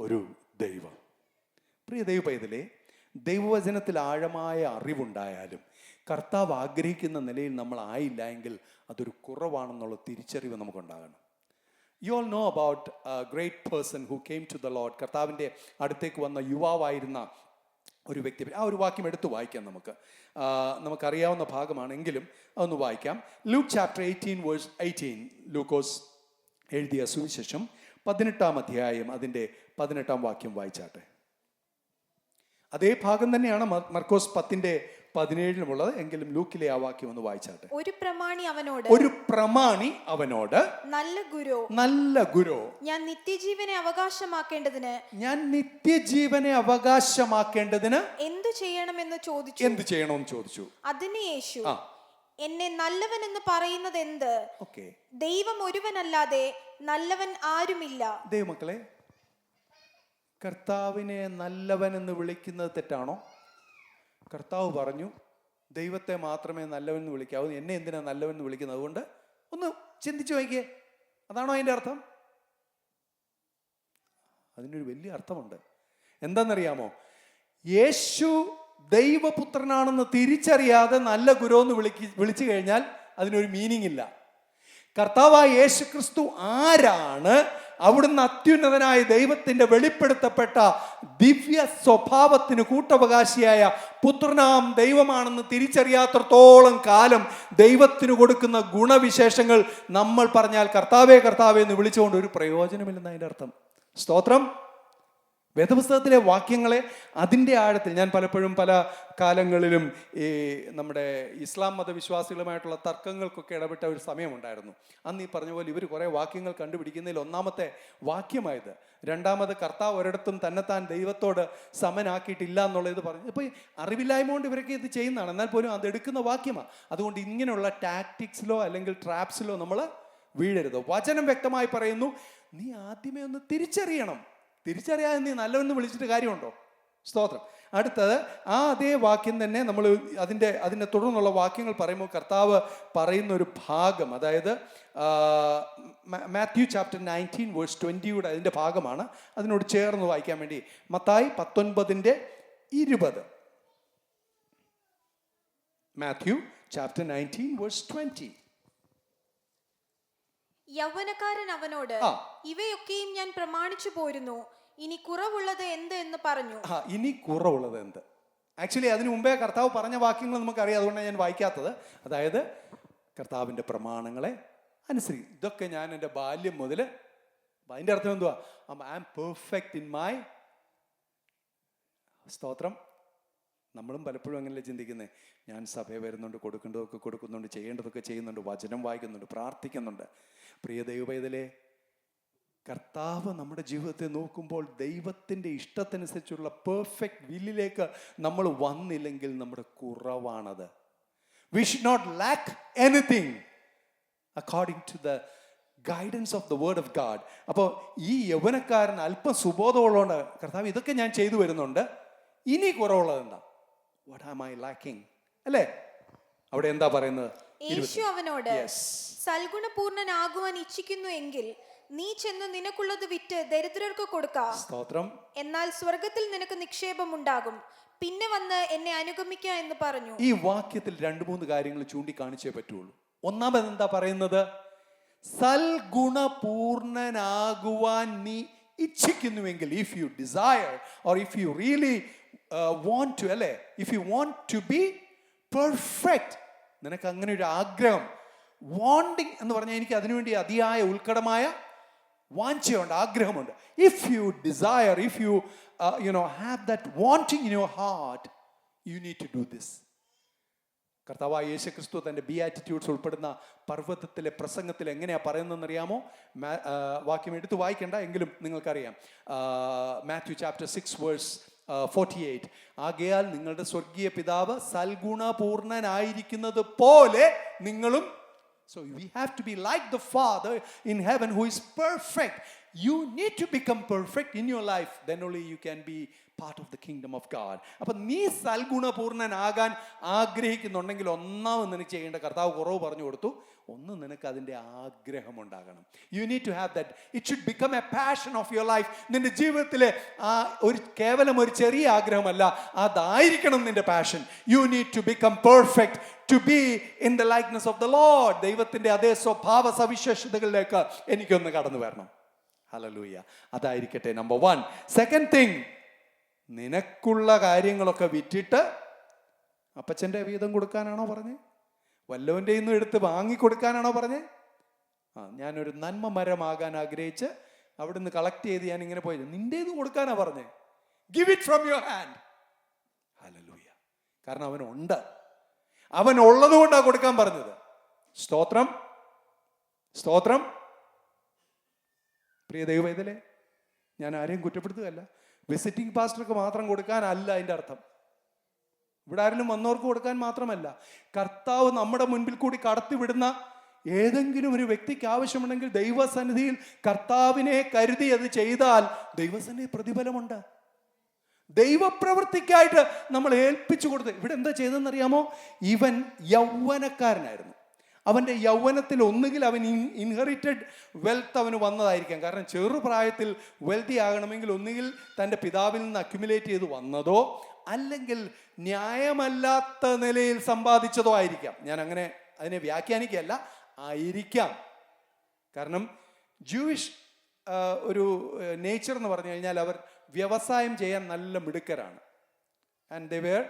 ഒരു ദൈവം. പ്രിയ ദൈവ പൈതലേ, ദൈവവചനത്തിൽ ആഴമായ അറിവുണ്ടായാലും കർത്താവ് ആഗ്രഹിക്കുന്ന നിലയിൽ നമ്മൾ ആയില്ല എങ്കിൽ അതൊരു കുറവാണെന്നുള്ള തിരിച്ചറിവ് നമുക്കുണ്ടാകണം. You all know about a great person who came to the lord. കർത്താവിൻ്റെ അടുത്തേക്ക് വന്ന യുവാവായിരുന്ന ഒരു വ്യക്തി. ആ ഒരു വാക്യം എടുത്ത് വായിക്കാം. നമുക്കറിയാവുന്ന ഭാഗമാണെങ്കിലും അതൊന്ന് വായിക്കാം. Luke chapter 18 verse 18. ലൂക്കോസ് എഴുതിയ സുവിശേഷം 18-ാം അധ്യായം അതിൻ്റെ 18-ാം വാക്യം വായിച്ചാട്ടെ. അതേ ഭാഗം തന്നെയാണ് മർക്കോസ് 10:17 എങ്കിലും ലൂക്കിലെ ആ വാക്യം ഒന്ന് വായിച്ചാട്ടെ. ഒരു പ്രമാണി അവനോട് നല്ല ഗുരു, ഞാൻ നിത്യജീവനെ അവകാശമാക്കേണ്ടതിന് എന്തു ചെയ്യണമെന്ന് ചോദിച്ചു. അതിന് യേശു, എന്നെ നല്ലവൻ എന്ന് പറയുന്നത് എന്ത്? ഓക്കെ, ദൈവം ഒരുവനല്ലാതെ നല്ലവൻ ആരുമില്ല. ദൈവമക്കളെ, കർത്താവിനെ നല്ലവൻ എന്ന് വിളിക്കുന്നത് തെറ്റാണോ? കർത്താവ് പറഞ്ഞു ദൈവത്തെ മാത്രമേ നല്ലവൻ എന്ന് വിളിക്കാവൂ, എന്നെ എന്തിനാ നല്ലവൻ എന്ന് വിളിക്കുന്നത്? അതുകൊണ്ട് ഒന്ന് ചിന്തിച്ചു നോക്കിയേ, അതാണോ അതിൻ്റെ അർത്ഥം? അതിനൊരു വലിയ അർത്ഥമുണ്ട്. എന്താണെന്നറിയാമോ? യേശു ദൈവപുത്രനാണെന്ന് തിരിച്ചറിയാതെ നല്ല ഗുരു എന്ന് വിളിച്ചു കഴിഞ്ഞാൽ അതിനൊരു മീനിങ് ഇല്ല. കർത്താവായ യേശു ക്രിസ്തു ആരാണ്? അവിടുന്ന് അത്യുന്നതനായ ദൈവത്തിന്റെ വെളിപ്പെടുത്തപ്പെട്ട ദിവ്യ സ്വഭാവത്തിന് കൂട്ടവകാശിയായ പുത്രനാം ദൈവമാണെന്ന് തിരിച്ചറിയാത്തത്തോളം കാലം ദൈവത്തിന് കൊടുക്കുന്ന ഗുണവിശേഷങ്ങൾ നമ്മൾ പറഞ്ഞാൽ കർത്താവേ കർത്താവേ എന്ന് വിളിച്ചുകൊണ്ട് ഒരു പ്രയോജനമില്ലെന്ന് അതിൻ്റെ അർത്ഥം. സ്തോത്രം. വേദപുസ്തകത്തിലെ വാക്യങ്ങളെ അതിൻ്റെ ആഴത്തിൽ ഞാൻ പലപ്പോഴും പല കാലങ്ങളിലും ഈ നമ്മുടെ ഇസ്ലാം മതവിശ്വാസികളുമായിട്ടുള്ള തർക്കങ്ങൾക്കൊക്കെ ഇടപെട്ട ഒരു സമയമുണ്ടായിരുന്നു. അന്ന് ഈ പറഞ്ഞ പോലെ ഇവർ കുറേ വാക്യങ്ങൾ കണ്ടുപിടിക്കുന്നതിൽ ഒന്നാമത്തെ വാക്യമായത്. രണ്ടാമത് കർത്താവ് ഒരിടത്തും തന്നെത്താൻ ദൈവത്തോട് സമനാക്കിയിട്ടില്ല എന്നുള്ളത് പറഞ്ഞു. ഇപ്പോൾ അറിവില്ലായ്മ കൊണ്ട് ഇവരൊക്കെ ഇത് ചെയ്യുന്നതാണ്, എന്നാൽ പോലും അത് എടുക്കുന്ന വാക്യമാണ്. അതുകൊണ്ട് ഇങ്ങനെയുള്ള ടാക്ടിക്സിലോ അല്ലെങ്കിൽ ട്രാപ്സിലോ നമ്മൾ വീഴരുത്. വചനം വ്യക്തമായി പറയുന്നു, നീ ആദ്യമേ ഒന്ന് തിരിച്ചറിയണം. തിരിച്ചറിയാതെ നീ നല്ലവെന്ന് വിളിച്ചിട്ട് കാര്യമുണ്ടോ? സ്തോത്രം. അടുത്തത് ആ അതേ വാക്യം തന്നെ നമ്മൾ അതിൻ്റെ തുടർന്നുള്ള വാക്യങ്ങൾ പറയുമ്പോൾ കർത്താവ് പറയുന്ന ഒരു ഭാഗം, അതായത് മാത്യു ചാപ്റ്റർ 19 വേഴ്സ് 20 അതിൻ്റെ ഭാഗമാണ്. അതിനോട് ചേർന്ന് വായിക്കാൻ വേണ്ടി മത്തായി 19:20. Matthew chapter 19 verse 20. യൗവനക്കാരൻ അവനോട്, ഇവയൊക്കെയും ഞാൻ പ്രമാണിച്ചു പോരുന്നു, ഇനി കുറവുള്ളത് എന്ത് എന്ന് പറഞ്ഞു. ഇനി കുറവുള്ളത് എന്ത്? ആക്ച്വലി അതിനു മുമ്പേ കർത്താവ് പറഞ്ഞ വാക്യങ്ങൾ നമുക്കറിയാം, അതുകൊണ്ടാണ് ഞാൻ വായിക്കാത്തത്. അതായത് കർത്താവിൻ്റെ പ്രമാണങ്ങളെ അനുസരിക്കും. ഇതൊക്കെ ഞാൻ എൻ്റെ ബാല്യം മുതൽ, അതിൻ്റെ അർത്ഥം എന്തുവാ? I am perfect in my. സ്തോത്രം. നമ്മളും പലപ്പോഴും അങ്ങനെയല്ലേ ചിന്തിക്കുന്നത്? ഞാൻ സഭയെ വരുന്നുണ്ട്, കൊടുക്കേണ്ടതൊക്കെ കൊടുക്കുന്നുണ്ട്, ചെയ്യേണ്ടതൊക്കെ ചെയ്യുന്നുണ്ട്, വചനം വായിക്കുന്നുണ്ട്, പ്രാർത്ഥിക്കുന്നുണ്ട്. പ്രിയ ദൈവപൈതലേ, കർത്താവ് നമ്മുടെ ജീവിതത്തെ നോക്കുമ്പോൾ ദൈവത്തിൻ്റെ ഇഷ്ടത്തിനനുസരിച്ചുള്ള പെർഫെക്റ്റ് വില്ലിലേക്ക് നമ്മൾ വന്നില്ലെങ്കിൽ നമ്മുടെ കുറവാണത്. We should not lack anything according to the guidance of the word of God. അപ്പോൾ ഈ യൗവനക്കാരൻ അല്പം സുബോധമുള്ളതുകൊണ്ട്, കർത്താവ് ഇതൊക്കെ ഞാൻ ചെയ്തു വരുന്നുണ്ട്, ഇനി കുറവുള്ളത് എന്താ? What am I lacking? അല്ലേ? അവിടെ എന്താ പറയുന്നത്? യേശു അവനോട്, സൽഗുണപൂർണനാകുവാൻ ഇച്ഛിക്കുന്നു എങ്കിൽ നീ ചെന്ന് നിനക്കുള്ളത് വിറ്റ് ദരിദ്രർക്ക് കൊടുക്ക. സ്തോത്രം. എന്നാൽ സ്വർഗത്തിൽ നിനക്ക് നിക്ഷേപം ഉണ്ടാകും, പിന്നെ വന്ന് എന്നെ അനുഗമിക്കുക എന്ന് പറഞ്ഞു. ഈ വാക്യത്തിൽ 2-3 കാര്യങ്ങൾ ചൂണ്ടിക്കാണിച്ചേ പറ്റുള്ളൂ. ഒന്നാമത് എന്താ പറയുന്നത്? സൽഗുണപൂർണനാകുവാൻ നീ ഇച്ഛിക്കുന്നുവെങ്കിൽ, if you desire or if you really want to, അല്ലേ, if you want to be perfect, നിനക്ക് അങ്ങനെ ഒരു ആഗ്രഹം, വാണ്ടിങ് എന്ന് പറഞ്ഞാൽ എനിക്ക് അതിനുവേണ്ടി അതിയായ ഉത്കടമായ വാഞ്ചയുണ്ട്, ആഗ്രഹമുണ്ട്. If you desire, if you have that wanting in your heart, you need to do this. കർത്താവായ യേശു ക്രിസ്തു തൻ്റെ ബിയാറ്റിറ്റ്യൂഡ്സ് ഉൾപ്പെടുന്ന പർവ്വതത്തിലെ പ്രസംഗത്തിൽ എങ്ങനെയാണ് പറയുന്നതെന്നറിയാമോ? വാക്യം എടുത്ത് വായിക്കേണ്ട, എങ്കിലും നിങ്ങൾക്കറിയാം. Matthew chapter 6 verse 48. ആകയാൽ നിങ്ങളുടെ സ്വർഗീയ പിതാവ് സൽഗുണപൂർണനായിരിക്കുന്നത് പോലെ നിങ്ങളും. So we have to be like the Father in heaven who is perfect. You need to become perfect in your life. Then only you can be part of the kingdom of God. അപ്പോൾ നീ സൽഗുണപൂർണനാകാൻ ആഗ്രഹിക്കുന്നുണ്ടെങ്കിൽ ഒന്നാമത് നിനക്ക് ചെയ്യേണ്ട, കർത്താവ് കുറവ് പറഞ്ഞു കൊടുത്തു, ഒന്ന് നിനക്ക് അതിൻ്റെ ആഗ്രഹം ഉണ്ടാകണം. You need to have that. It should become a passion of your life. നിന്റെ ജീവിതത്തിലെ കേവലം ഒരു ചെറിയ ആഗ്രഹമല്ല, അതായിരിക്കണം നിന്റെ passion. You need to become perfect, to be in the likeness of the Lord. ദൈവത്തിൻ്റെ അതേ സ്വഭാവ സവിശേഷതകളിലേക്ക് എനിക്കൊന്ന് കടന്നു വരണം. ഹല്ലേലൂയ. അതായിരിക്കട്ടെ നമ്പർ 1. സെക്കൻഡ് തിങ്, നിനക്കുള്ള കാര്യങ്ങളൊക്കെ വിറ്റിട്ട് അപ്പച്ചൻ്റെ വീതം കൊടുക്കാനാണോ പറഞ്ഞേ? വല്ലവൻ്റെ ഇന്നും എടുത്ത് വാങ്ങിക്കൊടുക്കാനാണോ പറഞ്ഞേ? ഞാനൊരു നന്മ മരമാകാൻ ആഗ്രഹിച്ച് അവിടുന്ന് കളക്ട് ചെയ്ത് ഞാൻ ഇങ്ങനെ പോയത്, നിൻ്റേത് കൊടുക്കാനാ പറഞ്ഞേ? Give it from your hand. Hallelujah. കാരണം അവനുണ്ട്, അവൻ ഉള്ളത് കൊണ്ടാണ് കൊടുക്കാൻ പറഞ്ഞത്. സ്തോത്രം, സ്തോത്രം. പ്രിയ ദൈവവേദലേ, ഞാൻ ആരെയും കുറ്റപ്പെടുത്തുകയല്ല. വിസിറ്റിംഗ് പാസ്റ്റർക്ക് മാത്രം കൊടുക്കാനല്ല അതിൻ്റെ അർത്ഥം. ഇവിടെ ആരെങ്കിലും വന്നവർക്ക് കൊടുക്കാൻ മാത്രമല്ല, കർത്താവ് നമ്മുടെ മുൻപിൽ കൂടി കടത്തിവിടുന്ന ഏതെങ്കിലും ഒരു വ്യക്തിക്ക് ആവശ്യമുണ്ടെങ്കിൽ ദൈവസന്നിധിയിൽ കർത്താവിനെ കരുതി അത് ചെയ്താൽ ദൈവസന്നിധി പ്രതിഫലമുണ്ട്. ദൈവപ്രവൃത്തിക്കായിട്ട് നമ്മൾ ഏൽപ്പിച്ചു കൊടുത്ത്. ഇവിടെ എന്താ ചെയ്തതെന്നറിയാമോ? ഇവൻ യൗവനക്കാരനായിരുന്നു. അവൻ്റെ യൗവനത്തിൽ ഒന്നുകിൽ അവൻ ഇൻഹെറിറ്റഡ് വെൽത്ത് അവന് വന്നതായിരിക്കാം. കാരണം ചെറുപ്രായത്തിൽ വെൽത്തി ആകണമെങ്കിൽ ഒന്നുകിൽ തൻ്റെ പിതാവിൽ നിന്ന് അക്യുമുലേറ്റ് ചെയ്ത് വന്നതോ അല്ലെങ്കിൽ ന്യായമല്ലാത്ത നിലയിൽ സമ്പാദിച്ചതോ ആയിരിക്കാം. ഞാൻ അങ്ങനെ അതിനെ വ്യാഖ്യാനിക്കുകയല്ല, ആയിരിക്കാം. കാരണം ജൂയിഷ് ഒരു നേച്ചർ എന്ന് പറഞ്ഞു കഴിഞ്ഞാൽ അവർ വ്യവസായം ചെയ്യാൻ നല്ല മിടുക്കരാണ്. ആൻഡ് ദേ വേർ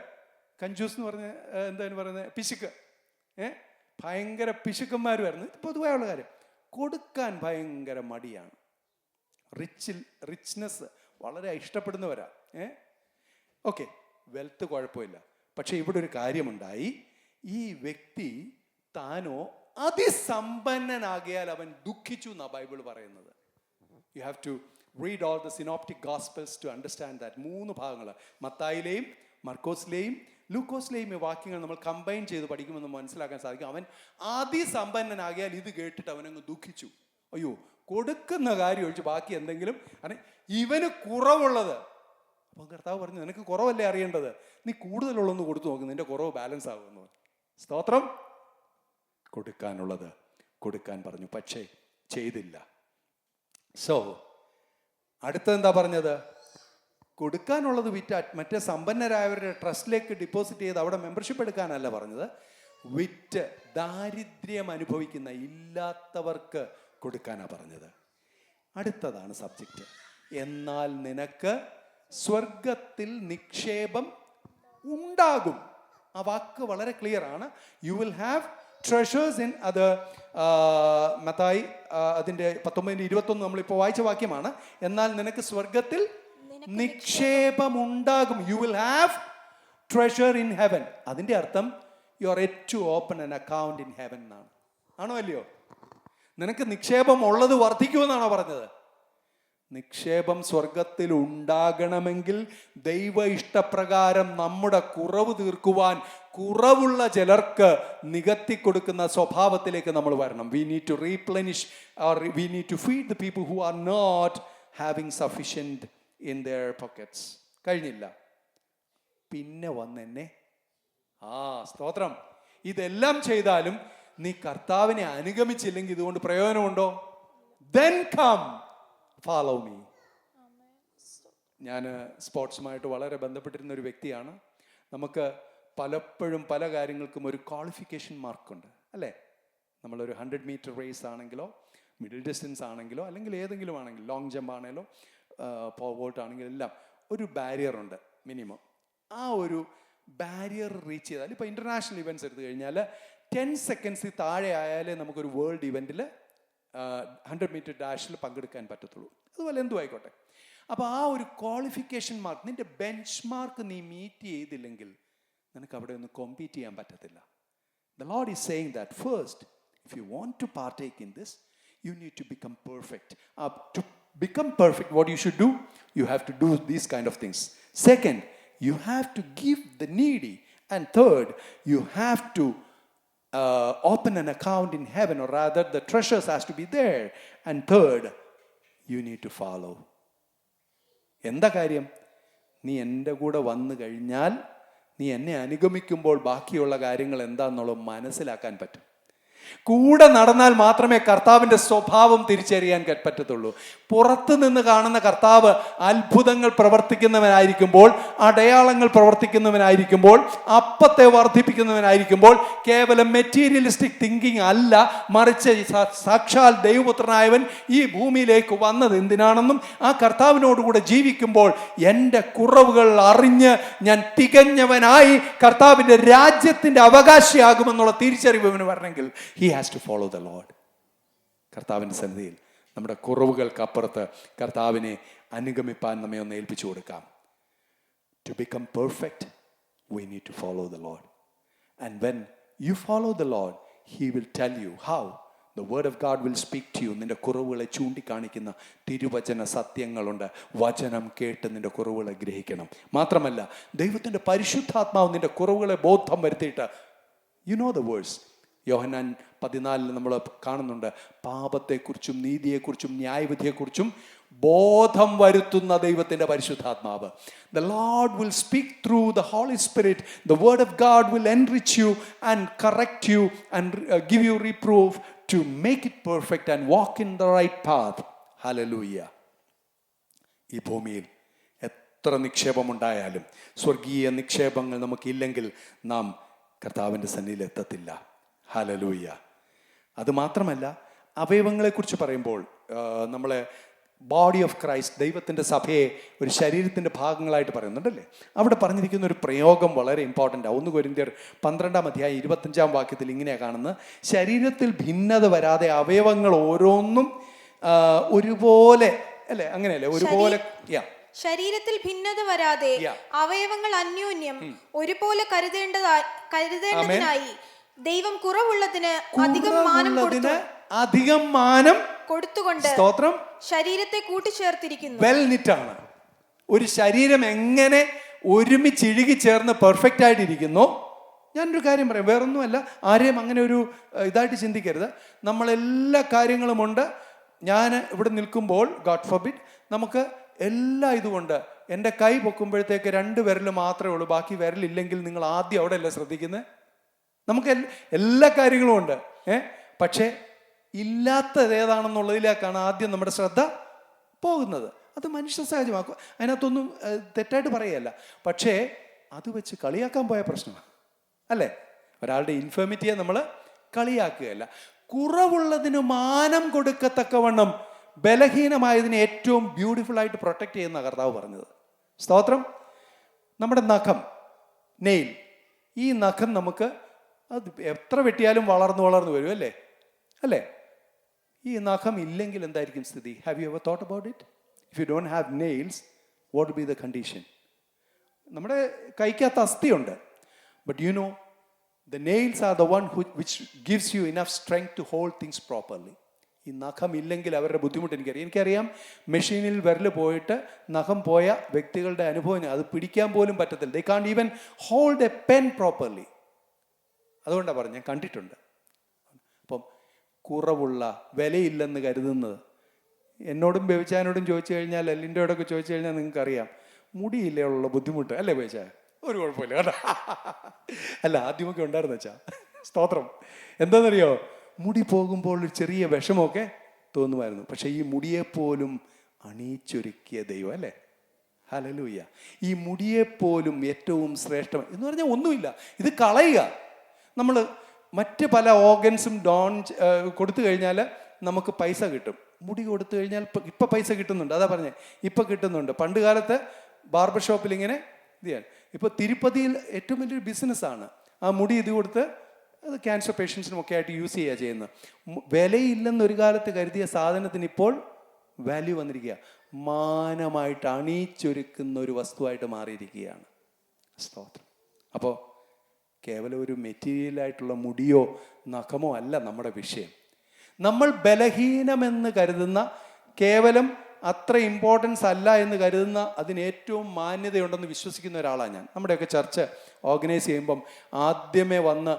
കഞ്ചൂസ് എന്ന് പറഞ്ഞ എന്താണ് പറയുന്നത്, പിശുക്ക്. ഭയങ്കര പിശുക്കന്മാരുമായിരുന്നു. ഇത് പൊതുവായുള്ള കാര്യം. കൊടുക്കാൻ ഭയങ്കര മടിയാണ്. റിച്ച്നെസ് വളരെ ഇഷ്ടപ്പെടുന്നവരാ. ഓക്കെ, വെൽത്ത് കുഴപ്പമില്ല. പക്ഷെ ഇവിടെ ഒരു കാര്യമുണ്ടായി. ഈ വ്യക്തി താനോ അതിസമ്പന്നനാകിയാൽ അവൻ ദുഃഖിച്ചു എന്നാ ബൈബിൾ പറയുന്നത്. You have to read all the synoptic gospels to understand that. 3 ഭാഗങ്ങൾ, മത്തായിലെയും മർക്കോസിലെയും ലൂക്കോസിലെയും ഈ വാക്യങ്ങൾ നമ്മൾ കമ്പൈൻ ചെയ്ത് പഠിക്കുമെന്ന് മനസ്സിലാക്കാൻ സാധിക്കും. അവൻ അതിസമ്പന്നനാകിയാൽ ഇത് കേട്ടിട്ട് അവനങ്ങ് ദുഃഖിച്ചു. അയ്യോ, കൊടുക്കുന്ന കാര്യം ഒഴിച്ച് ബാക്കി എന്തെങ്കിലും, കാരണം ഇവന് കുറവുള്ളത്. അപ്പം കർത്താവ് പറഞ്ഞു, നിനക്ക് കുറവല്ലേ അറിയേണ്ടത്, നീ കൂടുതലുള്ളൊന്ന് കൊടുത്തു നോക്ക്, നിന്റെ കുറവ് ബാലൻസ് ആകുമെന്ന്. സ്തോത്രം. കൊടുക്കാനുള്ളത് കൊടുക്കാൻ പറഞ്ഞു, പക്ഷേ ചെയ്തില്ല. സോ അടുത്തെന്താ പറഞ്ഞത്? കൊടുക്കാനുള്ളത് വിറ്റ് മറ്റേ സമ്പന്നരായവരുടെ ട്രസ്റ്റിലേക്ക് ഡിപ്പോസിറ്റ് ചെയ്ത് അവിടെ മെമ്പർഷിപ്പ് എടുക്കാനല്ല പറഞ്ഞത്. വിറ്റ് ദാരിദ്ര്യം അനുഭവിക്കുന്ന ഇല്ലാത്തവർക്ക് കൊടുക്കാനാണ് പറഞ്ഞത്. അടുത്തതാണ് സബ്ജക്റ്റ്. എന്നാൽ നിനക്ക് സ്വർഗത്തിൽ നിക്ഷേപം ഉണ്ടാകും. ആ വാക്ക് വളരെ ക്ലിയർ ആണ്. U will have treasures in അത്. മത്തായി അതിൻ്റെ 19:21 നമ്മളിപ്പോൾ വായിച്ച വാക്യമാണ്. എന്നാൽ നിനക്ക് സ്വർഗത്തിൽ നിക്ഷേപമുണ്ടാകും. You will have treasure in heaven. അതിൻ്റെ അർത്ഥം you are at to open an account in heaven എന്നാണ്. ആണോ അല്ലയോ? നിനക്ക് നിക്ഷേപം ഉള്ളത് വർദ്ധിക്കുമെന്നാണോ പറഞ്ഞത്? നിക്ഷേപം സ്വർഗത്തിൽ ഉണ്ടാകണമെങ്കിൽ ദൈവ ഇഷ്ടപ്രകാരം നമ്മുടെ കുറവ് തീർക്കുവാൻ കുറവുള്ള ചിലർക്ക് നികത്തി കൊടുക്കുന്ന സ്വഭാവത്തിലേക്ക് നമ്മൾ വരണം. We need to replenish or we need to feed the people who are not having sufficient in their pockets. കഴിഞ്ഞില്ല, പിന്നെ വന്നെന്നെ. സ്തോത്രം. ഇതെല്ലാം ചെയ്താലും നീ കർത്താവിനെ അനുഗമിച്ചില്ലെങ്കിൽ ഇതുകൊണ്ട് പ്രയോജനമുണ്ടോ? Then come follow me. ഞാൻ സ്പോർട്സുമായിട്ട് വളരെ ബന്ധപ്പെട്ടിരുന്ന ഒരു വ്യക്തിയാണ്. നമുക്ക് പലപ്പോഴും പല കാര്യങ്ങൾക്കും ഒരു ക്വാളിഫിക്കേഷൻ മാർക്കുണ്ട് അല്ലേ? നമ്മളൊരു 100 മീറ്റർ റേസ് ആണെങ്കിലോ, മിഡിൽ ഡിസ്റ്റൻസ് ആണെങ്കിലോ, അല്ലെങ്കിൽ ഏതെങ്കിലും ആണെങ്കിലും, ലോങ് ജമ്പ് ആണെങ്കിലോ, പോവോട്ട് ആണെങ്കിലും എല്ലാം ഒരു ബാരിയർ ഉണ്ട് മിനിമം. ആ ഒരു ബാരിയർ റീച്ച് ചെയ്താൽ, ഇപ്പോൾ ഇൻ്റർനാഷണൽ ഇവൻറ്റ്സ് എടുത്തു കഴിഞ്ഞാൽ 10 സെക്കൻഡ്സിൽ താഴെ ആയാലേ നമുക്കൊരു വേൾഡ് ഇവൻറ്റിൽ 100 മീറ്റർ ഡാഷിൽ പങ്കെടുക്കാൻ പറ്റത്തുള്ളൂ. അതുപോലെ എന്തും ആയിക്കോട്ടെ. അപ്പോൾ ആ ഒരു ക്വാളിഫിക്കേഷൻ മാർക്ക്, നിൻ്റെ ബെഞ്ച് മാർക്ക് നീ മീറ്റ് ചെയ്തില്ലെങ്കിൽ നിനക്ക് അവിടെ ഒന്ന് കോമ്പീറ്റ് ചെയ്യാൻ പറ്റത്തില്ല. The Lord is saying that first, if you want to partake in this, you need to become perfect. To become perfect, what you should do? You have to do these kind of things. Second, you have to give the needy. And third, you have to open an account in heaven, or rather the treasures has to be there. And third, you need to follow. എന്താ കാര്യം? നീ എൻ്റെ കൂടെ വന്നു കഴിഞ്ഞാൽ, നീ എന്നെ അനുഗമിക്കുമ്പോൾ ബാക്കിയുള്ള കാര്യങ്ങൾ എന്താണെന്നുള്ളത് മനസ്സിലാക്കാൻ പറ്റും. കൂടെ നടന്നാൽ മാത്രമേ കർത്താവിൻ്റെ സ്വഭാവം തിരിച്ചറിയാൻ പറ്റത്തുള്ളൂ. പുറത്തു നിന്ന് കാണുന്ന കർത്താവ് അത്ഭുതങ്ങൾ പ്രവർത്തിക്കുന്നവനായിരിക്കുമ്പോൾ, അടയാളങ്ങൾ പ്രവർത്തിക്കുന്നവനായിരിക്കുമ്പോൾ, അപ്പത്തെ വർദ്ധിപ്പിക്കുന്നവനായിരിക്കുമ്പോൾ കേവലം മെറ്റീരിയലിസ്റ്റിക് തിങ്കിങ് അല്ല, മറിച്ച് സാക്ഷാൽ ദൈവപുത്രനായവൻ ഈ ഭൂമിയിലേക്ക് വന്നത് എന്തിനാണെന്നും ആ കർത്താവിനോടുകൂടെ ജീവിക്കുമ്പോൾ എൻ്റെ കുറവുകൾ അറിഞ്ഞ് ഞാൻ തികഞ്ഞവനായി കർത്താവിൻ്റെ രാജ്യത്തിൻ്റെ അവകാശിയാകുമെന്നുള്ള തിരിച്ചറിവ് ഇവന് വരണമെങ്കിൽ he has to follow the Lord. കർത്താവിൻ്റെ സന്നിധിയിൽ നമ്മുടെ കുറവുകൾക്കപ്പുറത്ത് കർത്താവിനെ അനുഗമിപ്പാൻ നമ്മെ ഒന്ന് ഏൽപ്പിച്ചു കൊടുക്കാം. To become perfect, we need to follow the Lord. And when you follow the Lord, He will tell you how. The word of God will speak to you. നിന്റെ കുറവുകളെ ചൂണ്ടിക്കാണിക്കുന്ന തിരുവചന സത്യങ്ങളുണ്ട്. വചനം കേട്ട് നിന്റെ കുറവുകളെ ഗ്രഹിക്കണം. മാത്രമല്ല ദൈവത്തിൻ്റെ പരിശുദ്ധാത്മാവ് നിന്റെ കുറവുകളെ ബോധം വരുത്തിയിട്ട്, യു നോ ദ വേഴ്സ്, യോഹന്നാൻ 14 നമ്മൾ കാണുന്നുണ്ട്, പാപത്തെക്കുറിച്ചും നീതിയെക്കുറിച്ചും ന്യായവിധിയെക്കുറിച്ചും ബോധം വരുത്തുന്ന ദൈവത്തിൻ്റെ പരിശുദ്ധാത്മാവ്. The Lord will speak through the Holy Spirit. The word of God will enrich you and correct you and give you reproof to make it perfect and walk in the right path. Hallelujah. ഈ ഭൂമിയിൽ എത്ര നിക്ഷേപമുണ്ടായാലും സ്വർഗീയ നിക്ഷേപങ്ങൾ നമുക്കില്ലെങ്കിൽ നാം കർത്താവിൻ്റെ സന്നിധിയിൽ എത്തത്തില്ല. Hallelujah. അതുമാത്രമല്ല, അവയവങ്ങളെക്കുറിച്ച് പറയുമ്പോൾ നമ്മളെ ബോഡി ഓഫ് ക്രൈസ്റ്റ്, ദൈവത്തിൻ്റെ സഭയെ ഒരു ശരീരത്തിൻ്റെ ഭാഗങ്ങളായിട്ട് പറയുന്നുണ്ടല്ലേ. അവിടെ പറഞ്ഞിരിക്കുന്ന ഒരു പ്രയോഗം വളരെ ഇമ്പോർട്ടൻ്റ് ആണ്. 1 കൊരിന്ത്യർ 12-25 ഇങ്ങനെയാണ് കാണുന്നത്, ശരീരത്തിൽ ഭിന്നത വരാതെ അവയവങ്ങൾ ഓരോന്നും ഒരുപോലെ, അല്ലേ, അങ്ങനെയല്ലേ, ഒരുപോലെ. ശരീരത്തിൽ ഭിന്നത വരാതെ അവയവങ്ങൾ അന്യോന്യം ഒരുപോലെ കരുതേണ്ടതിനായി ദൈവം കുറവുള്ളതിന് അധികം മാനം കൊടുത്തുകൊണ്ട് സ്തോത്രം ശരീരത്തെ കൂട്ടിച്ചേർത്തിരിക്കുന്നു. വെൽ നിറ്റാണ്. ഒരു ശരീരം എങ്ങനെ ഒരുമിച്ച് ഇഴുകി ചേർന്ന് പെർഫെക്റ്റ് ആയിട്ടിരിക്കുന്നു. ഞാനൊരു കാര്യം പറയാം, വേറൊന്നുമല്ല, ആരെയും അങ്ങനെ ഒരു ഇതായിട്ട് ചിന്തിക്കരുത്. നമ്മളെല്ലാ കാര്യങ്ങളുമുണ്ട്. ഞാൻ ഇവിടെ നിൽക്കുമ്പോൾ, ഗോഡ് ഫോർബിഡ്, നമുക്ക് എല്ലാ ഇതുകൊണ്ട് എൻ്റെ കൈ പൊക്കുമ്പോഴത്തേക്ക് 2 വിരൽ മാത്രമേ ഉള്ളൂ, ബാക്കി വിരലില്ലെങ്കിൽ നിങ്ങൾ ആദ്യം അവിടെ അല്ലേ ശ്രദ്ധിക്കുന്നത്? നമുക്ക് എല്ലാ കാര്യങ്ങളും ഉണ്ട്, പക്ഷേ ഇല്ലാത്തത് ഏതാണെന്നുള്ളതിലേക്കാണ് ആദ്യം നമ്മുടെ ശ്രദ്ധ പോകുന്നത്. അത് മനുഷ്യ സഹജമാക്കും, അതിനകത്തൊന്നും തെറ്റായിട്ട് പറയുകയല്ല. പക്ഷേ അത് വെച്ച് കളിയാക്കാൻ പോയ പ്രശ്നമാണ്, അല്ലേ? ഒരാളുടെ ഇൻഫെർമിറ്റിയെ നമ്മൾ കളിയാക്കുകയല്ല. കുറവുള്ളതിന് മാനം കൊടുക്കത്തക്കവണ്ണം ബലഹീനമായതിനെ ഏറ്റവും ബ്യൂട്ടിഫുൾ ആയിട്ട് പ്രൊട്ടക്റ്റ് ചെയ്യുന്ന കർത്താവ് പറഞ്ഞത്. സ്തോത്രം. നമ്മുടെ നഖം, നെയിൽ, ഈ നഖം നമുക്ക് അത് എത്ര വെട്ടിയാലും വളർന്നു വരും, അല്ലേ? അല്ലേ? ഈ നഖം ഇല്ലെങ്കിൽ എന്തായിരിക്കും സ്ഥിതി? Have you ever thought about it? If you don't have nails, what will be the condition? നമ്മുടെ കൈക്കകത്ത് അസ്ഥിയുണ്ട്, but you know the nails are the one which gives you enough strength to hold things properly. ഈ നഖം ഇല്ലെങ്കിൽ അവരുടെ ബുദ്ധിമുട്ട് എനിക്കറിയാം. മെഷീനിൽ വിരൽ പോയിട്ട് നഖം പോയ വ്യക്തികളുടെ അനുഭവം, അത് പിടിക്കാൻ പോലും പറ്റത്തില്ല. They can't even hold a pen properly. അതുകൊണ്ടാണ് പറഞ്ഞത്, ഞാൻ കണ്ടിട്ടുണ്ട്. അപ്പം കുറവുള്ള, വിലയില്ലെന്ന് കരുതുന്നത്, എന്നോടും ബേബിച്ചാനോടും ചോദിച്ചു കഴിഞ്ഞാൽ, എല്ലിൻ്റെയോടൊക്കെ ചോദിച്ചു കഴിഞ്ഞാൽ നിങ്ങൾക്കറിയാം മുടിയില്ലേ ഉള്ള ബുദ്ധിമുട്ട്, അല്ലേ ബേബിച്ചാ? ഒരു കുഴപ്പമില്ല കേട്ടോ. അല്ല, ആദ്യമൊക്കെ ഉണ്ടായിരുന്നു വെച്ചാ. സ്തോത്രം. എന്താണെന്നറിയോ, മുടി പോകുമ്പോൾ ഒരു ചെറിയ വിഷമമൊക്കെ തോന്നുമായിരുന്നു. പക്ഷെ ഈ മുടിയെപ്പോലും അണിയിച്ചൊരുക്കിയ ദൈവം, അല്ലേ? ഹല്ലേലൂയ. ഈ മുടിയെപ്പോലും ഏറ്റവും ശ്രേഷ്ഠം എന്ന് പറഞ്ഞാൽ ഒന്നുമില്ല, ഇത് കളയുക. നമ്മൾ മറ്റ് പല ഓർഗൻസും കൊടുത്തു കഴിഞ്ഞാൽ നമുക്ക് പൈസ കിട്ടും. മുടി കൊടുത്തു കഴിഞ്ഞാൽ ഇപ്പം പൈസ കിട്ടുന്നുണ്ട്, അതാ പറഞ്ഞേ, ഇപ്പം കിട്ടുന്നുണ്ട്. പണ്ട് കാലത്ത് ബാർബർ ഷോപ്പിൽ ഇങ്ങനെ ഇത് ചെയ്യാൻ. ഇപ്പോൾ തിരുപ്പതിയിൽ ഏറ്റവും വലിയൊരു ബിസിനസ്സാണ് ആ മുടി ഇത് കൊടുത്ത്, അത് ക്യാൻസർ പേഷ്യൻസിനും ഒക്കെ ആയിട്ട് യൂസ് ചെയ്യുക ചെയ്യുന്നത്. വിലയില്ലെന്നൊരു കാലത്ത് കരുതിയ സാധനത്തിന് ഇപ്പോൾ വാല്യൂ വന്നിരിക്കുക, മാനമായിട്ട് അണിയിച്ചൊരുക്കുന്ന ഒരു വസ്തുവായിട്ട് മാറിയിരിക്കുകയാണ്. സ്തോത്രം. അപ്പോൾ കേവലം ഒരു മെറ്റീരിയലായിട്ടുള്ള മുടിയോ നഖമോ അല്ല നമ്മുടെ വിഷയം. നമ്മൾ ബലഹീനമെന്ന് കരുതുന്ന, കേവലം അത്ര ഇമ്പോർട്ടൻസ് അല്ല എന്ന് കരുതുന്ന, അതിന് ഏറ്റവും മാന്യതയുണ്ടെന്ന് വിശ്വസിക്കുന്ന ഒരാളാണ് ഞാൻ. നമ്മുടെയൊക്കെ ചർച്ച ഓർഗനൈസ് ചെയ്യുമ്പം ആദ്യമേ വന്ന്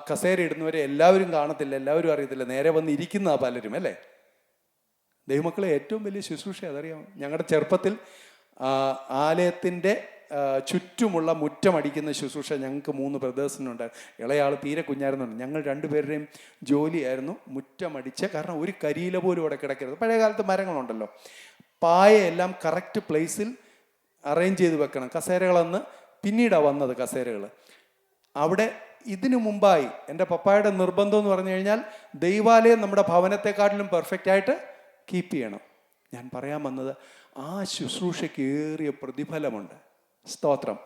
കസേര ഇടുന്നവരെ എല്ലാവരും കാണത്തില്ല, എല്ലാവരും അറിയത്തില്ല, നേരെ വന്ന് ഇരിക്കുന്ന പലരും, അല്ലേ? ദൈവമക്കളെ ഏറ്റവും വലിയ ശുശ്രൂഷ അതറിയാം. ഞങ്ങളുടെ ചെറുപ്പത്തിൽ ആലയത്തിൻ്റെ ചുറ്റുമുള്ള മുറ്റമടിക്കുന്ന ശുശ്രൂഷ ഞങ്ങൾക്ക് 3 ബ്രദേഴ്സിനുണ്ട്. ഇളയാൾ തീരെ കുഞ്ഞായിരുന്നുണ്ട്. ഞങ്ങൾ 2 പേരുടെയും ജോലിയായിരുന്നു മുറ്റമടിച്ച്. കാരണം ഒരു കരിയില പോലും ഇവിടെ കിടക്കരുത്. പഴയ കാലത്ത് മരങ്ങളുണ്ടല്ലോ, പായയെല്ലാം കറക്റ്റ് പ്ലേസിൽ അറേഞ്ച് ചെയ്ത് വെക്കണം. കസേരകളെന്ന് പിന്നീടാണ് വന്നത് കസേരകൾ. അവിടെ ഇതിനു മുമ്പായി എൻ്റെ പപ്പായുടെ നിർബന്ധം എന്ന് പറഞ്ഞു കഴിഞ്ഞാൽ ദൈവാലയം നമ്മുടെ ഭവനത്തെക്കാട്ടിലും പെർഫെക്റ്റ് ആയിട്ട് കീപ്പ് ചെയ്യണം. ഞാൻ പറയാൻ വന്നത്, ആ ശുശ്രൂഷയ്ക്ക് ഏറിയ പ്രതിഫലമുണ്ട്. സ്തോത്രം.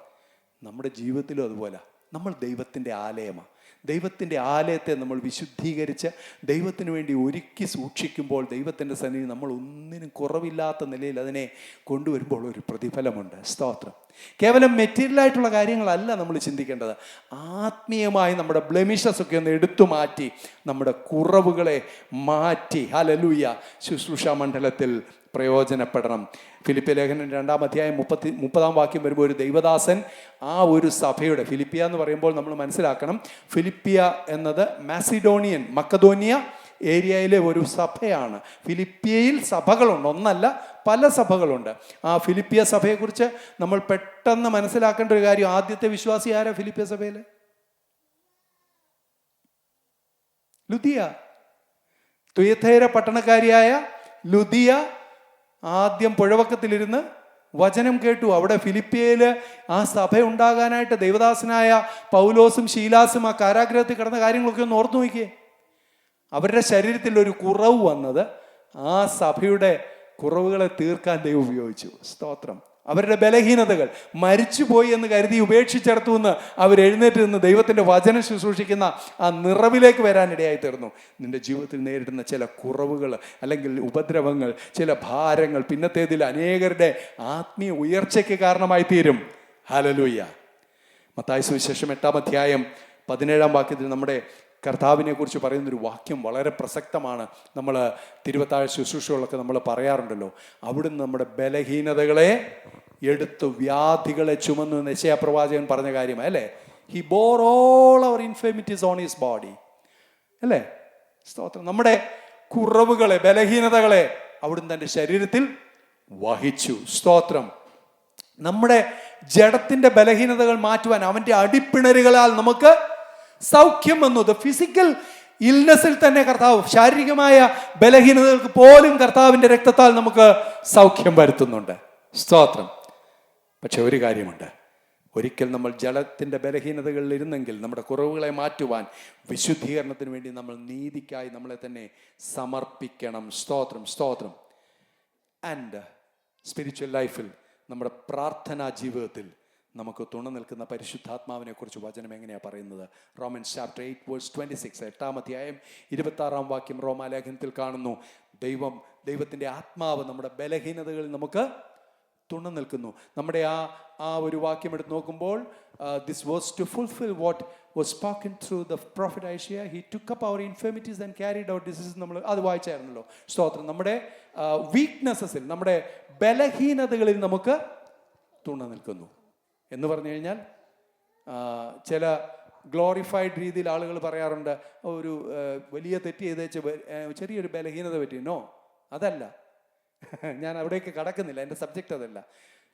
നമ്മുടെ ജീവിതത്തിലും അതുപോലെ. നമ്മൾ ദൈവത്തിൻ്റെ ആലയമാണ്. ദൈവത്തിൻ്റെ ആലയത്തെ നമ്മൾ വിശുദ്ധീകരിച്ച് ദൈവത്തിന് വേണ്ടി ഒരുക്കി സൂക്ഷിക്കുമ്പോൾ ദൈവത്തിൻ്റെ സന്നിധി നമ്മൾ ഒന്നിനും കുറവില്ലാത്ത നിലയിൽ അതിനെ കൊണ്ടുവരുമ്പോൾ ഒരു പ്രതിഫലമുണ്ട്. സ്തോത്രം. കേവലം മെറ്റീരിയലായിട്ടുള്ള കാര്യങ്ങളല്ല നമ്മൾ ചിന്തിക്കേണ്ടത്. ആത്മീയമായി നമ്മുടെ ബ്ലെമിഷസ് ഒക്കെ ഒന്ന് എടുത്തു മാറ്റി നമ്മുടെ കുറവുകളെ മാറ്റി ഹല്ലേലൂയ ശുശ്രൂഷാ മണ്ഡലത്തിൽ പ്രയോജനപ്പെടണം. ഫിലിപ്പിയ ലേഖനം 2-ാം അധ്യായം 30-ാം വാക്യം വരുമ്പോൾ ഒരു ദൈവദാസൻ ആ ഒരു സഭയുടെ, ഫിലിപ്പിയ എന്ന് പറയുമ്പോൾ നമ്മൾ മനസ്സിലാക്കണം, ഫിലിപ്പിയ എന്നത് മാസിഡോണിയൻ മക്കതോനിയ ഏരിയയിലെ ഒരു സഭയാണ്. ഫിലിപ്പിയയിൽ സഭകളുണ്ട്, ഒന്നല്ല പല സഭകളുണ്ട്. ആ ഫിലിപ്പിയ സഭയെക്കുറിച്ച് നമ്മൾ പെട്ടെന്ന് മനസ്സിലാക്കേണ്ട ഒരു കാര്യം, ആദ്യത്തെ വിശ്വാസി ആരാ ഫിലിപ്പിയ സഭയിൽ? ലുദിയ, തുയഥൈര പട്ടണക്കാരിയായ ലുദിയ ആദ്യം പുഴവക്കത്തിലിരുന്ന് വചനം കേട്ടു. അവിടെ ഫിലിപ്പിയയിൽ ആ സഭ ഉണ്ടാകാനായിട്ട് ദൈവദാസനായ പൗലോസും ശീലാസും ആ കാരാഗ്രഹത്തിൽ കിടന്ന കാര്യങ്ങളൊക്കെ ഒന്ന് ഓർത്തു നോക്കിയേ. അവരുടെ ശരീരത്തിൽ ഒരു കുറവ് വന്നത് ആ സഭയുടെ കുറവുകളെ തീർക്കാൻ ദൈവം ഉപയോഗിച്ചു. സ്തോത്രം. അവരുടെ ബലഹീനതകൾ മരിച്ചുപോയി എന്ന് കരുതി ഉപേക്ഷിച്ചെടുത്തു എന്ന് അവർ എഴുന്നേറ്റ് നിന്ന് ദൈവത്തിൻ്റെ വചനം ശുശ്രൂഷിക്കുന്ന ആ നിറവിലേക്ക് വരാനിടയായി തീർന്നു. നിന്റെ ജീവിതത്തിൽ നേരിടുന്ന ചില കുറവുകൾ അല്ലെങ്കിൽ ഉപദ്രവങ്ങൾ, ചില ഭാരങ്ങൾ പിന്നത്തേതിൽ അനേകരുടെ ആത്മീയ ഉയർച്ചയ്ക്ക് കാരണമായി തീരും. ഹല്ലേലൂയ. മത്തായി സുവിശേഷം 8-ാം അധ്യായം 17-ാം വാക്യത്തിൽ നമ്മുടെ കർത്താവിനെ കുറിച്ച് പറയുന്നൊരു വാക്യം വളരെ പ്രസക്തമാണ്. നമ്മൾ തിരുവത്താഴ ശുശ്രൂഷകളൊക്കെ നമ്മൾ പറയാറുണ്ടല്ലോ, അവിടുന്ന് നമ്മുടെ ബലഹീനതകളെ എടുത്തു വ്യാധികളെ ചുമന്നു എന്ന് യെശയ്യാ പ്രവാചകൻ പറഞ്ഞ കാര്യമാണ് അല്ലേ. He bore all our infirmities on his body അല്ലേ. സ്തോത്രം. നമ്മുടെ കുറവുകളെ ബലഹീനതകളെ അവിടുന്ന് തൻ്റെ ശരീരത്തിൽ വഹിച്ചു. സ്തോത്രം. നമ്മുടെ ജഡത്തിൻ്റെ ബലഹീനതകൾ മാറ്റുവാൻ അവൻ്റെ അടിപ്പിണരുകളാൽ നമുക്ക് സൗഖ്യം വന്നു. ദ ഫിസിക്കൽ ഇൽനെസ്സിൽ തന്നെ കർത്താവ്, ശാരീരികമായ ബലഹീനതകൾക്ക് പോലും കർത്താവിൻ്റെ രക്തത്താൽ നമുക്ക് സൗഖ്യം വരുത്തുന്നുണ്ട്. സ്തോത്രം. പക്ഷെ ഒരു കാര്യമുണ്ട്, ഒരിക്കൽ നമ്മൾ ജലത്തിൻ്റെ ബലഹീനതകളിൽ ഇരുന്നെങ്കിൽ നമ്മുടെ കുറവുകളെ മാറ്റുവാൻ വിശുദ്ധീകരണത്തിന് വേണ്ടി നമ്മൾ നീതിക്കായി നമ്മളെ തന്നെ സമർപ്പിക്കണം. സ്തോത്രം, സ്തോത്രം. ആൻഡ് സ്പിരിച്വൽ ലൈഫിൽ, നമ്മുടെ പ്രാർത്ഥനാ ജീവിതത്തിൽ നമുക്ക് തുണ നിൽക്കുന്ന പരിശുദ്ധാത്മാവിനെ കുറിച്ച് വചനം എങ്ങനെയാണ് പറയുന്നത്? റോമൻസ് ചാപ്റ്റർ 8:26, 8-ാം അധ്യായം 26-ാം വാക്യം റോമാലേഖനത്തിൽ കാണുന്നു. ദൈവത്തിൻ്റെ ആത്മാവ് നമ്മുടെ ബലഹീനതകളിൽ നമുക്ക് തുണ നിൽക്കുന്നു. നമ്മുടെ ആ ഒരു വാക്യം എടുത്ത് നോക്കുമ്പോൾ, this was to fulfil what was spoken through the prophet Isaiah, he took up our infirmities and carried out diseases. നമ്മൾ അത് വായിച്ചായിരുന്നല്ലോ. സ്തോത്രം. നമ്മുടെ വീക്ക്നെസ്സസിൽ, നമ്മുടെ ബലഹീനതകളിൽ നമുക്ക് തുണ നിൽക്കുന്നു എന്ന് പറഞ്ഞു കഴിഞ്ഞാൽ, ചില ഗ്ലോറിഫൈഡ് രീതിയിൽ ആളുകൾ പറയാറുണ്ട്, ഒരു വലിയ തെറ്റ് ചെയ്തേച്ച് ചെറിയൊരു ബലഹീനത പറ്റി. നോ, അതല്ല. ഞാൻ അവിടേക്ക് കടക്കുന്നില്ല, എൻ്റെ സബ്ജക്റ്റ് അതല്ല.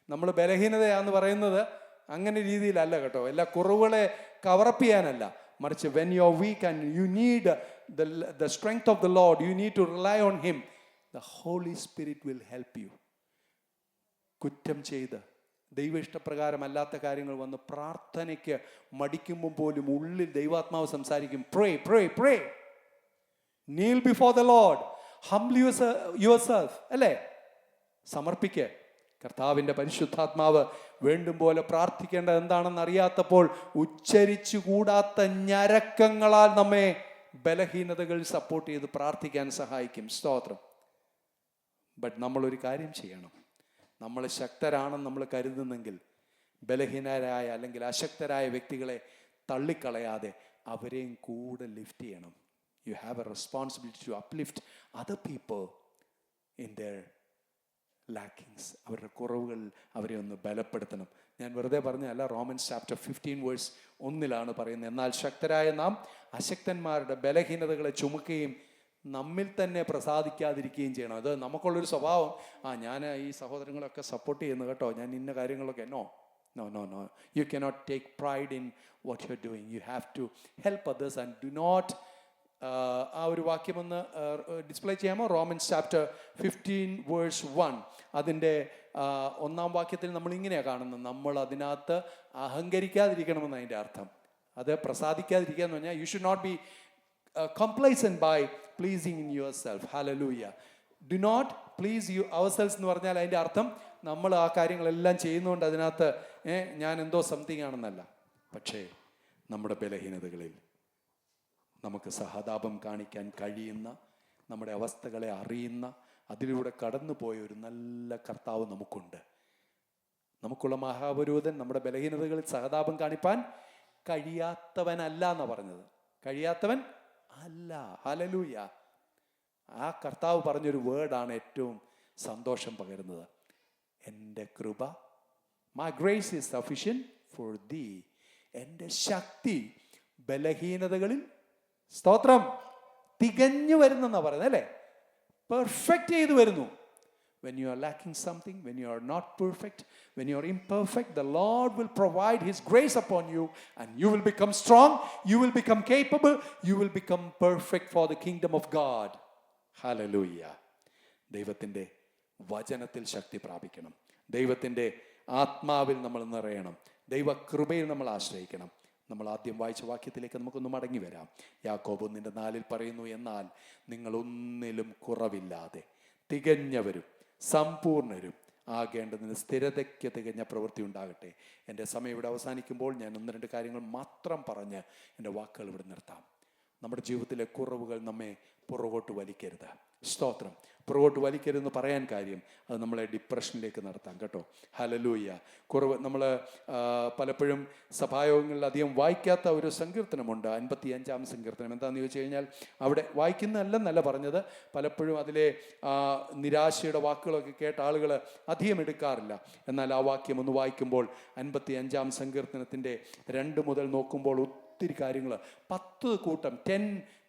നമ്മൾ ബലഹീനതയാന്ന് പറയുന്നത് അങ്ങനെ രീതിയിലല്ല കേട്ടോ. എല്ലാ കുറവുകളെ കവറപ്പ് ചെയ്യാനല്ല, മറിച്ച് when you are week and you need the strength of the Lord, you need to rely on him. The Holy Spirit will help you. കുറ്റം ചെയ്ത് ദൈവ ഇഷ്ടപ്രകാരമല്ലാത്ത കാര്യങ്ങൾ വന്ന് പ്രാർത്ഥനയ്ക്ക് മടിക്കുമ്പോൾ പോലും ഉള്ളിൽ ദൈവാത്മാവ് സംസാരിക്കും. Pray, pray, pray. Kneel before the Lord. Humble yourself. അല്ലേ? സമർപ്പിക്കുക. കർത്താവിൻ്റെ പരിശുദ്ധാത്മാവ് വേണ്ടും പോലെ പ്രാർത്ഥിക്കേണ്ടത് എന്താണെന്ന് അറിയാത്തപ്പോൾ ഉച്ചരിച്ചു കൂടാത്ത ഞരക്കങ്ങളാൽ നമ്മെ ബലഹീനതകൾ സപ്പോർട്ട് ചെയ്ത് പ്രാർത്ഥിക്കാൻ സഹായിക്കും. സ്തോത്രം. ബട്ട് നമ്മളൊരു കാര്യം ചെയ്യണം. നമ്മൾ ശക്തരാണെന്ന് നമ്മൾ കരുതുന്നെങ്കിൽ ബലഹീനരായ അല്ലെങ്കിൽ അശക്തരായ വ്യക്തികളെ തള്ളിക്കളയാതെ അവരെയും കൂടെ ലിഫ്റ്റ് ചെയ്യണം. You have a responsibility to uplift other people in their lackings. അവരുടെ കുറവുകൾ അവരെ ഒന്ന് ബലപ്പെടുത്തണം. ഞാൻ വെറുതെ പറഞ്ഞല്ല, റോമൻസ് ചാപ്റ്റർ 15:1 പറയുന്നത്, എന്നാൽ ശക്തരായ നാം അശക്തന്മാരുടെ ബലഹീനതകളെ ചുമക്കുകയും നമ്മിൽ തന്നെ പ്രസാദിക്കാതിരിക്കുകയും ചെയ്യണം. അത് നമുക്കുള്ളൊരു സ്വഭാവം, ഞാൻ ഈ സഹോദരങ്ങളൊക്കെ സപ്പോർട്ട് ചെയ്യുന്നു കേട്ടോ, ഞാൻ ഇന്ന കാര്യങ്ങളൊക്കെ. No no no no you cannot take pride in what you are doing. You have to help others and do not. ആ ഒരു വാക്യം ഒന്ന് ഡിസ്പ്ലേ ചെയ്യാമോ? റോമൻസ് ചാപ്റ്റർ 15:1 അതിൻ്റെ 1-ാം വാക്യത്തിൽ നമ്മൾ ഇങ്ങനെയാണ് കാണുന്നത്, നമ്മൾ അതിനകത്ത് അഹങ്കരിക്കാതിരിക്കണമെന്ന് അതിൻ്റെ അർത്ഥം. അത് പ്രസാദിക്കാതിരിക്കുക എന്ന് പറഞ്ഞാൽ you should not be complacent by pleasing in yourself. Hallelujah. Do not please you ourselves എന്ന് പറഞ്ഞാൽ അതിൻ്റെ അർത്ഥം നമ്മൾ ആ കാര്യങ്ങളെല്ലാം ചെയ്യുന്നതുകൊണ്ട് അതിനകത്ത് ഞാൻ എന്തോ സംതിങ് ആണെന്നല്ല. പക്ഷേ നമ്മുടെ ബലഹീനതകളിൽ നമുക്ക് സഹതാപം കാണിക്കാൻ കഴിയുന്ന, നമ്മുടെ അവസ്ഥകളെ അറിയുന്ന, അതിലൂടെ കടന്നു പോയ ഒരു നല്ല കർത്താവ് നമുക്കുണ്ട്. നമുക്കുള്ള മഹാപുരോഹിതൻ നമ്മുടെ ബലഹീനതകളിൽ സഹതാപം കാണിപ്പാൻ കഴിയാത്തവനല്ല എന്നാണ് പറഞ്ഞത്. കഴിയാത്തവൻ അല്ല. ഹല്ലേലൂയ. ആ കർത്താവ് പറഞ്ഞൊരു വേർഡാണ് ഏറ്റവും സന്തോഷം പകരുന്നത്. എൻ്റെ കൃപ, my grace is sufficient for thee. എൻ്റെ ശക്തി ബലഹീനതകളിൽ, സ്തോത്രം, തികഞ്ഞു വരുന്നെന്നാണ് പറയുന്നത് അല്ലേ? പെർഫെക്റ്റ് ചെയ്തു വരുന്നു. When you are lacking something, when you are not perfect, when you are imperfect, the Lord will provide His grace upon you and you will become strong, you will become capable, you will become perfect for the kingdom of God. Hallelujah. ദൈവത്തിൻ്റെ വചനത്തിൽ ശക്തി പ്രാപിക്കണം. ദൈവത്തിൻ്റെ ആത്മാവിൽ നമ്മൾ നിറയണം. ദൈവകൃപയിൽ നമ്മൾ ആശ്രയിക്കണം. നമ്മൾ ആദ്യം വായിച്ച വാക്യത്തിലേക്ക് നമുക്കൊന്ന് മടങ്ങി വരാം. യാക്കോബ് 1:4 പറയുന്നു, എന്നാൽ നിങ്ങൾ ഒന്നിലും കുറവില്ലാതെ തികഞ്ഞവരും സമ്പൂർണരും ആകേണ്ടതിന് സ്ഥിരതയ്ക്ക് തികഞ്ഞ പ്രവൃത്തി ഉണ്ടാകട്ടെ. എൻ്റെ സമയം ഇവിടെ അവസാനിക്കുമ്പോൾ ഞാൻ 1-2 കാര്യങ്ങൾ മാത്രം പറഞ്ഞ് എൻ്റെ വാക്കുകൾ ഇവിടെ നിർത്താം. നമ്മുടെ ജീവിതത്തിലെ കുറവുകൾ നമ്മെ പുറകോട്ട് വലിക്കരുത്. സ്തോത്രം. പുറകോട്ട് വലിക്കരുതെന്ന് പറയാൻ കാര്യം അത് നമ്മളെ ഡിപ്രഷനിലേക്ക് നടത്താം കേട്ടോ. ഹല്ലേലൂയ. കുറവ് നമ്മൾ പലപ്പോഴും സഭായോഗങ്ങളിൽ അധികം വായിക്കാത്ത ഒരു സങ്കീർത്തനമുണ്ട്, 55-ാം സങ്കീർത്തനം. എന്താണെന്ന് ചോദിച്ചു കഴിഞ്ഞാൽ അവിടെ വായിക്കുന്നതല്ലെന്നല്ല പറഞ്ഞത്, പലപ്പോഴും അതിലെ നിരാശയുടെ വാക്കുകളൊക്കെ കേട്ട ആളുകൾ അധികം എടുക്കാറില്ല. എന്നാൽ ആ വാക്യം ഒന്ന് വായിക്കുമ്പോൾ 55-ാം സങ്കീർത്തനത്തിൻ്റെ 2 മുതൽ നോക്കുമ്പോൾ ഒത്തിരി കാര്യങ്ങൾ, 10 കൂട്ടം 10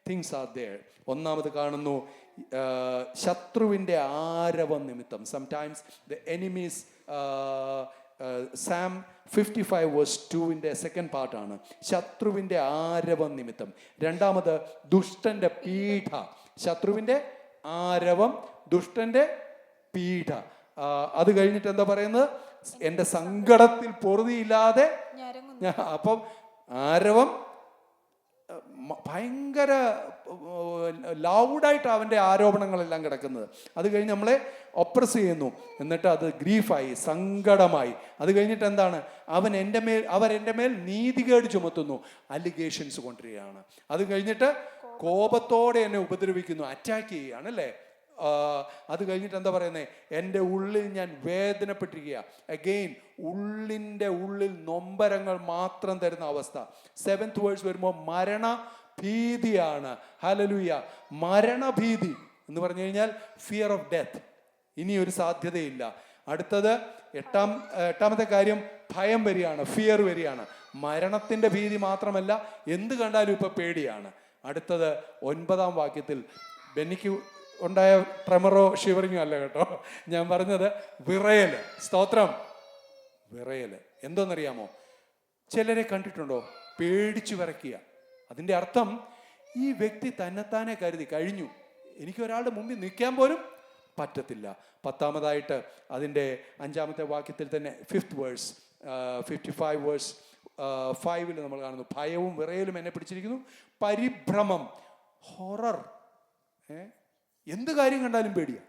things are there. ഒന്നാമത് കാണുന്നു, ശത്രുവിൻ്റെ ആരവം നിമിത്തം. Sometimes the enemies, Psalm 55 verse 2-ന്റെ സെക്കൻഡ് പാർട്ടാണ് ശത്രുവിൻ്റെ ആരവം നിമിത്തം. രണ്ടാമത് ദുഷ്ടന്റെ പീഠ. ശത്രുവിൻ്റെ ആരവം, ദുഷ്ടന്റെ പീഠ. അത് കഴിഞ്ഞിട്ട് എന്താ പറയുന്നത്? എൻ്റെ സങ്കടത്തിൽ പൊറുതിയില്ലാതെ. അപ്പം ആരവം ഭയങ്കര ലൗഡായിട്ട് അവൻ്റെ ആരോപണങ്ങളെല്ലാം കിടക്കുന്നത്. അത് കഴിഞ്ഞ് നമ്മളെ ഒപ്രസ് ചെയ്യുന്നു. എന്നിട്ട് അത് ഗ്രീഫായി, സങ്കടമായി. അത് കഴിഞ്ഞിട്ട് എന്താണ്? അവരെൻ്റെ മേൽ നീതികേട് ചുമത്തുന്നു, അലിഗേഷൻസ് കൊണ്ടുവരികയാണ്. അത് കഴിഞ്ഞിട്ട് കോപത്തോടെ എന്നെ ഉപദ്രവിക്കുന്നു, അറ്റാക്ക് ചെയ്യുകയാണ് അല്ലേ? അത് കഴിഞ്ഞിട്ട് എന്താ പറയുന്നത്? എൻ്റെ ഉള്ളിൽ ഞാൻ വേദനപ്പെട്ടിരിക്കുക. അഗെയിൻ ഉള്ളിൻ്റെ ഉള്ളിൽ നൊമ്പരങ്ങൾ മാത്രം തരുന്ന അവസ്ഥ. 7th വേഴ്സ് വരുമ്പോൾ മരണഭീതിയാണ്. ഹല്ലേലൂയ. മരണഭീതി എന്ന് പറഞ്ഞു കഴിഞ്ഞാൽ ഫിയർ ഓഫ് ഡെത്ത്. ഇനി ഒരു സാധ്യതയില്ല. അടുത്തത് എട്ടാമത്തെ കാര്യം ഭയം വരികയാണ്, ഫിയർ വരികയാണ്. മരണത്തിൻ്റെ ഭീതി മാത്രമല്ല, എന്ത് കണ്ടാലും ഇപ്പം പേടിയാണ്. അടുത്തത് 9-ാം വാക്യത്തിൽ ബെന്നിക്ക് ഉണ്ടായ ട്രെമറോ ഷിവറിങ്ങോ അല്ല കേട്ടോ, ഞാൻ പറഞ്ഞത് വിറയല്. സ്തോത്രം. വിറയല് എന്തോന്നറിയാമോ? ചിലരെ കണ്ടിട്ടുണ്ടോ? പേടിച്ചു വിറയ്ക്കുക. അതിൻ്റെ അർത്ഥം ഈ വ്യക്തി തന്നെത്താനെ കരുതി കഴിഞ്ഞു, എനിക്ക് ഒരാളുടെ മുമ്പിൽ നിൽക്കാൻ പോലും പറ്റത്തില്ല. 10-ാമതായിട്ട് അതിൻ്റെ 5-ാമത്തെ വാക്യത്തിൽ തന്നെ 5th വേഴ്സ് 55 വേഴ്സ് 5-ൽ നമ്മൾ കാണുന്നു, ഭയവും വിറയലും എന്നെ പിടിച്ചിരിക്കുന്നു, പരിഭ്രമം, ഹൊറർ. എന്ത് കാര്യം കണ്ടാലും പേടിയാ.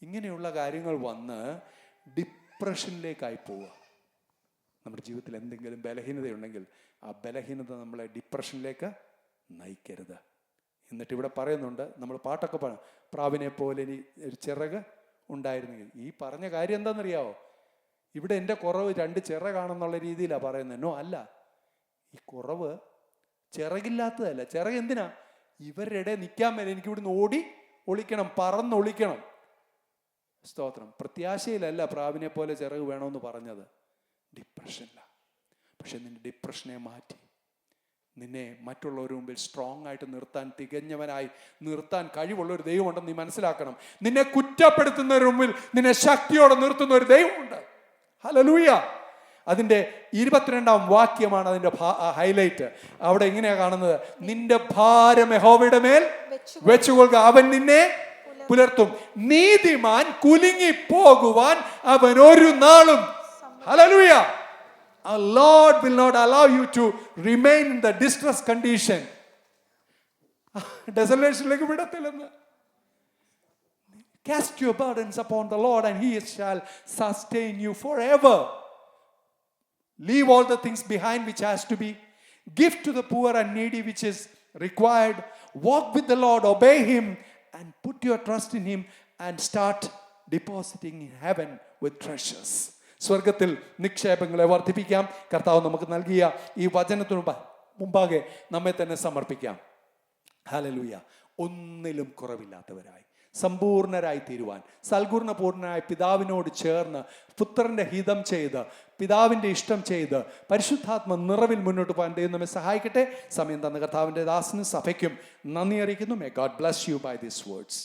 ഇങ്ങനെയുള്ള കാര്യങ്ങൾ വന്ന് ഡിപ്രഷനിലേക്കായി പോവുക. നമ്മുടെ ജീവിതത്തിൽ എന്തെങ്കിലും ബലഹീനതയുണ്ടെങ്കിൽ ആ ബലഹീനത നമ്മളെ ഡിപ്രഷനിലേക്ക് നയിക്കരുത്. എന്നിട്ട് ഇവിടെ പറയുന്നുണ്ട്, നമ്മൾ പാട്ടൊക്കെ പാടും, പ്രാവിനെ പോലെ ഇനി ഒരു ചിറക് ഉണ്ടായിരുന്നെങ്കിൽ. ഈ പറഞ്ഞ കാര്യം എന്താണെന്നറിയാവോ? ഇവിടെ എൻ്റെ കുറവ് 2 ചിറകാണെന്നുള്ള രീതിയിലാണ് പറയുന്നത്. നോ, അല്ല. ഈ കുറവ് ചിറകില്ലാത്തതല്ല. ചിറക് എന്തിനാ? ഇവരുടെ ഇടയിൽ നിൽക്കാൻ മേലെ എനിക്ക് ഇവിടുന്ന് ഓടി ഒളിക്കണം, പറന്നൊളിക്കണം. സ്തോത്രം. പ്രത്യാശയിലല്ല പ്രാവിനെ പോലെ ചിറക് വേണമെന്ന് പറഞ്ഞത്, ഡിപ്രഷനില്ല. പക്ഷെ നിന്റെ ഡിപ്രഷനെ മാറ്റി നിന്നെ മറ്റുള്ളവരുടെ മുമ്പിൽ സ്ട്രോങ് ആയിട്ട് നിർത്താൻ, തികഞ്ഞവനായി നിർത്താൻ കഴിവുള്ള ഒരു ദൈവമുണ്ടെന്ന് നീ മനസ്സിലാക്കണം. നിന്നെ കുറ്റപ്പെടുത്തുന്നവരുടെ മുമ്പിൽ നിന്നെ ശക്തിയോടെ നിർത്തുന്ന ഒരു ദൈവമുണ്ട്. ഹല്ലേലൂയ. അതിൻ്റെ 22-ാം വാക്യമാണ് അതിൻ്റെ ഹൈലൈറ്റ്. അവിടെ എങ്ങനെയാ കാണുന്നത്? നിന്റെ ഭാരം യഹോവയുടെ മേൽ വെച്ചുകൊള്ളുക, അവൻ നിന്നെ പുലർത്തും. നീതിമാൻ കുലുങ്ങി പോകുവാൻ അവൻ ഒരു നാളും. Hallelujah. Our Lord will not allow you to remain in the distress condition. Desolationലേക്ക് വിടത്തില്ലെന്ന്. Cast your burdens upon the Lord and He shall sustain you forever. Leave all the things behind which has to be. Give to the poor and needy which is required. Walk with the Lord, obey Him, and put your trust in Him and start depositing in heaven with treasures. സ്വർഗത്തിൽ നിക്ഷേപങ്ങളെ വർദ്ധിപ്പിക്കാം. കർത്താവ് നമുക്ക് നൽകിയ ഈ വചനത്തിനു മുമ്പാകെ നമ്മെ തന്നെ സമർപ്പിക്കാം. ഹല്ലേലൂയ. ഒന്നിലും കുറവില്ലാത്തവരായി സമ്പൂർണരായി തീരുവാൻ, സൽഗുണപൂർണനായ പിതാവിനോട് ചേർന്ന് പുത്രന്റെ ഹിതം ചെയ്ത് പിതാവിൻ്റെ ഇഷ്ടം ചെയ്ത് പരിശുദ്ധാത്മ നിറവിൽ മുന്നോട്ട് പോകാൻ ദൈവം നമ്മെ സഹായിക്കട്ടെ. സമയം തന്ന കർത്താവിൻ്റെ ദാസനും സഭയ്ക്കും നന്ദി അറിയിക്കുന്നു. May God bless you by these words.